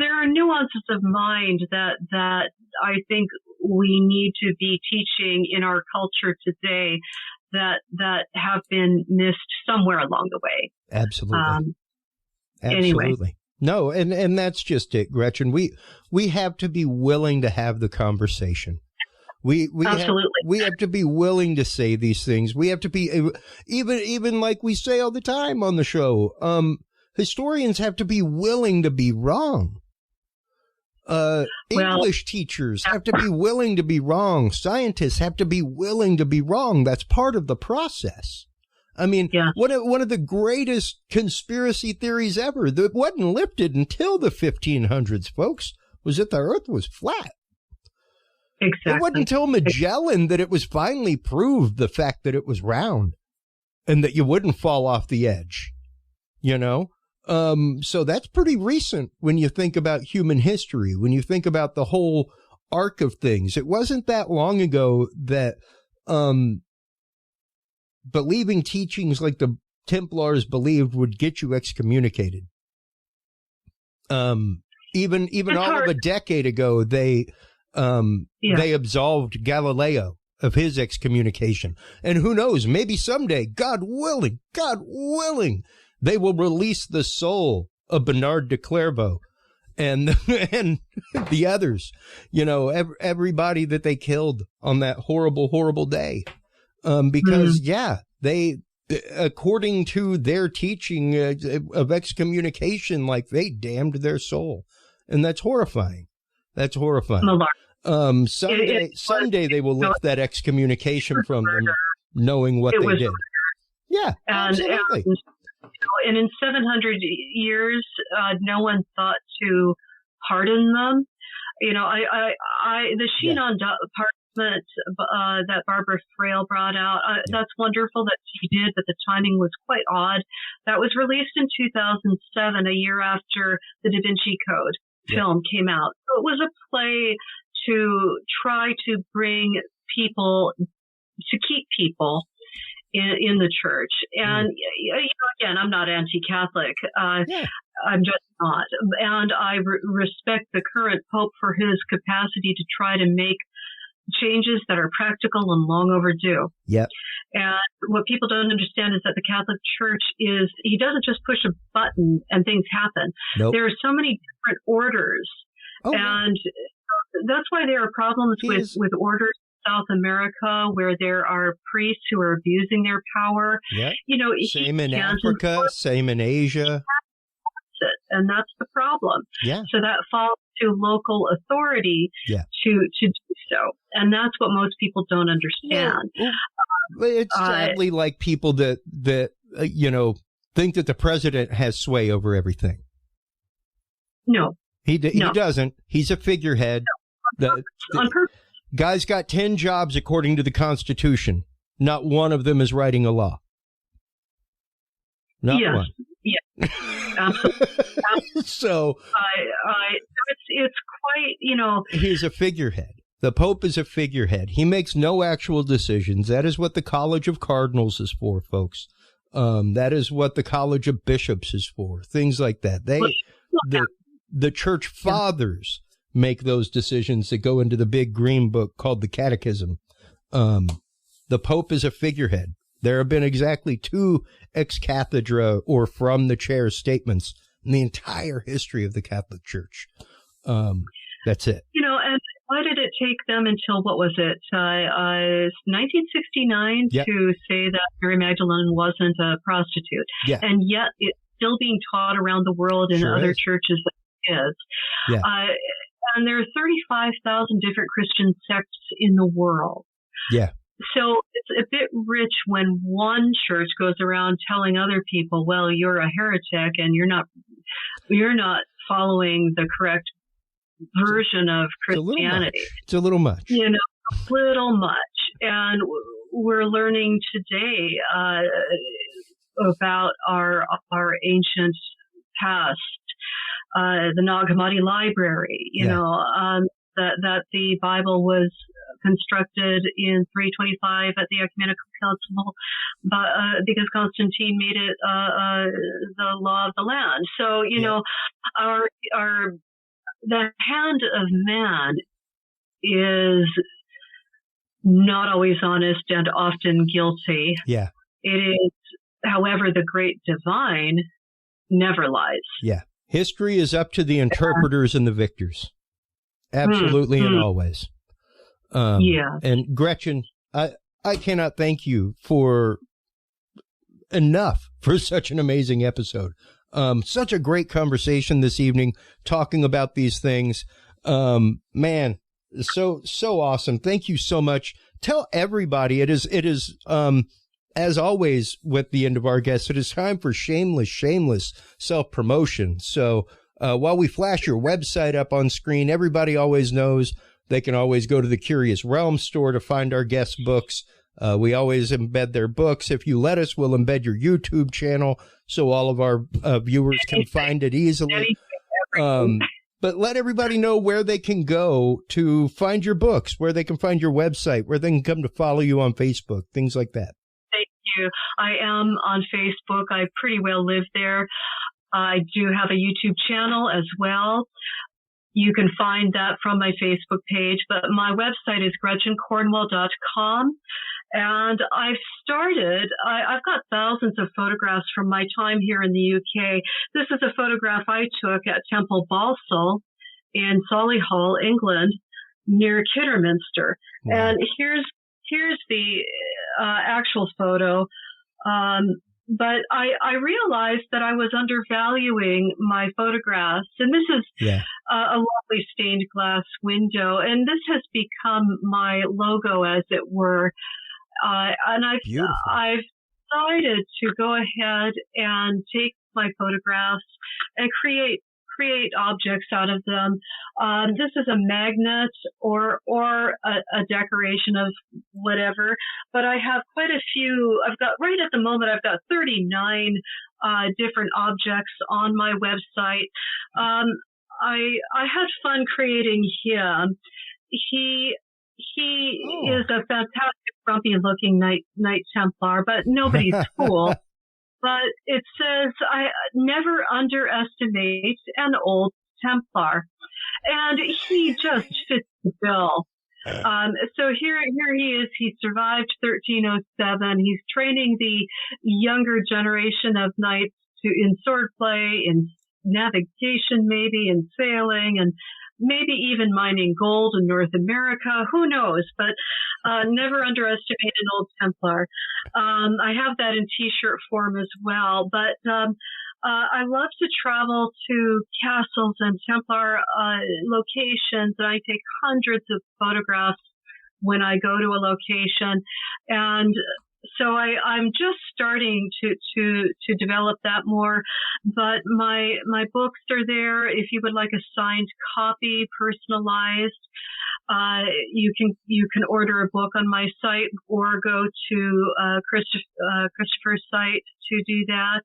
There are nuances of mind that I think we need to be teaching in our culture today that have been missed somewhere along the way. Absolutely. Anyway. Absolutely. No, and that's just it, Gretchen. We have to be willing to have the conversation. We have to be willing to say these things. We have to be even like we say all the time on the show. Historians have to be willing to be wrong. English teachers have to be willing to be wrong. Scientists have to be willing to be wrong. That's part of the process. I mean, one of the greatest conspiracy theories ever that wasn't lifted until the 1500s, folks, was that the Earth was flat. Exactly. It wasn't until Magellan that it was finally proved the fact that it was round and that you wouldn't fall off the edge, you know? So that's pretty recent when you think about human history, when you think about the whole arc of things. It wasn't that long ago that believing teachings like the Templars believed would get you excommunicated. Even all of a decade ago, they absolved Galileo of his excommunication. And who knows, maybe someday, God willing, they will release the soul of Bernard de Clairvaux and the others, you know, everybody that they killed on that horrible, horrible day. Because, they, according to their teaching of excommunication, like they damned their soul. And that's horrifying. That's horrifying. Someday they will lift that excommunication from them, knowing what they did. Yeah, absolutely. And in 700 years, no one thought to pardon them. You know, the Chinon parchment that Barbara Frail brought out, that's wonderful that she did, but the timing was quite odd. That was released in 2007, a year after the Da Vinci Code film came out. So it was a play to try to bring people, to keep people in the church. And, you know, again, I'm not anti-Catholic. I'm just not. And I respect the current Pope for his capacity to try to make changes that are practical and long overdue. Yep. And what people don't understand is that the Catholic Church he doesn't just push a button and things happen. Nope. There are so many different orders. And that's why there are problems with orders in South America, where there are priests who are abusing their power. Yep. You know, same in Africa, same in Asia. And that's the problem. Yeah. So that falls to local authority to do so. And that's what most people don't understand. It's sadly like people that you know, think that the president has sway over everything. No. He doesn't. He's a figurehead. On purpose. Guy's got 10 jobs according to the Constitution. Not one of them is writing a law. Not one. Yeah, absolutely. So it's quite, you know. He's a figurehead. The Pope is a figurehead. He makes no actual decisions. That is what the College of Cardinals is for, folks. That is what the College of Bishops is for. Things like that. The church fathers make those decisions that go into the big green book called the Catechism. The Pope is a figurehead. There have been exactly 2 ex cathedra or from the chair statements in the entire history of the Catholic Church. That's it. You know, and why did it take them until, what was it, 1969 to say that Mary Magdalene wasn't a prostitute? Yeah. And yet it's still being taught around the world in other churches that it is. Yeah. And there are 35,000 different Christian sects in the world. Yeah. So it's a bit rich when one church goes around telling other people, well, you're a heretic and you're not following the correct version of Christianity. It's a little much. You know, a little much. And we're learning today about our ancient past, the Nag Hammadi library, you know, that the Bible was constructed in 325 at the Ecumenical Council, because Constantine made it the law of the land. So, you know, the hand of man is not always honest and often guilty. Yeah. It is, however, the great divine never lies. Yeah. History is up to the interpreters and the victors. Absolutely and always. And Gretchen, I cannot thank you for enough for such an amazing episode. Such a great conversation this evening, talking about these things. Man, so awesome. Thank you so much. Tell everybody it is, as always with the end of our guests, it is time for shameless self-promotion. So, while we flash your website up on screen, everybody always knows They can always go to the Curious Realm store to find our guest books. We always embed their books. If you let us, we'll embed your YouTube channel so all of our viewers can find it easily. But let everybody know where they can go to find your books, where they can find your website, where they can come to follow you on Facebook, things like that. Thank you. I am on Facebook. I pretty well live there. I do have a YouTube channel as well. You can find that from my Facebook page, but my website is GretchenCornwall.com. And I've got thousands of photographs from my time here in the UK. This is a photograph I took at Temple Balsall in Solihull, England, near Kidderminster. Wow. And here's the actual photo. But I realized that I was undervaluing my photographs. And this is a lovely stained glass window. And this has become my logo, as it were. And I've decided to go ahead and take my photographs and create objects out of them. This is a magnet or a decoration of whatever, but I have quite a few. Right at the moment, I've got 39 different objects on my website. I had fun creating him. He is a fantastic, grumpy-looking Knight Templar, but nobody's cool. But it says, I never underestimate an old Templar. And he just fits the bill. So here he is. He survived 1307. He's training the younger generation of knights in swordplay, in navigation, maybe in sailing, and maybe even mining gold in North America. Who knows? But never underestimate an old Templar. I have that in T-shirt form as well. But I love to travel to castles and Templar locations, and I take hundreds of photographs when I go to a location. And so I'm just starting to develop that more, but my books are there. If you would like a signed copy, personalized, you can order a book on my site or go to Christopher's site to do that.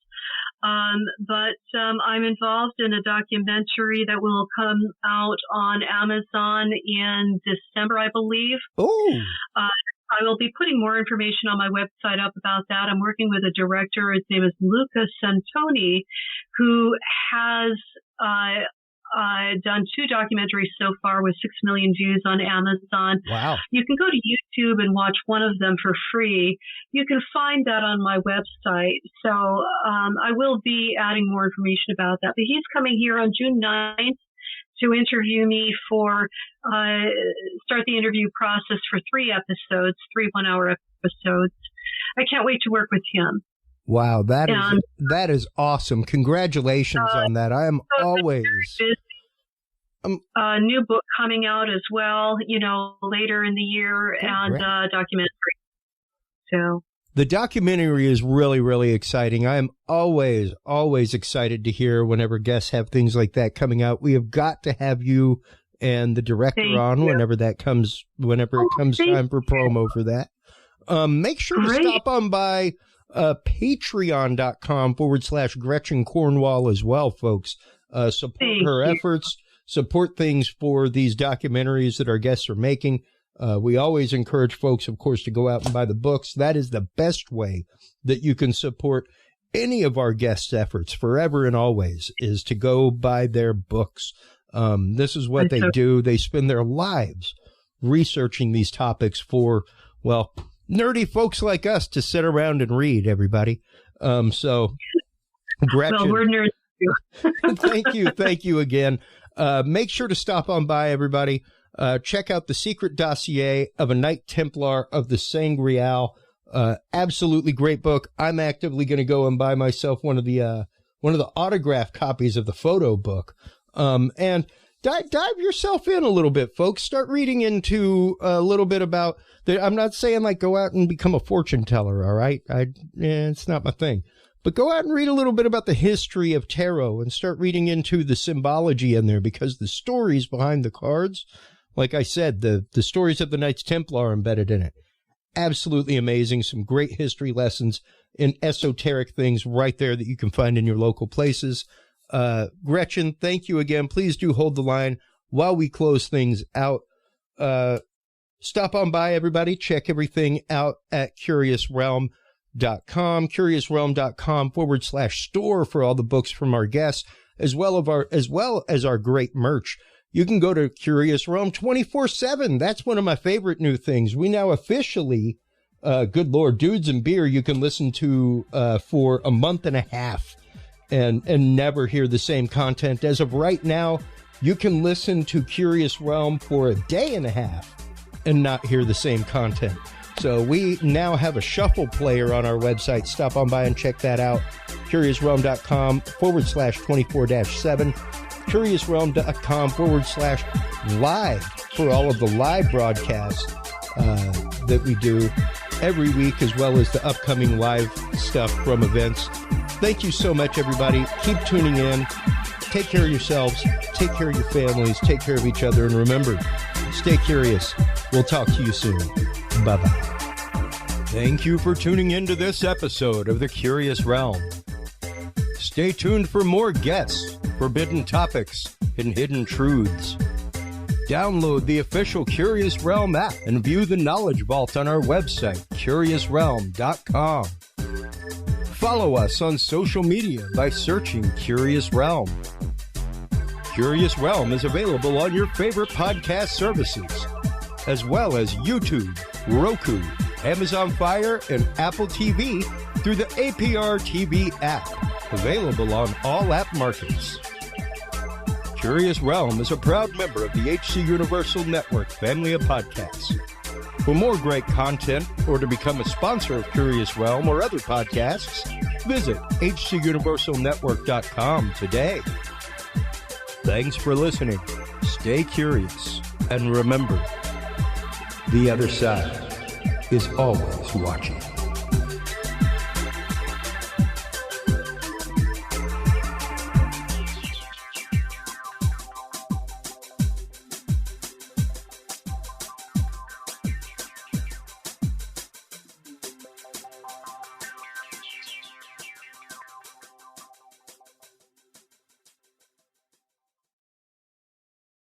But I'm involved in a documentary that will come out on Amazon in December, I believe. Oh. I will be putting more information on my website up about that. I'm working with a director. His name is Luca Santoni, who has done 2 documentaries so far with 6 million views on Amazon. Wow. You can go to YouTube and watch one of them for free. You can find that on my website. So I will be adding more information about that. But he's coming here on June 9th. To interview me start the interview process for 3 episodes, 3 one-hour episodes. I can't wait to work with him. Wow, that is awesome. Congratulations on that. I am always... A new book coming out as well, later in the year, and documentary. So... The documentary is really, really exciting. I am always, always excited to hear whenever guests have things like that coming out. We have got to have you and the director on whenever it comes time for promo for that. Make sure to stop on by patreon.com/Gretchen Cornwall as well, folks. Support her efforts, support things for these documentaries that our guests are making. We always encourage folks, of course, to go out and buy the books. That is the best way that you can support any of our guests' efforts forever and always, is to go buy their books. This is what they do. They spend their lives researching these topics for, well, nerdy folks like us to sit around and read, everybody. So, Gretchen. Well, we're nerds too. Thank you again. Make sure to stop on by, everybody. Check out the Secret Dossier of a Knight Templar of the Sangreal. Absolutely great book. I'm actively going to go and buy myself one of the autographed copies of the photo book. And dive yourself in a little bit, folks. Start reading into a little bit about I'm not saying like go out and become a fortune teller. All right. It's not my thing, but go out and read a little bit about the history of tarot and start reading into the symbology in there, because the stories behind the cards, Like I said, the stories of the Knights Templar are embedded in it. Absolutely amazing. Some great history lessons and esoteric things right there that you can find in your local places. Gretchen, thank you again. Please do hold the line while we close things out. Stop on by, everybody. Check everything out at curiousrealm.com, curiousrealm.com/store for all the books from our guests, as well as our great merch. You can go to Curious Realm 24/7. That's one of my favorite new things. We now officially, good Lord, Dudes and Beer, you can listen to for a month and a half and never hear the same content. As of right now, you can listen to Curious Realm for a day and a half and not hear the same content. So we now have a shuffle player on our website. Stop on by and check that out. curiousrealm.com/24-7. curiousrealm.com/live for all of the live broadcasts that we do every week, as well as the upcoming live stuff from events. Thank you so much, everybody. Keep tuning in. Take care of yourselves. Take care of your families. Take care of each other. And remember, stay curious. We'll talk to you soon. Bye-bye. Thank you for tuning in to this episode of The Curious Realm. Stay tuned for more guests, forbidden topics, and hidden truths. Download the official Curious Realm app and view the Knowledge Vault on our website, curiousrealm.com. Follow us on social media by searching Curious Realm. Curious Realm is available on your favorite podcast services, as well as YouTube, Roku, Amazon Fire, and Apple TV through the APR TV app, available on all app markets. Curious Realm is a proud member of the HC Universal Network family of podcasts. For more great content or to become a sponsor of Curious Realm or other podcasts, visit hcuniversalnetwork.com today. Thanks for listening. Stay curious. And remember, the other side is always watching.